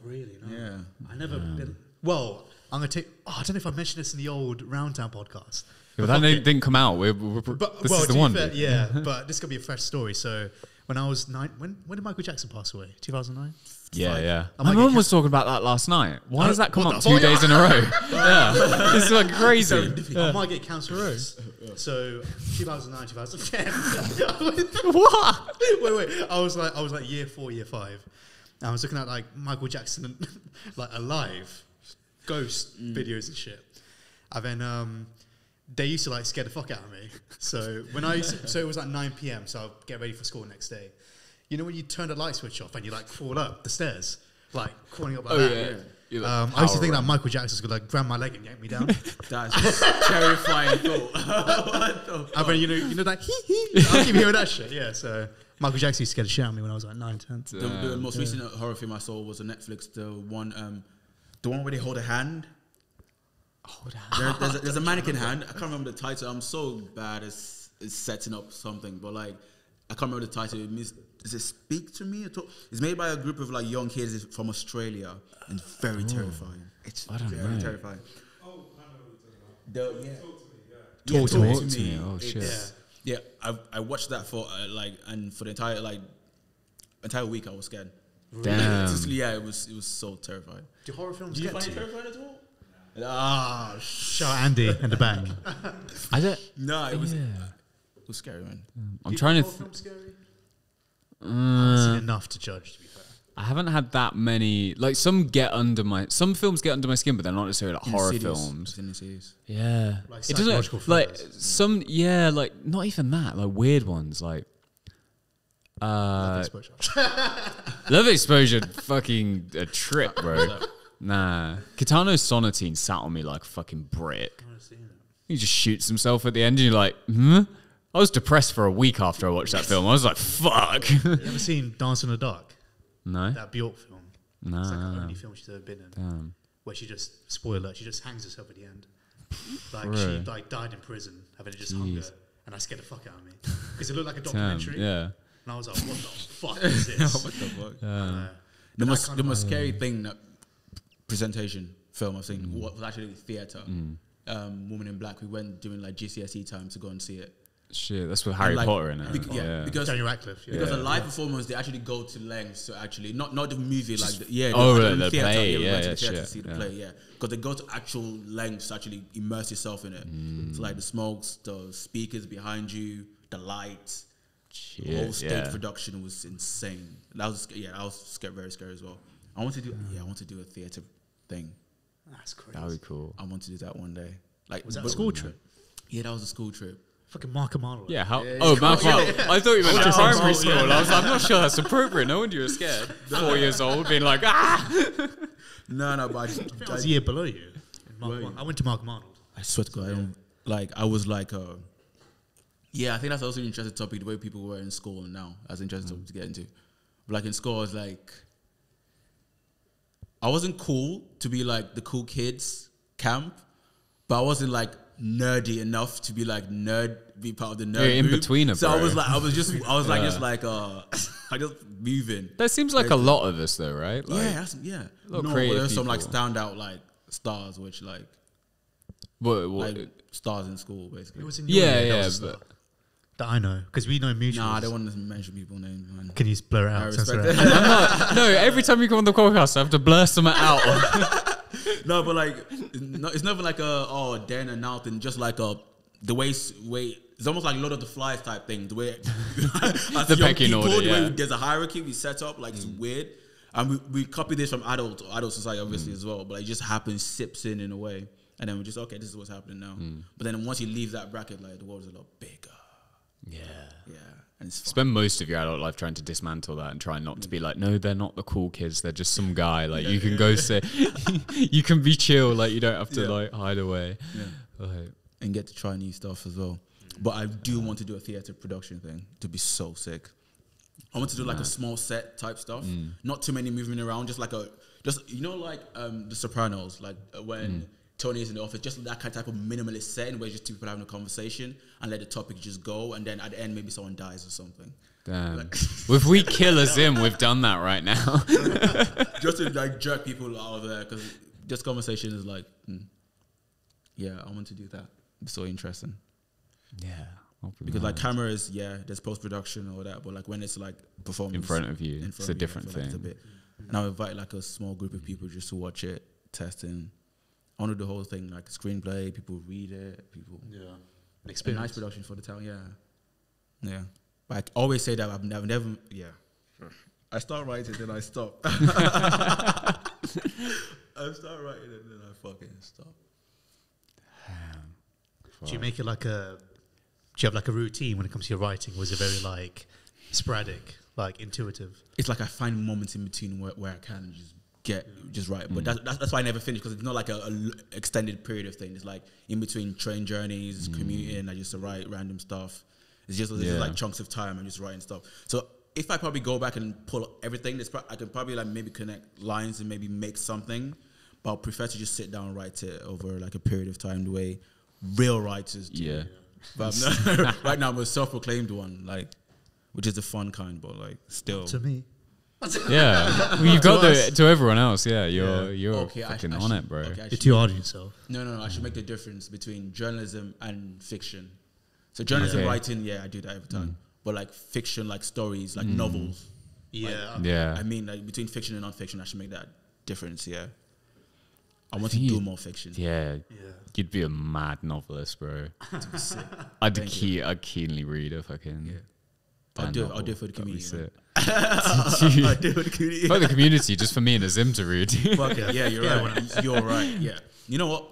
really, no. Yeah. I never been. Well, I'm going to take. Oh, I don't know if I mentioned this in the old Roundtown podcast. But that didn't come out. This is the to one. be fair, dude. yeah, but this could be a fresh story. So when I was 9, when did Michael Jackson pass away? 2009? Yeah, yeah. I My might mum get was talking about that last night. Why does that come what up the 2 fuck? days in a row? Yeah, it's like crazy. I might get cancer rose. So 2009, 2010. What? wait. I was like year 4, year 5. And I was looking at like Michael Jackson like alive ghost videos and shit. And then they used to like scare the fuck out of me. So so it was like 9 p.m. So I'll get ready for school the next day. You know when you turn the light switch off and you like crawl up the stairs, like crawling up like that. Yeah. You're like, I used to think power that Michael Jackson's gonna like grab my leg and yank me down. That's terrifying thought. What the I mean, you know that I keep hearing that shit. Yeah, so Michael Jackson used to scare the shit out of me when I was like 9, 10. The most recent horror film I saw was on Netflix. The one where they hold a hand. There's a mannequin hand. I can't remember the title. I'm so bad at setting up something, but like I can't remember the title. It means, does it speak to me at all? It's made by a group of like young kids from Australia, and very terrifying. It's I don't very know. terrifying. Oh, I know what you're talking about. Yeah. Talk to me. Oh, shit. It's- Yeah, I watched that for and for the entire week I was scared. Damn. Yeah, it was so terrifying. Do horror films Do you get find to it you? terrifying at all? Ah, Shout out Andy in the back. I don't. no, it was Yeah. it was scary, man. I'm trying to. Horror films scary? I haven't seen enough to judge, to be fair. I haven't had that many. Like some films get under my skin, but they're not necessarily like horror Insidious. films. It's Insidious. Yeah, Like it doesn't psychological like thrillers. some. Yeah, like not even that. Like weird ones. Like Exposure. Love Exposure. Fucking a trip, bro. Nah, Kitano's Sonatine sat on me like a fucking brick. He just shoots himself at the end, and you're like, I was depressed for a week after I watched that film. I was like, fuck. You ever seen Dance in the Dark? No, That Bjork film. no, It's like the no. only film she's ever been in. Damn. Where she just, spoiler alert, she just hangs herself at the end. Like Right. she like died in prison, having it just hung her. Jeez. And that scared the fuck out of me. Because it looked like a Damn. documentary. Yeah. And I was like, what the fuck is this? What the fuck? Uh, The kind of- most scary thing that presentation film I've seen was actually theatre. Woman in Black. We went during like GCSE time to go and see it. Shit, that's with Harry And, like, Potter in it. because Daniel Radcliffe. Yeah. because the live performance they actually go to lengths to actually not the movie like the, Oh, the, right, the theatre, play, we yeah, went to yeah, the theatre to shit, see the yeah. play, because they go to actual lengths to actually immerse yourself in it. So like the smokes, the speakers behind you, the lights, the whole stage production was insane. That was scared, very scary as well. I want to do a theatre thing. That's crazy. That would be cool. I want to do that one day. Like Was that a but- school trip? Yeah, that was a school trip. Fucking Mark Arnold. Yeah, how? Yeah, Oh, yeah. Mark Mark. I thought you meant Yeah. primary Yeah. school. I was like, I'm not sure that's appropriate. No wonder you were scared. 4 years old, being like, No, but I think I was a year below you. in Mark Arnold. I went to Mark Arnold. I swear to God, I don't, like I was like, I think that's also an interesting topic. The way people were in school now, that's an interesting topic to get into. But like in school, I was like, I wasn't cool to be like the cool kids camp, but I wasn't like nerdy enough to be like be part of the nerd You're in group. betweener, So bro. I was like I just moving. that seems like a lot of us, though, right? Like, Yeah. lot of No, but creative there's some like people. standout like stars, which like what, stars in school basically. It was in your yeah, year, that yeah, was a but star. That I know. Because we know mutuals. Nah, I don't want to mention people's names, man. Can you blur it I out? respect Censor it. it. no. Every time you come on the podcast, I have to blur something out. No, but like, it's never like Dan and Nathan, just like the way. It's almost like Lord of the Flies type thing. The way The pecking order, the way yeah. there's a hierarchy we set up, like it's weird, and we copy this from adult society obviously as well. But it just happens, sips in a way, and then we just this is what's happening now. But then once you leave that bracket, like the world is a lot bigger. Yeah. Yeah, and it's fun. Spend most of your adult life trying to dismantle that and try not to be like, no, they're not the cool kids. They're just some guy. Like you can go say, you can be chill. Like you don't have to like hide away. Yeah. Like, and get to try new stuff as well. But I do want to do a theatre production thing to be so sick. I want to do like a small set type stuff, not too many moving around, just like you know, like The Sopranos, like when Tony is in the office, just that kind of type of minimalist setting where just two people having a conversation and let the topic just go, and then at the end maybe someone dies or something. Damn. Like If we kill a Zim, we've done that right now. just to like jerk people out of there, because this conversation is like, yeah, I want to do that. It's so interesting. Yeah. Because like cameras, there's post production or that, but like when it's like performance in front of you, it's a different I feel like thing. it's a bit, and I invite like a small group of people just to watch it, testing. I want to do the whole thing, like screenplay, people read it, people. Yeah. An experience. Nice production for the town, yeah. But I always say that I've never, I start writing, then I stop. I start writing, and then I fucking stop. Do you make it like do you have like a routine when it comes to your writing? Or is it very like sporadic, like intuitive? It's like I find moments in between where I can just write. But that's why I never finish, because it's not like a extended period of thing. It's like in between train journeys, commuting, I just write random stuff. It's just like chunks of time. I'm just writing stuff. So if I probably go back and pull everything, I could probably like maybe connect lines and maybe make something. But I'll prefer to just sit down and write it over like a period of time, the way real writers do. Yeah. But right now I'm a self-proclaimed one, like, which is the fun kind, but like still. To me. Yeah. Well, you've got to everyone else. Yeah. You're fucking on it, bro. You're too hard on yourself. No. I should make the difference between journalism and fiction. So journalism writing, I do that every time. But like fiction, like stories, like novels. Yeah. Yeah. I mean, like between fiction and non-fiction, I should make that difference. Yeah. I want to do more fiction. Yeah. You'd be a mad novelist, bro. I'd keenly read a fucking. Yeah. I'll do it for the community. I'll do it for the community. For the community, just for me and Azim to read. Fuck it. Yeah, you're right. You're right. Yeah. You know what?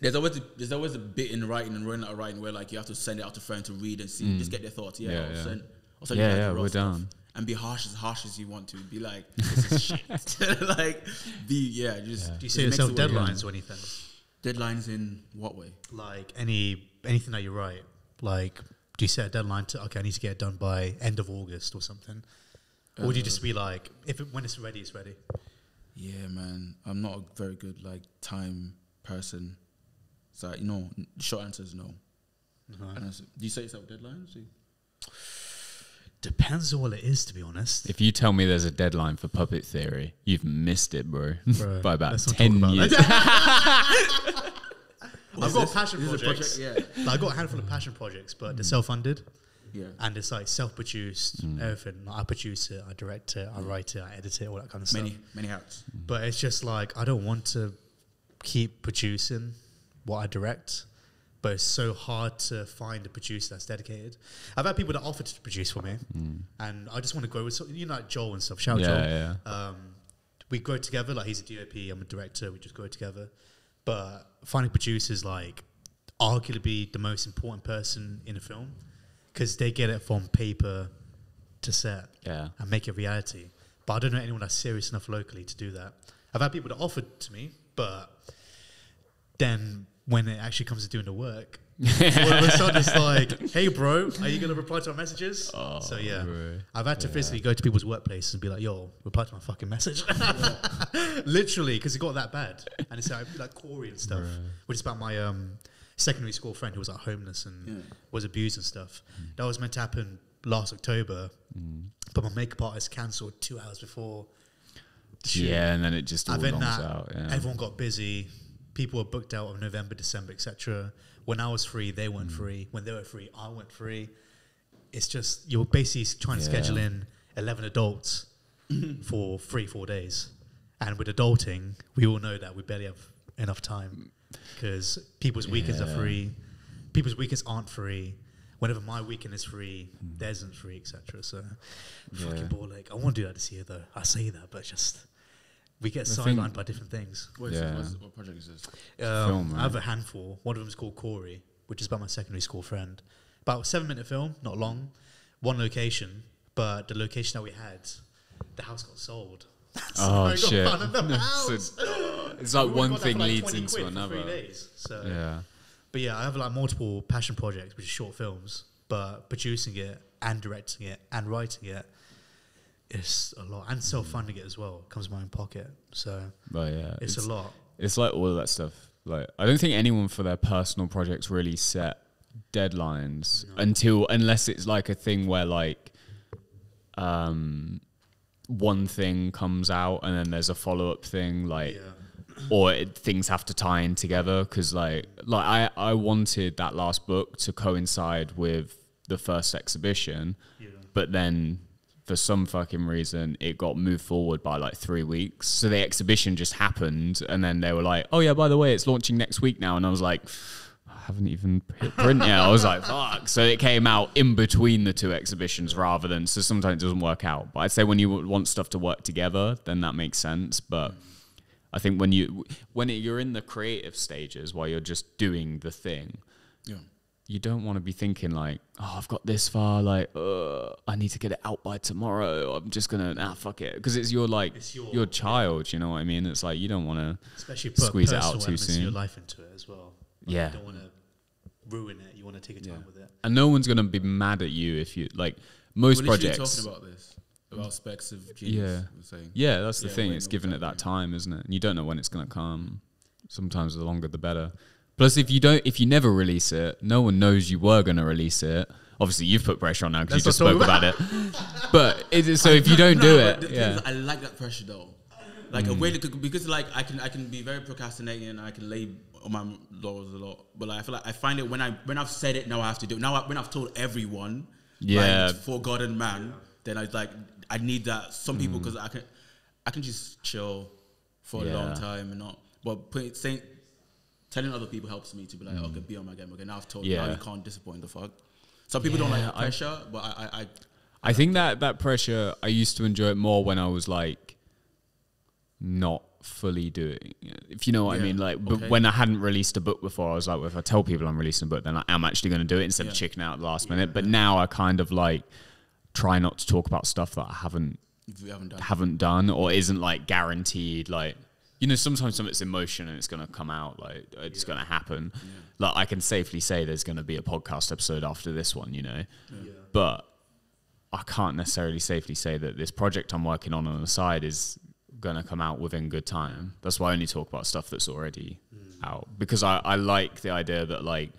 There's always a bit in writing and running out of writing where like you have to send it out to friends to read and see, just get their thoughts. Yeah. I'll send you like the raw we're stuff. down. And be harsh as you want to. Be like, this is shit. Like, Do you set yourself deadlines or anything? Deadlines in what way? Like anything that you write. Like, do you set a deadline to, okay, I need to get it done by end of August or something? Or would you just be like, when it's ready, it's ready? Yeah, man. I'm not a very good like time person. So, short answer is no. Do you set yourself deadlines? Depends on what it is, to be honest. If you tell me there's a deadline for Puppet Theory, you've missed it, bro. By about 10 years. I've got passion projects. Like, I've got a handful of passion projects, but they're self-funded. Yeah. And it's like self-produced, everything. Like, I produce it, I direct it, I write it, I edit it, all that kind of stuff. Many hats. But it's just like, I don't want to keep producing what I direct. But it's so hard to find a producer that's dedicated. I've had people that offer to produce for me, and I just want to grow with, like Joel and stuff. Shout out Joel. Yeah. We grow together. Like, he's a DOP, I'm a director. We just grow together. But finding producers, like, arguably the most important person in a film, because they get it from paper to set and make it reality. But I don't know anyone that's serious enough locally to do that. I've had people that offered to me, but then when it actually comes to doing the work, all of a sudden it's like, hey bro, are you going to reply to our messages? So yeah, bro. I've had to physically go to people's workplaces and be like, yo, reply to my fucking message. Literally, because it got that bad. And it's like Corey and stuff, which is about my secondary school friend who was like homeless and was abused and stuff. That was meant to happen last October, but my makeup artist cancelled 2 hours before the shoot. Yeah, and then it just all longs out. Yeah. Everyone got busy. People were booked out of November, December, etc. When I was free, they weren't free. When they were free, I went free. It's just, you're basically trying to schedule in 11 adults for 3-4 days. And with adulting, we all know that we barely have enough time because people's weekends are free. People's weekends aren't free. Whenever my weekend is free, theirs isn't free, etc. So, fucking ball ache. I want to do that this year, though. I say that, but just... We get sidelined by different things. What project is this? Film, I have a handful. One of them is called Corey, which is about my secondary school friend. About a 7-minute film, not long. One location, but the location that we had, the house got sold. Oh shit! House. It's like one thing like leads into another. For 3 days, so yeah. But yeah, I have like multiple passion projects, which are short films. But producing it and directing it and writing it is a lot, and self-funding it as well. It comes from my own pocket, so it's a lot. It's like all of that stuff. Like, I don't think anyone for their personal projects really set deadlines unless it's like a thing where like one thing comes out and then there's a follow-up thing, like or things have to tie in together, because like I wanted that last book to coincide with the first exhibition, but then for some fucking reason it got moved forward by like 3 weeks, so the exhibition just happened, and then they were like, oh yeah, by the way, it's launching next week now, and I was like, I haven't even hit print yet. I was like, fuck. So it came out in between the two exhibitions rather than, so sometimes it doesn't work out. But I'd say when you want stuff to work together, then that makes sense. But I think when you're in the creative stages while you're just doing the thing, you don't want to be thinking like, oh, I've got this far, like, I need to get it out by tomorrow. I'm just gonna fuck it, because it's your your child. You know what I mean? It's like you don't want to squeeze it out too soon. Your life into it as well. Like, you don't want to ruin it. You want to take your time with it. And no one's gonna be mad at you if you like most projects. Talking about this, about specks of genius. Yeah, that's the thing. It's giving it that time, isn't it? And you don't know when it's gonna come. Sometimes the longer the better. Plus, if you never release it, no one knows you were going to release it. Obviously, you've put pressure on now because you just spoke about it. But so if you don't do it, I like that pressure though. Like a way because like I can be very procrastinating and I can lay on my laurels a lot. But like, I find it when I've said it, now I have to do it. Now when I've told everyone, like, for God and man, then I need that. Some people, because I can just chill for a long time and not. But telling other people helps me to be like, okay, be on my game. Okay, now I've told you, now you can't disappoint the fuck. Some people don't like pressure, but I think that pressure, I used to enjoy it more when I was like not fully doing it, if you know what I mean. Like, but when I hadn't released a book before, I was like, well, if I tell people I'm releasing a book, then I'm actually going to do it instead of chickening out at the last minute. But now I kind of like try not to talk about stuff that I haven't done or isn't like guaranteed. Like, you know, sometimes something's emotion and it's going to come out, like it's going to happen. Like, I can safely say there's going to be a podcast episode after this one, you know, but I can't necessarily safely say that this project I'm working on the side is going to come out within good time. That's why I only talk about stuff that's already out, because I like the idea that like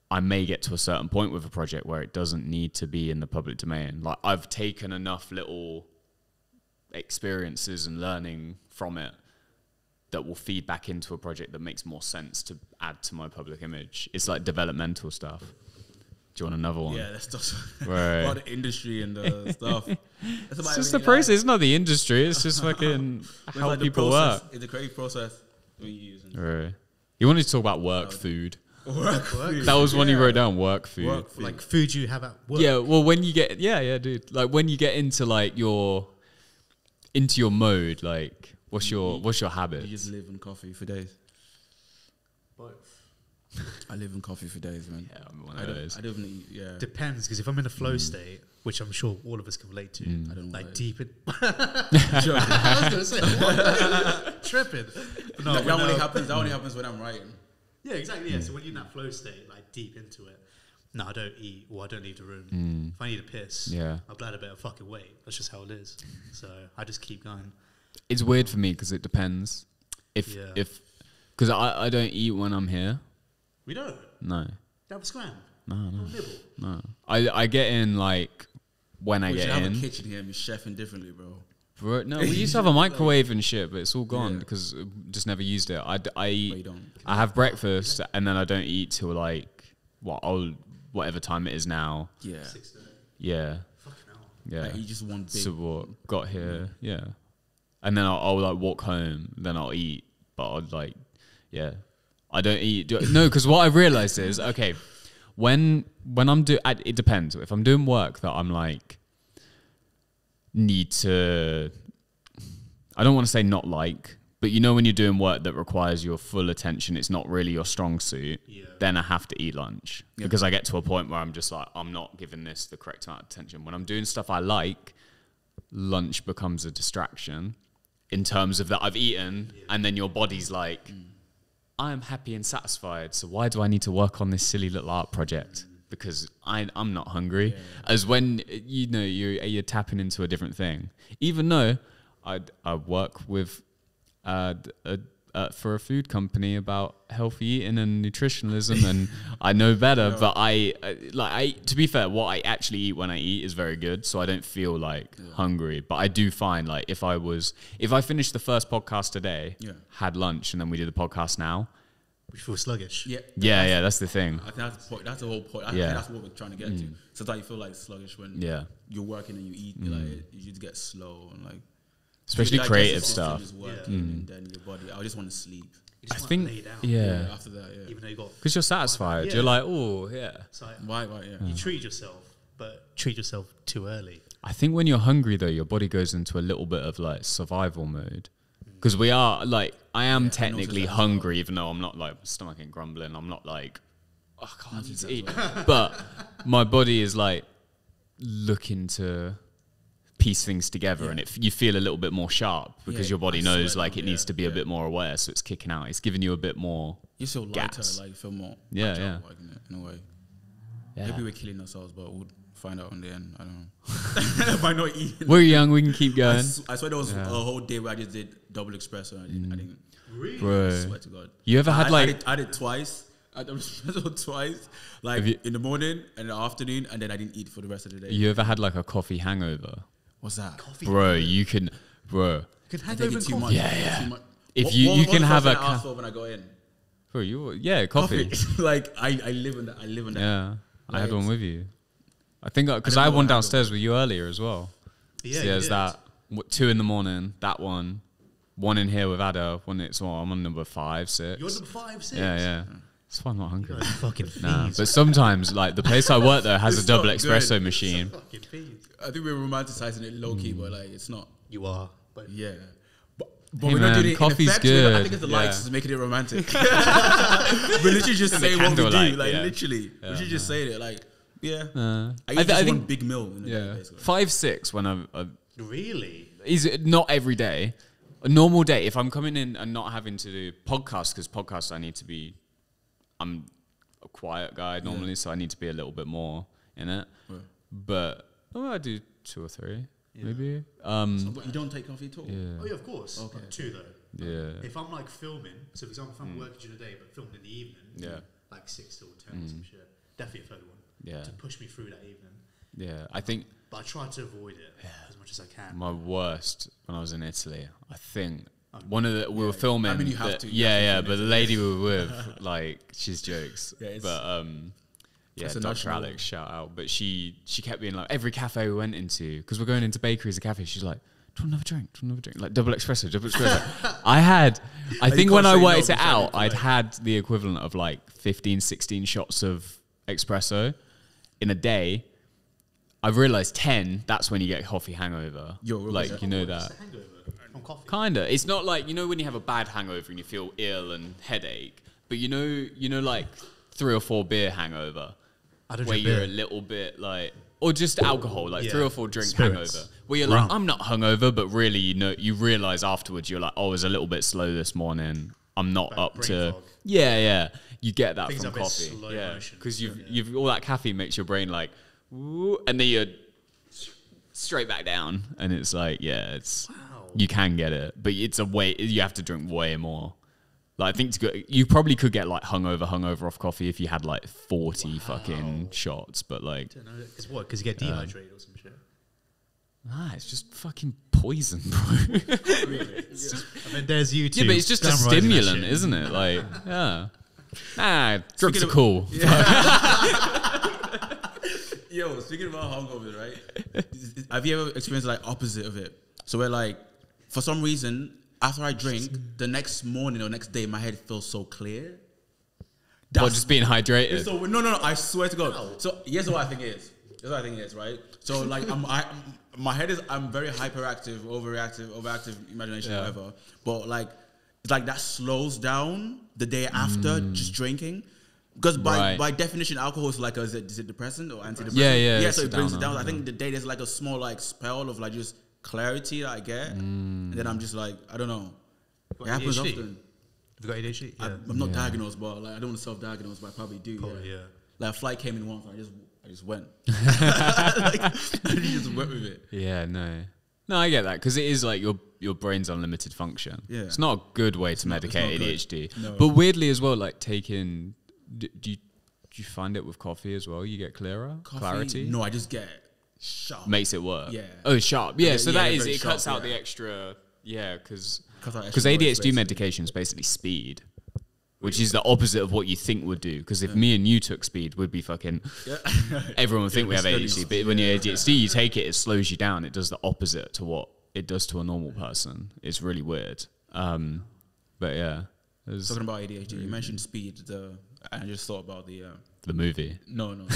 I may get to a certain point with a project where it doesn't need to be in the public domain. Like, I've taken enough little experiences and learning from it that will feed back into a project that makes more sense to add to my public image. It's like developmental stuff. Do you want another one? Yeah, that's just right. about the industry and the stuff. It's just the process. It's not the industry. It's just fucking how like people work. It's the creative process we use. Right. You wanted to talk about work food. Work food. That was one you wrote down. Work food. Work food. Like food you have at work. Yeah. Well, when you get dude. Like when you get into like into your mode, like what's your habit? You just live on coffee for days. I live on coffee for days, man. Yeah, I'm one of those. I don't eat. Yeah, depends, because if I'm in a flow state, which I'm sure all of us can relate to, I don't like know deep in. I was gonna say what? Tripping. No, that only happens. That only happens when I'm writing. Yeah, exactly. Yeah, so when you're in that flow state, like deep into it, no, I don't eat or I don't leave the room. If I need a piss, I'll glad a bit of fucking wait. That's just how it is. So I just keep going. It's weird for me because it depends. Because I don't eat when I'm here. We don't. No. Have a scram. No. I get in like when I get in. We have a kitchen here and we're chefing differently, bro. No, we used to have a microwave and shit, but it's all gone because just never used it. I eat. I have breakfast and then I don't eat till like whatever time it is now. Yeah. 6:30. Yeah. Fucking hell. Yeah. Like, you just want big. So what got here? Yeah. And then I'll like walk home. Then I'll eat, but I'd like, I don't eat. No, because what I've realized is, okay, when I'm it depends. If I'm doing work that I'm like need to, I don't want to say not like, but you know when you're doing work that requires your full attention, it's not really your strong suit. Then I have to eat lunch because I get to a point where I'm just like, I'm not giving this the correct amount of attention. When I'm doing stuff I like, lunch becomes a distraction in terms of that I've eaten and then your body's like, I am happy and satisfied. So why do I need to work on this silly little art project? Because I'm not hungry. Yeah. As when you're tapping into a different thing. Even though I work with for a food company about healthy eating and nutritionalism, and I know better. Yeah. But I to be fair, what I actually eat when I eat is very good, so I don't feel like hungry. But I do find like if I finished the first podcast today, had lunch, and then we did the podcast now, we feel sluggish. Yeah, that's the thing. I think that's the point. That's the whole point. I think that's what we're trying to get to. Sometimes you feel like sluggish when you're working and you eat. Like you just get slow and like. Especially creative stuff. And then your body, I just want to sleep. I think, after that, even though you got, because you're satisfied. You're like, oh yeah. Like, why? You treat yourself, but treat yourself too early. I think when you're hungry though, your body goes into a little bit of like survival mode. Because we are like, I am technically hungry, even though I'm not like stomach and grumbling. I'm not like, oh, I can't need to eat. But my body is like looking to piece things together, and you feel a little bit more sharp because your body knows like it needs to be a bit more aware, so it's kicking out. It's giving you a bit more. You feel lighter, gas. like you feel more. Yeah. Like, in a way. Yeah. Maybe we're killing ourselves, but we'll find out in the end. I don't know. By not eating. We're young. We can keep going. I swear there was a whole day where I just did double espresso. I didn't. Really? Bro. I swear to God. You ever had I did twice. I did espresso twice, like in the morning and the afternoon, and then I didn't eat for the rest of the day. You ever had like a coffee hangover? What's that? Coffee Bro, you can hang over too much. Yeah. If you can have a ask for when I go in. Bro, coffee. Like I live in that. I live in that. Yeah, like, I had one with you. I think because I had one downstairs with you earlier as well. Yeah, so there's that 2 a.m. That one in here with Ada. I'm on number 5, 6. You're number 5, 6. Yeah. That's why I'm not hungry. Fucking nah, but sometimes like the place I work there has a double espresso machine. I think we're romanticizing it low key, but like it's not. You are, but yeah. But hey we're man, not doing it. Coffee's good. I think it's the lights is making it romantic. We're literally just saying what we do. Like literally, we should just say it. Like I think one big meal. In the day, 5, 6 when I really is it not every day. A normal day, if I'm coming in and not having to do podcasts, because podcasts I'm a quiet guy normally, so I need to be a little bit more in it. Yeah. But I do 2 or 3, maybe. So you don't take coffee at all? Yeah. Oh yeah, of course. Okay. 2 though. Yeah. If I'm like filming, so for example, if I'm working during the day but filming in the evening, like 6 till 10 or some shit, definitely a third one. Yeah. To push me through that evening. Yeah, I think. But I try to avoid it as much as I can. My worst when I was in Italy, I think. We were filming. I mean, you have to. But the lady we were with, like, she's jokes. Dr. Alex, shout out. But she kept being like, every cafe we went into, because we're going into bakeries and cafes, she's like, do you want another drink? Like, double espresso. I think when I worked it out, I'd had the equivalent of like 15, 16 shots of espresso in a day. I realised 10, that's when you get a coffee hangover. Like, you know that. From coffee. Kinda. It's not like, you know when you have a bad hangover and you feel ill and headache, but you know like 3 or 4 beer hangover, where you're a little bit like, or just alcohol, like 3 or 4 drink hangover, where you're like, I'm not hungover, but really, you realise afterwards, you're like, I was a little bit slow this morning. I'm not up to. Fog. Yeah. You get that from coffee. Yeah, because you've all that caffeine makes your brain like, ooh, and then you're straight back down, and it's like, you can get it, but it's you have to drink way more. Like, I think you probably could get like hungover off coffee if you had like 40 fucking shots, but like, because what? Because you get dehydrated or some shit. Nah, it's just fucking poison, bro. I mean, there's YouTube. Yeah, but it's just a stimulant, isn't it? Like, drugs are cool. Yo, speaking about hungover, right? Have you ever experienced like opposite of it? So where like, for some reason, after I drink, the next morning or next day, my head feels so clear. Or just being hydrated? So, no, I swear to God. No. So here's what I think it is. Right? So like, my head is, I'm very hyperactive, overactive imagination, whatever. But like, it's like that slows down the day after just drinking. Because by definition, alcohol is like is it depressant or antidepressant? Yeah. So it brings it down. I think the day there's like a small like spell of like just clarity that I get, and then I'm just like, I don't know. It happens often. You got ADHD? Yeah. I'm not diagnosed, but like I don't want to self-diagnose, but I probably do. Probably, yeah. Like a flight came in once, I just went. Like, I just went with it. Yeah, no, I get that because it is like your brain's unlimited function. Yeah. It's not a good way to not medicate good. ADHD. No. But weirdly as well, like taking, do you find it with coffee as well? You get clearer, clarity. No, I just get sharp. Makes it work. Yeah. Oh, sharp. Yeah. Yeah, So yeah, that is very it. Cuts sharp, out yeah. the extra. Yeah, because Cuts out extra ADHD noise, basically. medication is basically speed. Which is the opposite of what you think would do. Because if me and you took speed, we'd be fucking. Yeah. Everyone would think we have steady. ADHD. But when you're ADHD, you take it, it slows you down. It does the opposite to what it does to a normal person. It's really weird. But yeah. Talking about ADHD, you mentioned speed. I just thought about The movie. No. Talking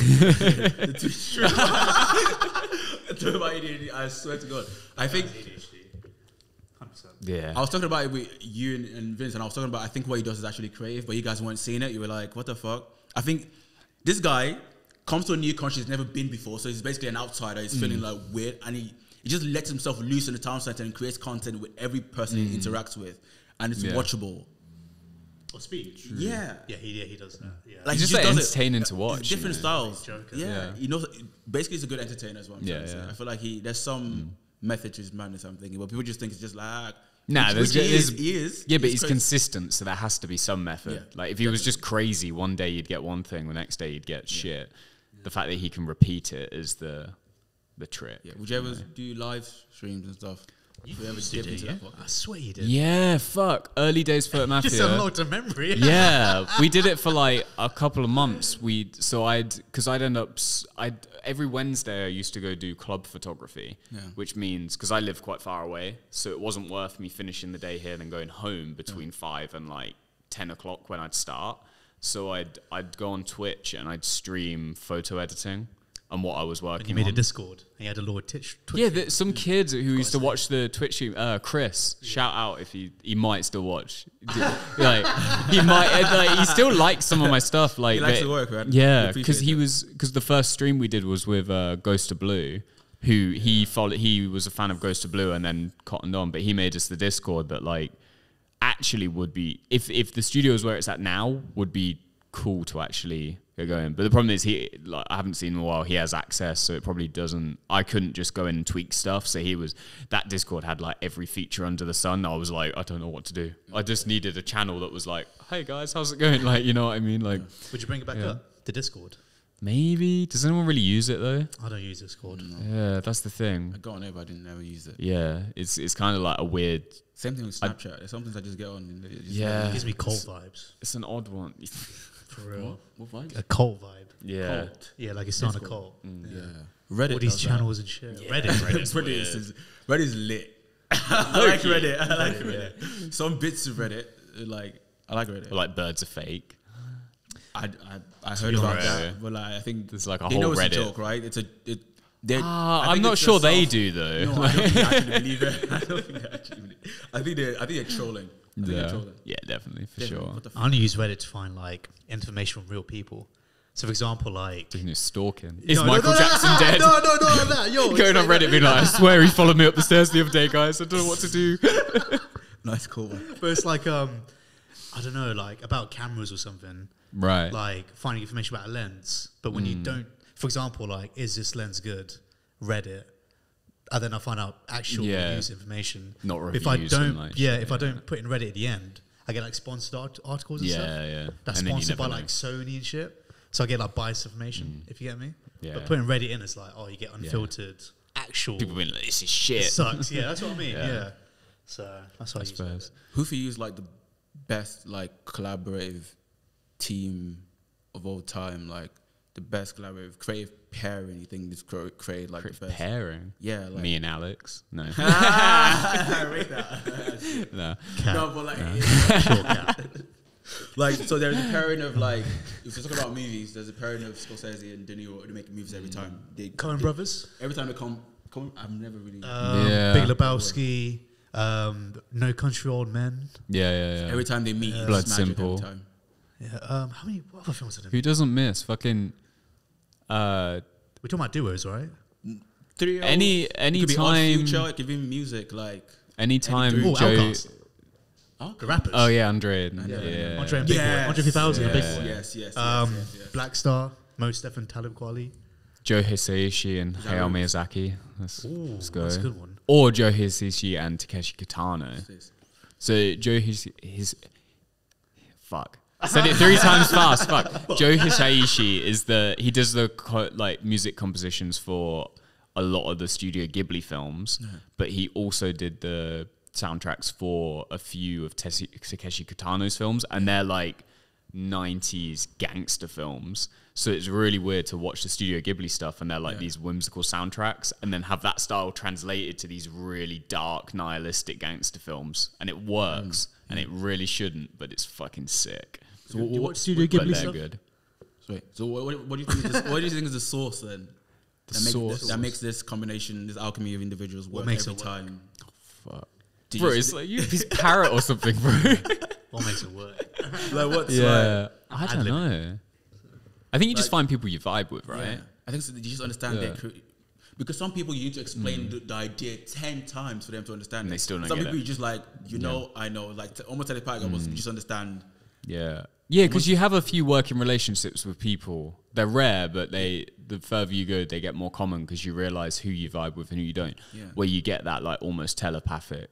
about ADHD, I swear to God. I think. ADHD. 100%. Yeah. I was talking about it with you and Vince, and I was talking about I think what he does is actually creative, but you guys weren't seeing it. You were like, what the fuck? I think this guy comes to a new country he's never been before, so he's basically an outsider. He's feeling like weird, and he just lets himself loose in the town center and creates content with every person he interacts with, and it's watchable. Or speed. Yeah. Yeah, he does that. Yeah. He's just he like does it. entertaining to watch. Different you know? styles. Joker. Yeah. You know, basically he's a good entertainer as well. Yeah, Yeah. yeah. I feel like there's some method to his madness, I'm thinking, but people just think it's just like, Nah, which he is. Yeah, but he's crazy. consistent, so there has to be some method. Yeah, Like if he was just crazy, one day you'd get one thing, the next day you'd get shit. The fact that he can repeat it is the trick. Yeah. Would you ever do live streams and stuff? You Would you ever used to dip do, into yeah? that pocket? I swear you did. Yeah, fuck. Early days Just PHOTOMAFIA. unlocked a memory. Yeah, we did it for like a couple of months. Every Wednesday I used to go do club photography, which means because I live quite far away, so it wasn't worth me finishing the day here and then going home between 5 and like 10 o'clock when I'd start. So I'd go on Twitch and I'd stream photo editing and what I was working And you made on. a Discord. And you had a little Twitch. Yeah, some kid who used to watch the Twitch stream, Chris, shout out if he might still watch. Like he might, like he still likes some of my stuff. Like He likes the work, man. Yeah, We because appreciate because the first stream we did was with Ghost of Blue, who he was a fan of Ghost of Blue and then cottoned on, but he made us the Discord that like actually would be if the studio is where it's at now would be cool to actually get going. But the problem is I haven't seen him in a while. He has access, so it probably doesn't. I couldn't just go in and tweak stuff. So that Discord had like every feature under the sun. I was like, I don't know what to do. I just needed a channel that was like, hey guys, how's it going? Like, you know what I mean? Like, Would you bring it back up? The Discord. maybe. Does anyone really use it though? I don't use Discord. Yeah, that's the thing. I got on it, but I didn't ever use it. Yeah, it's kind of like a weird. Same thing with Snapchat. There's some things I just get on. And it just Yeah. It gives me cult vibes. It's an odd one. For real. What vibes? A cult vibe. Yeah. Cult. Yeah, like it's not a cult. Yeah. Reddit. All these does that. channels and shit. Reddit's lit. I like Reddit. I like Reddit. Some bits of Reddit, like I like Reddit. Or like birds are fake. I heard about honest. that, but like I think There's like a they whole know it's Reddit. a joke, right? I'm not sure they do though. No, I don't think they actually believe it. I don't think they actually believe it. I think they're trolling. I think they're trolling. Yeah, definitely for Definitely. sure. What the I only use Reddit to find like information from real people. So, for example, like Doing his stalking. Is No, Michael Jackson dead? No, that. Yo, it's Going on like Reddit being like, I swear he followed me up the stairs the other day, guys. I don't know what to do. Nice call. Man. But it's like I don't know, like about cameras or something. Right. Like finding information about a lens, but when you don't, for example, like is this lens good? Reddit, and then I find out actual reviews information. Not If I reviews don't, and, like, if I shit, don't put in Reddit at the end, I get like sponsored articles and stuff. Yeah. That's And then you sponsored by never know. like Sony and shit. So I get like biased information, if you get me. Yeah. But putting Reddit in, it's like, oh, you get unfiltered, actual. People being like, this is It shit. sucks. Yeah, that's what I mean. Yeah. Yeah. So that's why I use suppose. Reddit. Who for you is like the best like collaborative team of all time? Like the best collaborative creative pairing you think this created like the best? Pairing. Yeah, like Me and Alex. No. I rate that. No. No, but like, Short cat. like so there's a pairing of like if you're talking about movies, there's a pairing of Scorsese and De Niro. They make movies every time. Coen Brothers. Every time they come, I've never really. Yeah. Big Lebowski. No Country for Old Men. Yeah. Every time they meet, it's Blood magic Simple. Every time. Yeah. How many what other films have they Who doesn't miss fucking We're talking about duos, right? Trio. any it could be Odd time Future, it could be music like anytime Any Oh, Joe Outcast. The rappers. Oh yeah, Andre. Yeah. Yeah. Andre and Big Boy. Andre 3000 and Big Boy. Yes. Black Star, Mos Def and Talib Kweli. Joe Hisaishi and Hayao Miyazaki. Let's go. That's a good one. Or Joe Hisaishi and Takeshi Kitano. So Joe fuck. I said it 3 times fast. Fuck. Joe Hisaishi he does the like music compositions for a lot of the Studio Ghibli films, but he also did the soundtracks for a few of Takeshi Kitano's films, and they're like 90s gangster films. So it's really weird to watch the Studio Ghibli stuff and they're like these whimsical soundtracks, and then have that style translated to these really dark, nihilistic gangster films, and it works, and it really shouldn't, but it's fucking sick. So you watch Studio Ghibli stuff? Good. So what do you think? What do you think is the source then? That makes this combination, this alchemy of individuals work every time. Fuck. Bro, it's like you this parrot or something, bro. What makes it work? Like what's I don't know. I think you just find people you vibe with, right? Yeah. I think so, you just understand because some people you need to explain the idea 10 times for them to understand And it. they still don't Some get people it. you just like, I know, like almost telepathic, almost you just understand. Yeah, because you have a few working relationships with people. They're rare, but the further you go, they get more common because you realize who you vibe with and who you don't. Yeah. Where you get that like almost telepathic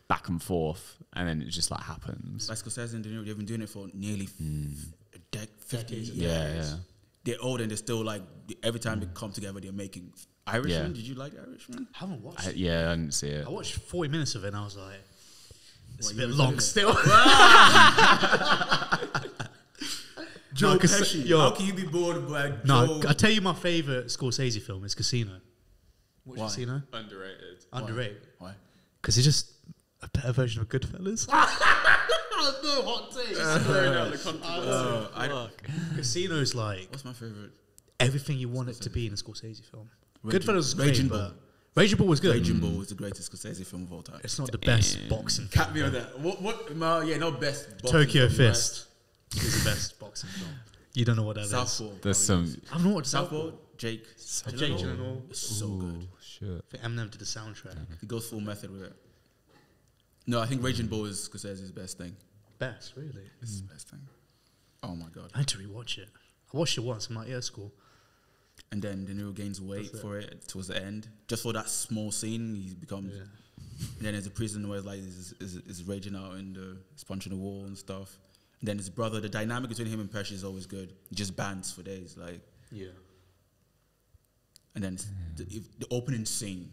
back and forth, and then it just like happens. Like Scorsese and De Niro, they've been doing it for nearly 50 years. Yeah. They're old and they're still like, every time they come together, they're making. Irishman, did you like Irishman? I haven't watched it. I didn't see it. I watched 40 minutes of it and I was like, it's a bit you long enjoyed it? still. Joe No, 'cause- Pesci. yo. How can you be bored by No, Joe? I tell you my favourite Scorsese film is Casino. Watch Why? Casino? Underrated. Underrated. Why? Because it's just a better version of Goodfellas. No hot takes. Casino's like What's my favorite? everything you want it to be in a Scorsese film. Raging- Goodfellas was great, Raging but Bull. Raging Bull was good. Raging Bull is the greatest Scorsese film of all time. It's not the best boxing Cat film. me on that. Not best. boxing Tokyo film, right? Fist is the best boxing film. You don't know what that is. Southpaw. There's some. I've not watched Southpaw. Jake. Jake Gyllenhaal. It's so good. Shit. I think Eminem did the soundtrack. He goes full method with it. No, I think Raging Bull is Scorsese's best thing. Best, really. This is his best thing. Oh my god. I had to rewatch it. I watched it once. I'm like, yeah, it's cool. And then De Niro gains weight for it towards the end. Just for that small scene, he becomes. Yeah. And then there's a prison where it's like is raging out and he's punching the wall and stuff. And then his brother, the dynamic between him and Pesci is always good. He just bands for days, like. Yeah. And then the opening scene.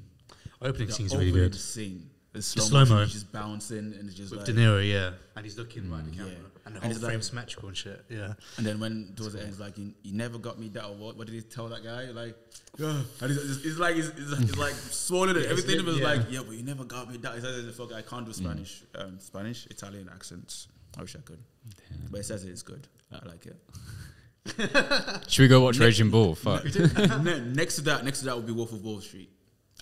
Opening The scene's really opening good. scene. The slow-mo. slow-mo. He's just bouncing and it's just With like. De Niro, yeah. And he's looking right at the camera. yeah. And the And whole it's like- frame's symmetrical and shit. Yeah. And then when towards the end, it's like, you never got me that, or what did he tell that guy? Like, and it's like swollen and everything. It was yeah. like, yeah, but you never got me that. He says, fuck, I can't do Spanish, Italian accents. I wish I could. But it says it's good. I like it. Should we go watch Raging Bull? Fuck. Next to that would be Wolf of Wall Street.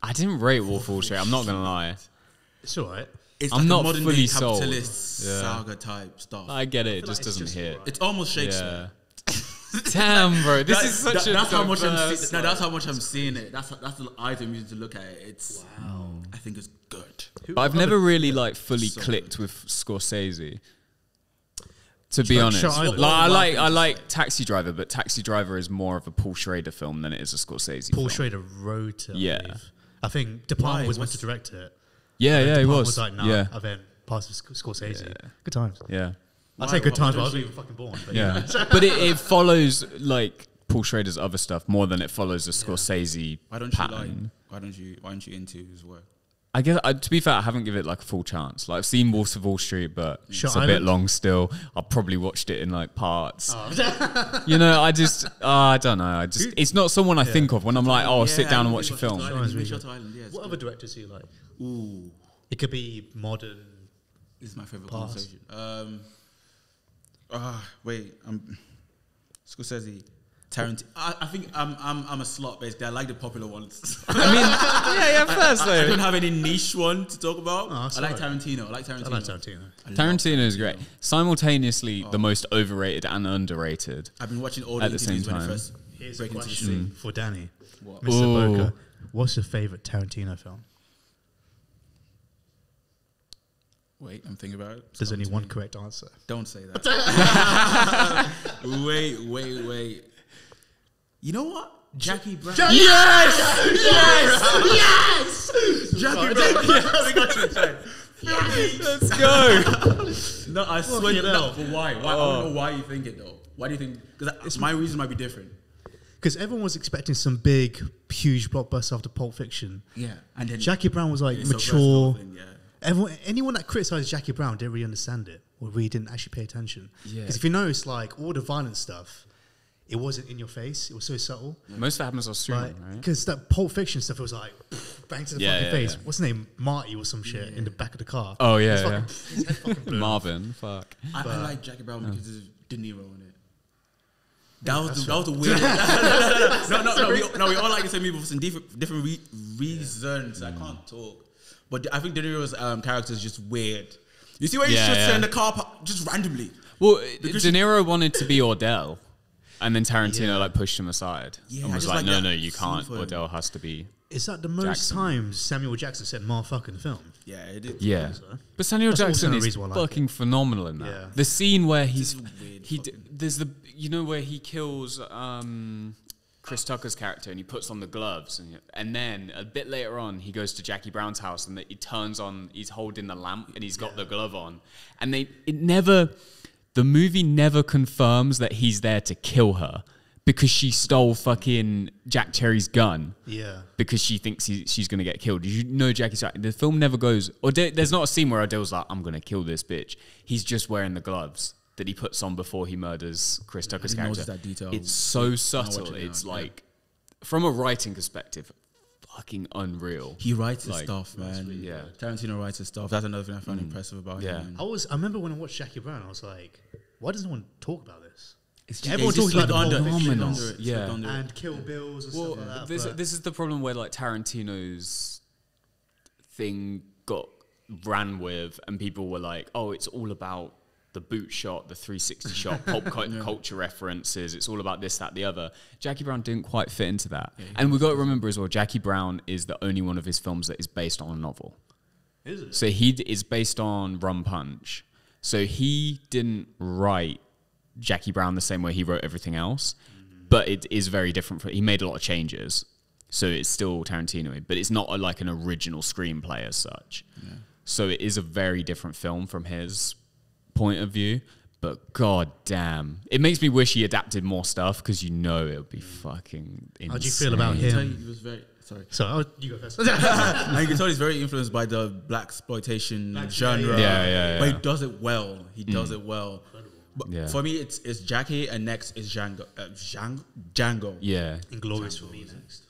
I didn't rate Wolf of Wall Street. I'm not gonna lie. It's alright. It's I'm like not a modern fully day sold. capitalist Yeah. saga type stuff. I get it. It feel just like it's doesn't just hit. alright. It's almost Shakespeare. Damn, bro. This is such a. that's how much I'm diverse, seeing. No, that's how much I'm seeing it. That's the eyes I'm using to look at it. It's. I think it's good. I've never really like fully clicked with Scorsese. To be honest, Shutter Island? like I like Taxi Driver, but Taxi Driver is more of a Paul Schrader film than it is a Scorsese. Paul film. Schrader wrote it. Yeah. I think De Palma Why? was meant What's- to direct it. Yeah, And yeah, De he Palma was. like, nah, Yeah, I've then passed with Scorsese. Yeah. Good times. yeah, I'd Why? say good Why times, but I don't wasn't you- even fucking born. But yeah. But it follows like Paul Schrader's other stuff more than it follows the Scorsese Why don't you pattern. Why aren't you into his work? I guess, to be fair, I haven't given it like a full chance. Like I've seen Wolves of Wall Street, but Shutter it's a bit Island? long still. I've probably watched it in like parts. Oh. You know, I just, I don't know. It's not someone I think of when I'm like, oh, I'll sit down and watch a film. Shutter Island, yeah. What other directors do you like? Ooh, It could be modern. this is my favorite Pass. conversation. Wait, Scorsese, Tarantino. I think I'm a slot basically. I like the popular ones. I mean, yeah, first I don't though. have any niche one to talk about. Oh, that's I like alright. Tarantino. I like Tarantino. I like Tarantino. I love Tarantino is great. Simultaneously, Oh. the most overrated and underrated. I've been watching all the At the same interviews when time. it first Here's a break into the question scene. for Danny. What? Mr. Ooh. Eboka, what's your favourite Tarantino film? Wait, I'm thinking about it. There's only one correct answer. Don't say that. Wait. You know what? Jackie Brown. Yes! Jackie Brown. We got you. Sorry. Let's go. No, I swear to hell. God. But why? I don't know why you think it though. Why do you think? Because my reason might be different. Because everyone was expecting some big, huge blockbuster after Pulp Fiction. Yeah, and then Jackie Brown was like it's a mature. versatile thing, yeah. Anyone that criticized Jackie Brown didn't really understand it, or really didn't actually pay attention. Yeah. Because if you notice, like all the violent stuff, it wasn't in your face. It was so subtle. Most of that happens on streaming, right? Because that Pulp Fiction stuff, it was like bang to the Yeah, fucking yeah, face. yeah. What's his name? Marty or some shit in the back of the car. Oh, yeah, His yeah. fucking- his head fucking blew off. Marvin, fuck. I like Jackie Brown because there's De Niro in it. That was the weird. No. We all like the same movie for some different reasons. I can't talk, but I think De Niro's character is just weird. You see where he sits there in the car park just randomly. Well, De Niro wanted to be Ordell, and then Tarantino like pushed him aside Yeah, and I was just like, like no, that you scene can't. for him. Ordell has to be. Is that the most Jackson. times Samuel Jackson said "motherfucker" in the film? Yeah, it is. Yeah, but Samuel That's also Jackson the is reason why I like fucking phenomenal in that. Yeah. The scene where he's This is weird there's where he kills Chris Tucker's character and he puts on the gloves and then a bit later on he goes to Jackie Brown's house and he turns on, he's holding the lamp and he's got the glove on, and the movie never confirms that he's there to kill her because she stole fucking Jack Cherry's gun. Yeah. Because she thinks she's going to get killed. You know Jackie's right. The film never goes... there's not a scene where Adele's like, I'm going to kill this bitch. He's just wearing the gloves that he puts on before he murders Chris Tucker's didn't character. notice that detail. It's so subtle. watching it now, It's yeah. like... From a writing perspective, fucking unreal. He writes his Like, stuff, man. yeah. Tarantino writes his stuff. That's another thing I found impressive about Yeah. him. I remember when I watched Jackie Brown, I was like, why doesn't no one talk about this? It's Everyone just talks about slipped the under it, phenomenal. slipped under it, Yeah. slipped under it. And Kill Bills and stuff like that. but This is the problem where like Tarantino's thing got ran with and people were like, oh, it's all about the boot shot, the 360 shot, pulp culture references. It's all about this, that, the other. Jackie Brown didn't quite fit into that. And we've got to remember as well, Jackie Brown is the only one of his films that is based on a novel. Is it? So he is based on Rum Punch. So he didn't write Jackie Brown the same way he wrote everything else, but it is very different. He made a lot of changes. So it's still Tarantino, but it's not like an original screenplay as such. Yeah. So it is a very different film from his point of view, but god damn, it makes me wish he adapted more stuff because it would be fucking insane. How do you feel about I can tell you him? he was very... Sorry. So you go first. And you can tell he's very influenced by the black exploitation genre. Yeah. But he does it well. He does it well. But Yeah. for me, it's Jackie, and next is Django. Django. Yeah. Inglorious for me next.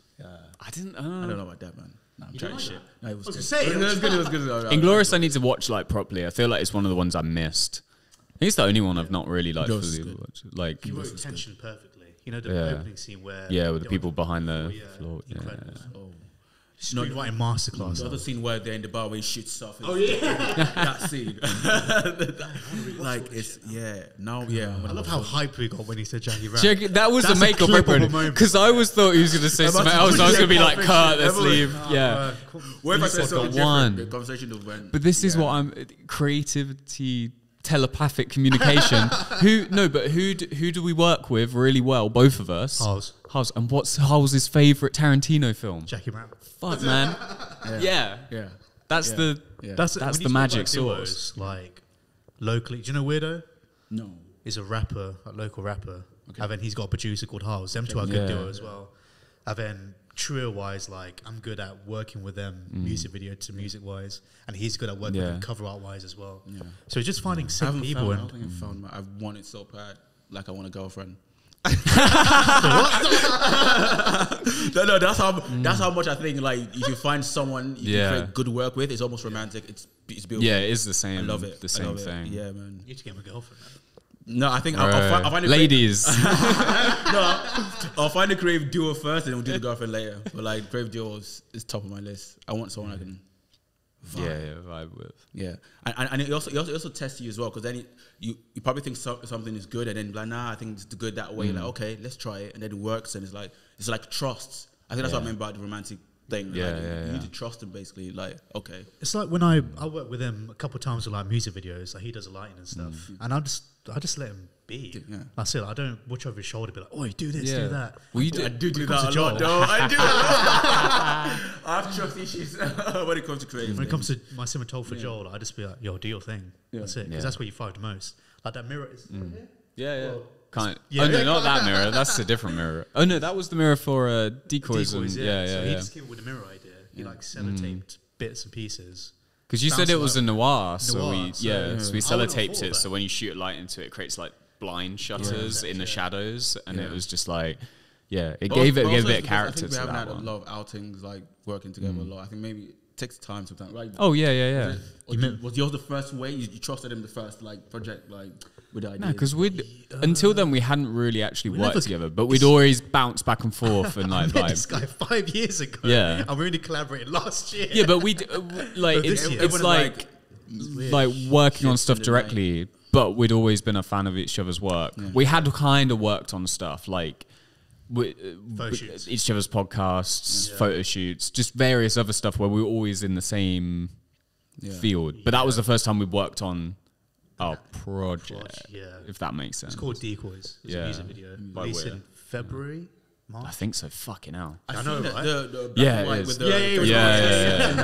I don't I don't know about that, man. No, I'm trying like shit. No, it was was good. gonna say, It was good. It was good. Inglorious I need to watch like properly. I feel like it's one of the ones I missed. I think it's the only one I've not really like Inglorious is fully good. watched. Like He wrote tension perfectly. You know the Yeah. opening scene where with the people behind the floor. Yeah. Incredible. Oh. Screenwriting masterclass. The other scene where they're in the bar where he shoots stuff. Oh yeah, that scene. Like it's Now I love how hype we got when he said Jackie Brown. Check it, that was That's the a makeup clip of a opener moment. because I was thought he was going to say something else. I was going to be like, "Cut, let's leave." Yeah, What if I said He's something got one. different? The conversation would went. but this is what I'm creativity, telepathic communication. Who do we work with really well? Both of us. Howes. And what's Howes' favorite Tarantino film? Jackie Brown. Fuck, man. Yeah. That's Yeah. the Yeah. That's when the you magic talk about sauce. duos, like locally. Do you know Weirdo? No. He's a rapper, a local rapper. And then he's got a producer called Howes. Them two are a good Yeah. duo as well. And then trio-wise, like I'm good at working with them, music video to music-wise, and he's good at working with them cover art-wise as well. Yeah. So it's just finding I sick haven't people. found. I And don't think I found. I want it so bad. Like I want a girlfriend. No, that's how much I think. Like if you find someone you can create good work with, it's almost romantic. It's beautiful. Yeah, it is the same. I love it. The I same love it. thing. Yeah, man. you need to get him a girlfriend. Man. No, I think I'll find a ladies. I'll find a creative duo first, and we'll do the girlfriend later. But like creative duo is top of my list. I want someone I can vibe with. Yeah, and it also tests you as well, because then you probably think something is good, and then like, nah, I think it's good that way. Like, okay, let's try it, and then it works, and it's like trust. I think that's what I meant by the romantic thing. Yeah, like, yeah, you yeah. need to trust him, basically. Like, okay, It's like when I work with him a couple of times with like music videos, like he does the lighting and stuff, and I just let him be. Yeah. That's it. I don't watch over his shoulder, be like, "Oh, do this, Yeah. do that." Well, you I do. do When it that comes a to lot, Joel. though. I do. I have trust issues when it comes to creative. When it comes things. to my cinematography for Joel, I just be like, "Yo, do your thing." That's it, because Yeah. that's where you thrive the most. Like that mirror is right here. Yeah, Well, Can't. yeah. Oh no, not that mirror. That's a different mirror. Oh no, that was the mirror for decoys. Decoys, and, yeah. yeah, So he yeah. just came up with the mirror idea. He like sellotaped bits and pieces. Because you said it was a noir, so Noir, we so- so we I wouldn't have sellotaped thought it. of So that. when you shoot a light into it, it creates like blind shutters in the Yeah. shadows, and it Yeah. was just like, yeah, it But gave also- it a but bit also of because character I think to we haven't that had one. a lot of outings like working together a lot. I think maybe it takes time sometimes. Like, Oh yeah, yeah, yeah. was yours the first way? You trusted him the first like project like with the idea? No, because we'd until then we hadn't really actually we worked never- together, but we'd always bounce back and forth and I like met this vibe. guy 5 years ago. Yeah. And we only collaborated last year. Yeah, but we like But this it's, year- it's Everyone is like working on shifts stuff in the night. directly, but we'd always been a fan of each other's work. We had kind of worked on stuff like Photo shoots. each other's podcasts, photo shoots, just various other stuff where we were always in the same field. But that was the first time we worked on our project, Yeah. if that makes sense. It's called Decoys. It's Yeah. a music video. By Released Weir. in February, I March. think so. Fucking hell. I know, right? The black Yeah, and it white is. with the Yeah,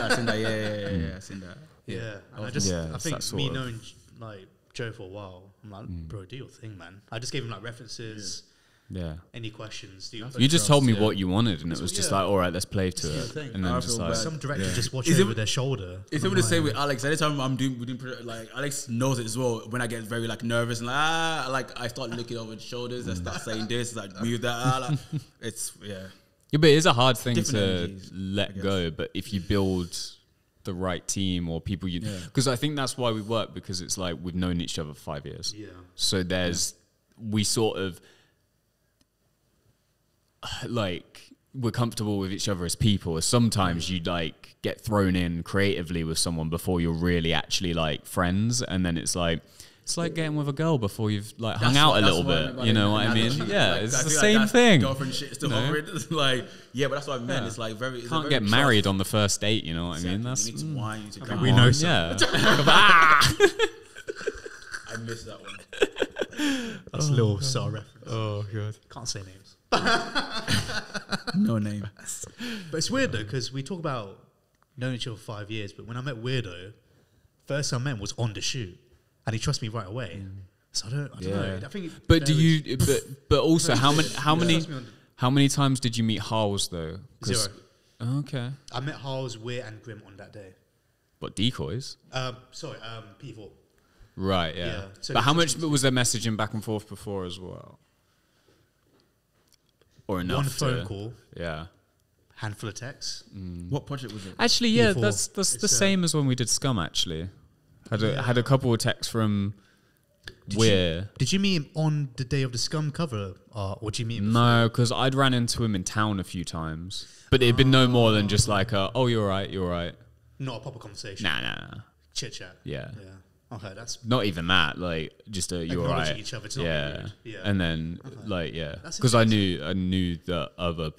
I've seen that. Yeah, I've seen that. Yeah. And I Yeah, think it's that sort me of- knowing like Joe for a while, I'm like, bro, do your thing, man. I just gave him like references, Yeah. any questions. Do You just told me yeah. what you wanted, and it was just yeah. like, all right, let's play to your it, thing. and then I just feel like, bad. some directors just watch Is it it- over their shoulder. It's even the same with Alex. Anytime I'm doing like Alex knows it as well. When I get very like nervous and like I start looking over his shoulders, I start saying this, like move that. Like, it's yeah, but it is a hard thing Different to energies, I let guess. go. But if you build the right team or people you, because I think that's why we work, because it's like we've known each other for 5 years. Yeah. So we sort of like we're comfortable with each other as people. As sometimes you like get thrown in creatively with someone before you're really actually like friends, and then it's like getting with a girl before you've like hung out a little bit. You know what I mean? Yeah, Like, it's I the feel like same that's thing. Girlfriend shit still over it. It's like yeah, but that's what I meant. Yeah. It's like very. It's a Can't very get trust- married on the first date. You know what I mean? Exactly. That's You need to wine. You need to come we on. know yeah. I missed that one. That's a little star reference. Oh god. Can't say names. No name. But it's weird though, because we talk about knowing each other for 5 years, but when I met Weirdo, first time I met him was on the shoot, and he trusted me right away. So I don't know. I think it But do varies. you? But also, how many? Trust me on How many times did you meet Harles though? 0. Okay. I met Harles, Weir, and Grim on that day. What, decoys? Sorry, P4. Right. Yeah. Yeah, so But how it's much just- was there messaging back and forth before as well? Or enough? One to- phone call, Yeah. handful of texts. What project was it? Actually, yeah, P4. that's the It's, same as when we did Scum. Actually, had a couple of texts from Weir. Did you meet him on the day of the Scum cover, or did you meet him? No, because I'd ran into him in town a few times, but it'd been no more than just like, oh, you're right, you're right. Not a proper conversation. Nah. Chit chat. Yeah. Yeah. Okay, that's Not even that, like just a you're Acknowledging right. each other, it's not yeah. rude. Yeah. And then like That's because I knew the other.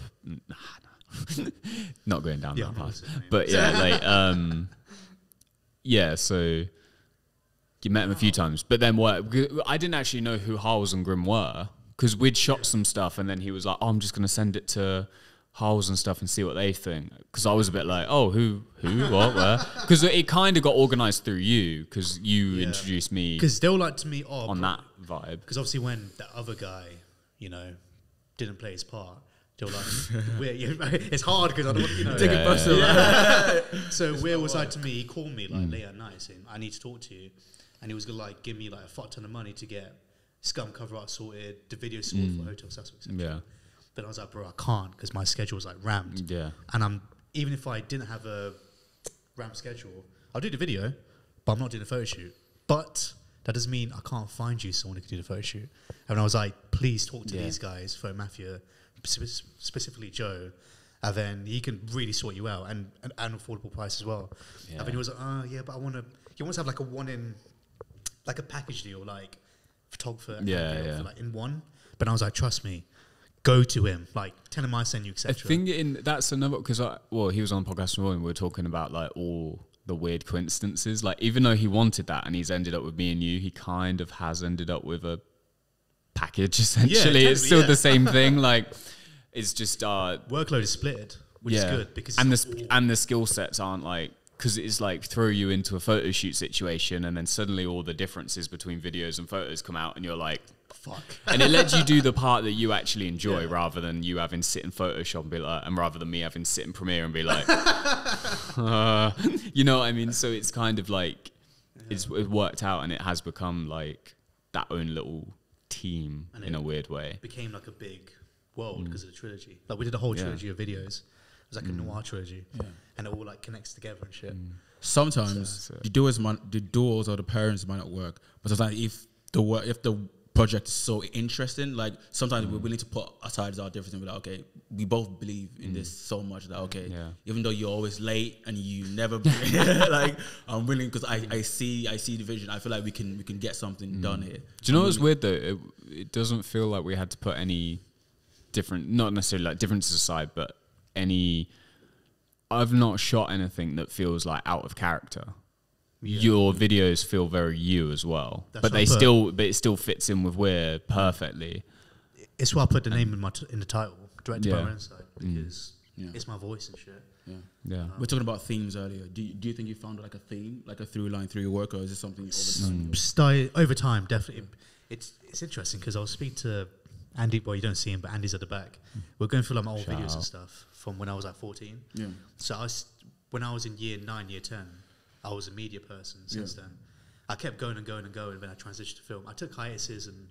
Not going down Yeah, that I'm not path, listening. but yeah, like yeah. So you met him a few times, but then what? I didn't actually know who Harles and Grim were because we'd shot some stuff, and then he was like, "Oh, I'm just gonna send it to Harles and stuff and see what they think." Because I was a bit like, "Oh, who, what, where?" Because it kind of got organised through you because you introduced me because they'll like to meet up on that vibe. Because obviously, when the other guy, didn't play his part, they were like, it's hard because I don't want, Take it personal. So Weir was like to me, he called me like late at night saying, I need to talk to you. And he was gonna like give me like a fuck ton of money to get Scum cover art sorted, the video sorted for Hotel Sussex, etc. Yeah. But I was like, bro, I can't because my schedule was like rammed. Yeah. And even if I didn't have a rammed schedule, I'll do the video, but I'm not doing the photo shoot. But that doesn't mean I can't find you someone who can do the photo shoot. And I was like, please talk to these guys, PHOTOMAFIA, specifically Joe, and then he can really sort you out and affordable price as well. Yeah. And then he was like, yeah, but he wants to have like like a package deal, like photographer and Yeah, video yeah. for like in one. But I was like, trust me, go to him, like tell him I send you, I etc. think that's another, because he was on the podcast and we were talking about like all the weird coincidences. Like even though he wanted that and he's ended up with me and you, he kind of has ended up with a package essentially. It's still the same thing. Like it's just workload is split, which is good because and the skill sets aren't like, because it's like throw you into a photo shoot situation and then suddenly all the differences between videos and photos come out and you're like, fuck. And it lets you do the part that you actually enjoy rather than you having to sit in Photoshop and be like, and rather than me having to sit in Premiere and be like, you know what I mean? So it's kind of like, it's worked out and it has become like that own little team in a weird way. It became like a big world because of the trilogy. Like we did a whole trilogy of videos. It was like a noir trilogy, and it all like connects together and shit. Sometimes the doors or the parents might not work, but sometimes if the project is so interesting, like sometimes we're willing to put aside our differences and be like, okay, we both believe in this so much that even though you're always late and you never like, I'm willing because I see the vision. I feel like we can get something done here. Do you know what's weird though? It doesn't feel like we had to put any different, not necessarily like differences aside, but I've not shot anything that feels like out of character. Your videos feel very you as well, but it still fits in with We're perfectly. It's why I put the name in the title, directed by Renecide, because it's my voice and shit. Yeah. We're talking about themes earlier. Do you think you found like a theme, like a through line through your work, or is it something over time? Over time, definitely. It's interesting because I'll speak to Andy. Well, you don't see him, but Andy's at the back. We're going through like my old videos and stuff from when I was like 14. Yeah. So when I was in year 9, year 10. I was a media person since then. I kept going and going and going, and then I transitioned to film. I took hiatuses, and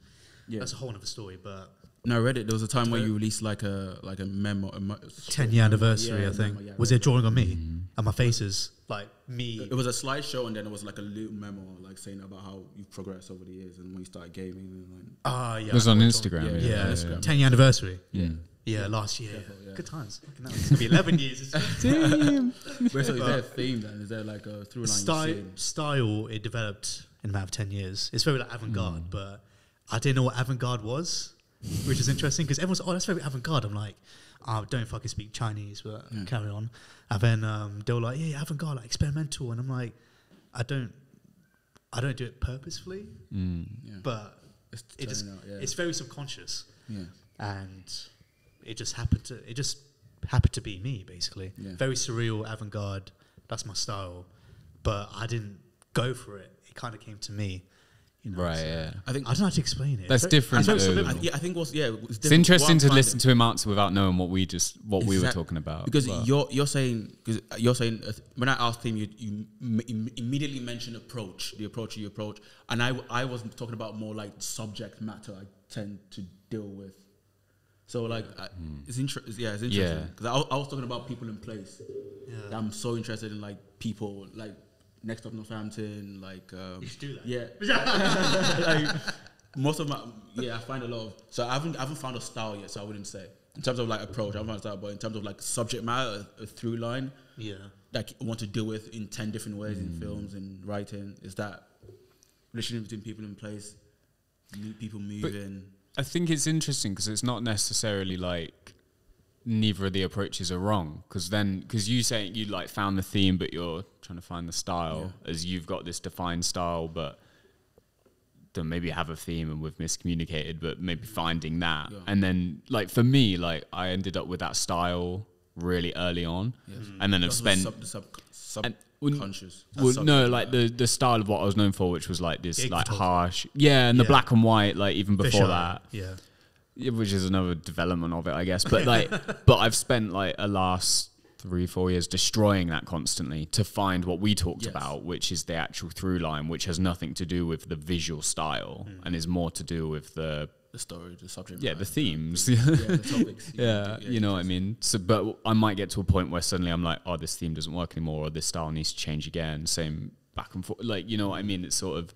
that's a whole other story. But no, I read it. There was a time where you released like a memo, 10-year anniversary. I think was there a drawing on me and my faces, like me. It was a slideshow, and then it was like a little memo, like saying about how you've progressed over the years, and when you started gaming. And it was on Instagram. Yeah, 10-year anniversary. Yeah, last year. Good times. It's gonna be 11 years. Damn. So is there a theme then? Is there like a through line? Style it developed in about 10 years. It's very like avant-garde, but I didn't know what avant-garde was, which is interesting because everyone's that's very avant-garde. I'm like, I don't fucking speak Chinese, but carry on. And then they were like, yeah, avant-garde, like experimental, and I'm like, I don't do it purposefully, but it's very subconscious, and it just happened to be me, basically. Very surreal, avant-garde. That's my style, but I didn't go for it. It kind of came to me, you know. Right. So I think I don't know how to explain it. That's different. I think it's interesting to listen to him answer without knowing what we were talking about. Because you're saying when I asked him, you immediately mentioned the approach you approach, and I was talking about more like subject matter I tend to deal with. So like it's interesting. It's interesting because I was talking about people in place. I'm so interested in like people like next up Northampton, like you should do that. Like most of my I find a lot of, so I haven't found a style yet. So I wouldn't say in terms of like approach, I haven't found a style, but in terms of like subject matter, a through line, like I want to deal with in 10 different ways in films and writing, is that relationship between people in place, people moving. I think it's interesting because it's not necessarily like neither of the approaches are wrong, because you saying you like found the theme but you're trying to find the style, as you've got this defined style but don't maybe have a theme and we've miscommunicated, but maybe finding that and then like for me, like I ended up with that style really early on and then I've spent subconscious. Well, no, like the style of what I was known for, which was like this like harsh, and the black and white, like even before that, which is another development of it, I guess. But like, but I've spent like the last 3-4 years destroying that constantly to find what we talked about, which is the actual through line, which has nothing to do with the visual style and is more to do with the story, the subject, the themes, the topics, you know what I mean. So, but I might get to a point where suddenly I'm like, oh, this theme doesn't work anymore, or this style needs to change again. Same back and forth, like, you know what I mean. It's sort of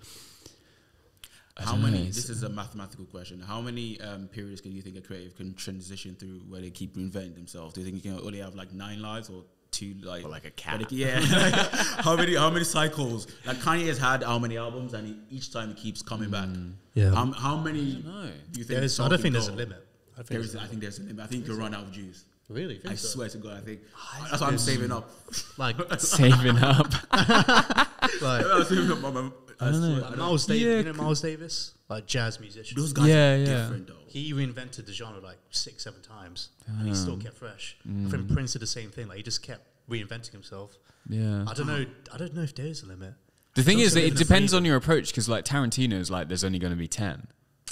how many. This is a mathematical question. How many periods can you think a creative can transition through where they keep reinventing themselves? Do you think you can only have like 9 lives or 2, like a cat? How many cycles? Like Kanye has had how many albums, and each time he keeps coming back. Yeah. How many? Do you think? I don't think there's a limit. I think there's a limit. I think you can run out of juice. Really? I swear to God, I think that's why I'm saving up. Like Saving up. like I'm saving up. I swear. like Miles Davis, you know Miles Davis, like jazz musician. Those guys Yeah, are yeah. different though. He reinvented the genre like 6-7 times, and he still kept fresh. I think Prince did the same thing. Like he just kept reinventing himself. Yeah. I don't know. I don't know if there is a limit. The thing is, Don't it live in a depends freedom. on your approach, because like Tarantino's like, there's only going to be 10.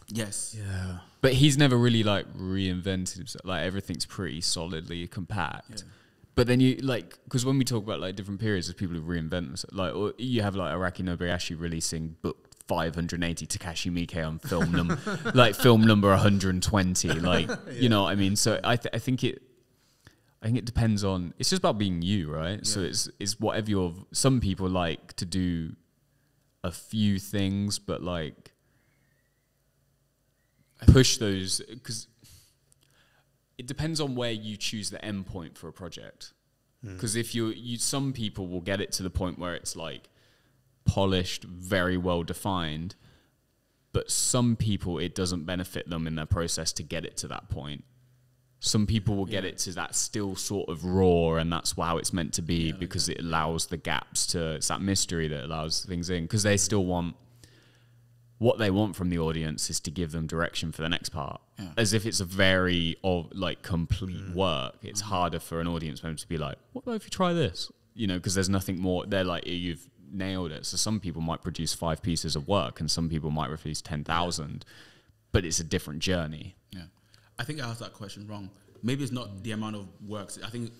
Yes. Yeah. But he's never really like reinvented himself. Like everything's pretty solidly compact. Yeah. But then you like, because when we talk about like different periods, there's people who reinvent themselves. Like, or you have like Araki Nobuyashi releasing book 580, Takashi Miike on film film number 120. Like, you know what I mean? So I think it depends on. It's just about being you, right? So it's whatever your. Some people like to do a few things, but like push those, because it depends on where you choose the end point for a project. Because if some people will get it to the point where it's like polished, very well defined, but some people it doesn't benefit them in their process to get it to that point. Some people will get it to that still sort of raw, and that's how it's meant to be, because it allows the gaps to, it's that mystery that allows things in, because they still want, what they want from the audience is to give them direction for the next part. As if it's a very like complete work. It's harder for an audience member to be like, what about if you try this? You know, because there's nothing more. They're like, you've nailed it. So some people might produce 5 pieces of work, and some people might release 10,000, but it's a different journey. Yeah. I think I asked that question wrong. Maybe it's not the amount of works. I think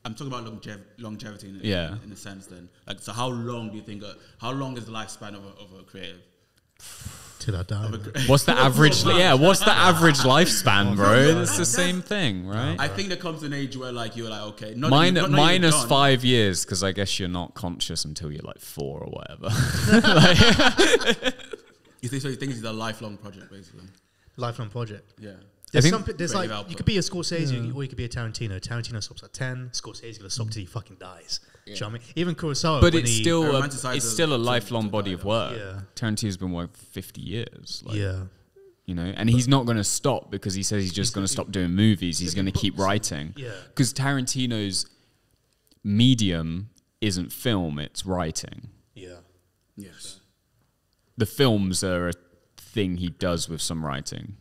I'm talking about longevity in a sense then. Like, so how long do you think, how long is the lifespan of a creative? Till I die. What's the average? What's the average lifespan, bro? It's the same thing, right? I think there comes an age where like you're like, okay, minus 5 years, because I guess you're not conscious until you're like 4 or whatever. You think it's a lifelong project, basically? Lifelong project. Yeah. There's like, you could be a Scorsese or you could be a Tarantino. Tarantino stops at 10. Scorsese's gonna stop till he fucking dies. Do you know what I mean? Even Kurosawa, But when it's still a lifelong body of work. Yeah. Tarantino's been working for 50 years. Like, yeah. You know, and he's not going to stop because he says he's just going to stop doing movies. He's going to keep writing. Yeah. Because Tarantino's medium isn't film, it's writing. Yeah. Yes. The films are a thing he does with some writing.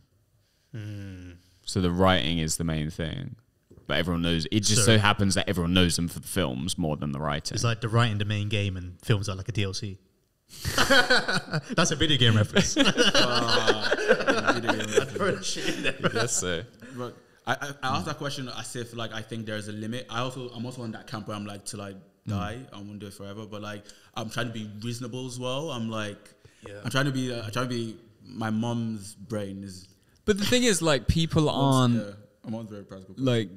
So the writing is the main thing. But everyone knows, it just so happens that everyone knows them for the films more than the writing. It's like the writing the main game and films are like a DLC. That's a video game reference. I'd throw that shit in there. Yes, sir. But I asked that question as if like I think there's a limit. I'm also on that camp where I'm like, till I die, I won't do it forever. But like I'm trying to be reasonable as well. I'm like, I'm trying to be. My mom's brain is. But the thing is, like, people aren't. I'm on very practical. Like,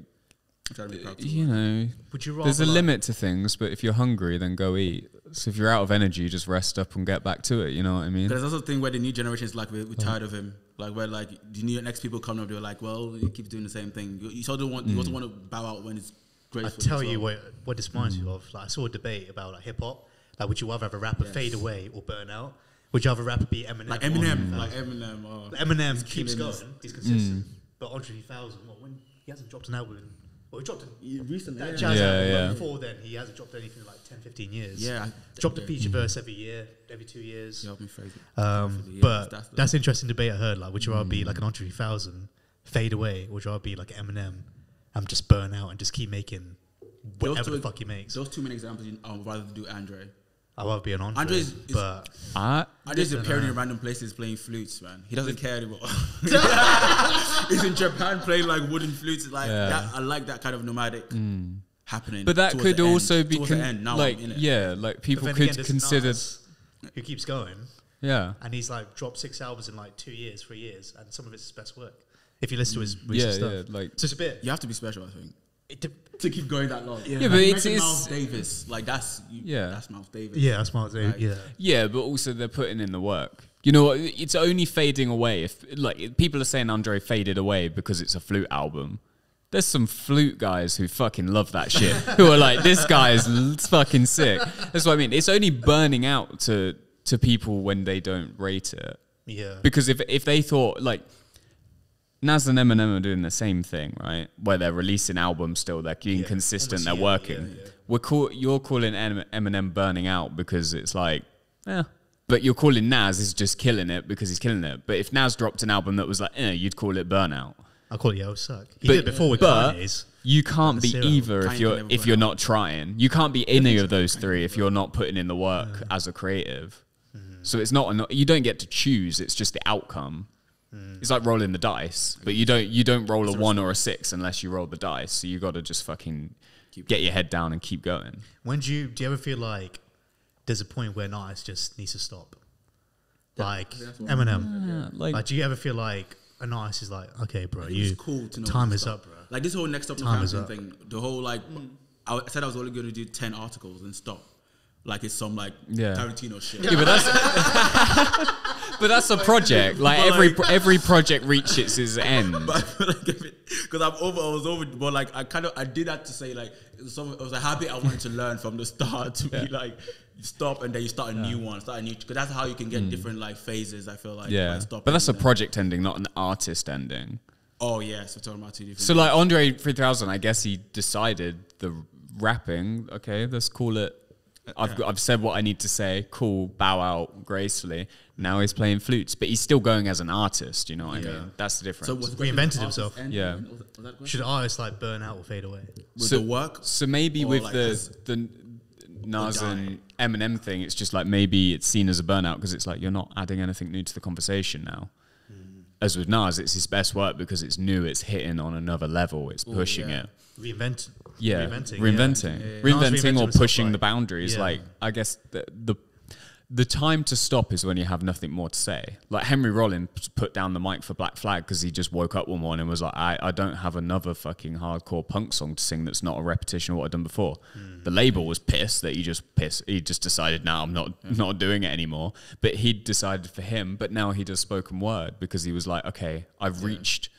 I'm trying to be practical. you know, Would you rather there's a limit to things. But if you're hungry, then go eat. So if you're out of energy, just rest up and get back to it. You know what I mean? There's also a thing where the new generation is like, we're tired of him. Like, where like the next people come up, they're like, well, he keeps doing the same thing. You also want to bow out when it's great. I tell you what this reminds me of. Like I saw a debate about like hip hop. Like, would you rather have a rapper fade away or burn out? Would you rather a rapper be Eminem? Like Eminem. Oh. Eminem keeps going. He's consistent. But Andre 3000, when he hasn't dropped an album. Well, he dropped recently. That jazz album. But before then, he hasn't dropped anything in like 10, 15 years. Yeah. Dropped a feature verse every year, every 2 years. You helped me phrase it. But that's interesting debate I heard. Like, would you rather be like an Andre 3000, fade away, or would you rather be like Eminem and just burn out and just keep making whatever the fuck he makes? Those two main examples, I would rather do Andre. I'd rather be an Andre. Andre's appearing in random places playing flutes, man. He doesn't care anymore. He's in Japan playing like wooden flutes. Like that, I like that kind of nomadic happening. But that could also be like like people could consider who keeps going. Yeah, and he's like dropped 6 albums in like 2 years, 3 years, and some of it's his best work. If you listen to his recent stuff, like so it's a bit. You have to be special, I think. To keep going that long. Yeah, but it's Miles Davis. Like that's Miles Davis. Yeah, that's Miles Davis. Right. Yeah, but also they're putting in the work. You know, it's only fading away if like people are saying Andre faded away because it's a flute album. There's some flute guys who fucking love that shit. Who are like, this guy is fucking sick. That's what I mean. It's only burning out to people when they don't rate it. Yeah. Because if they thought like Nas and Eminem are doing the same thing, right? Where they're releasing albums still, they're being consistent, they're working. You're calling Eminem burning out because it's like, but you're calling Nas is just killing it because he's killing it. But if Nas dropped an album that was like, you'd call it burnout. I'll call it Yo Suck. He did it before with Kanye's. You can't be either if you're not trying. You can't be any of those three if you're not putting in the work as a creative. So it's not you don't get to choose. It's just the outcome. It's like rolling the dice, but you don't roll a 1 or a 6 unless you roll the dice. So you got to just fucking get your head down and keep going. Do you ever feel like there's a point where an artist just needs to stop? Like Eminem. Like, do you ever feel like an artist is like, okay, bro, cool to know time is up, bro. Like this whole next up to thing, the whole like, I said I was only going to do 10 articles and stop. Like it's some like Tarantino shit. Yeah, but that's but that's a project. Like every project reaches its end. Because I was over, but like I did that to say like it was a habit I wanted to learn from the start to be like you stop and then you start a new one, because that's how you can get different like phases. I feel like but that's a project ending, not an artist ending. Oh yeah, so talking about 2 different. So like Andre 3000, I guess he decided the rapping. Okay, let's call it. I've said what I need to say. Cool, bow out gracefully. Now he's playing flutes, but he's still going as an artist. You know what I mean? That's the difference. So reinvented himself. Yeah. Should artists like burn out or fade away? The work? So maybe with like the Nas and Eminem thing, it's just like maybe it's seen as a burnout because it's like you're not adding anything new to the conversation now. As with Nas, it's his best work because it's new, it's hitting on another level, it's pushing it. Reinventing or pushing the boundaries. Like I guess the time to stop is when you have nothing more to say. Like Henry Rollins put down the mic for Black Flag because he just woke up one morning and was like, I don't have another fucking hardcore punk song to sing that's not a repetition of what I've done before. The label was pissed that he just decided, no, I'm not doing it anymore. But he decided for him, but now he does spoken word because he was like, okay, I've reached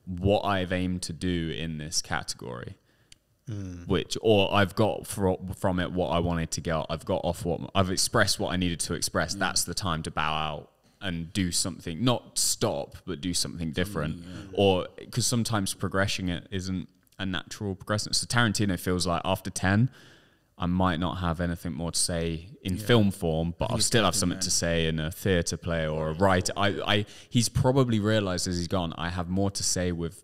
what I've aimed to do in this category. I've got from it what I wanted to get. I've expressed what I needed to express. That's the time to bow out and do something, not stop, but do something different. Or because sometimes progressing it isn't a natural progression. So Tarantino feels like after 10, I might not have anything more to say in film form, but I'll still have something to say in a theatre play or a writer. He's probably realised as he's gone, I have more to say with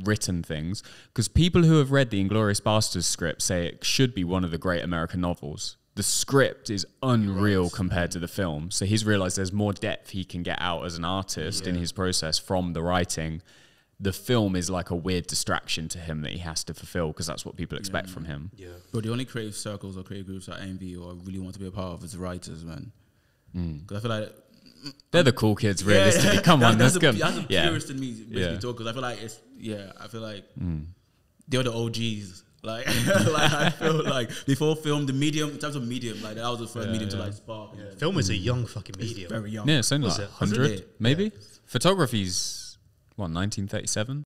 written things, because people who have read the Inglourious Basterds script say it should be one of the great American novels. The script is unreal compared to the film, so he's realised there's more depth he can get out as an artist in his process from the writing. The film is like a weird distraction to him that he has to fulfill because that's what people expect from him. But the only creative circles or creative groups I envy or really want to be a part of is writers, man. Because I feel like they're the cool kids, realistically. Come on, that's good. That's the purest in me, basically, talk, because I feel like I feel like they're the OGs. Like, like I feel like before film, the medium, in terms of medium, like that was the first medium to like spark. Film is a young fucking medium. Very young. Yeah, it's only like 100, maybe. Photography's 1937.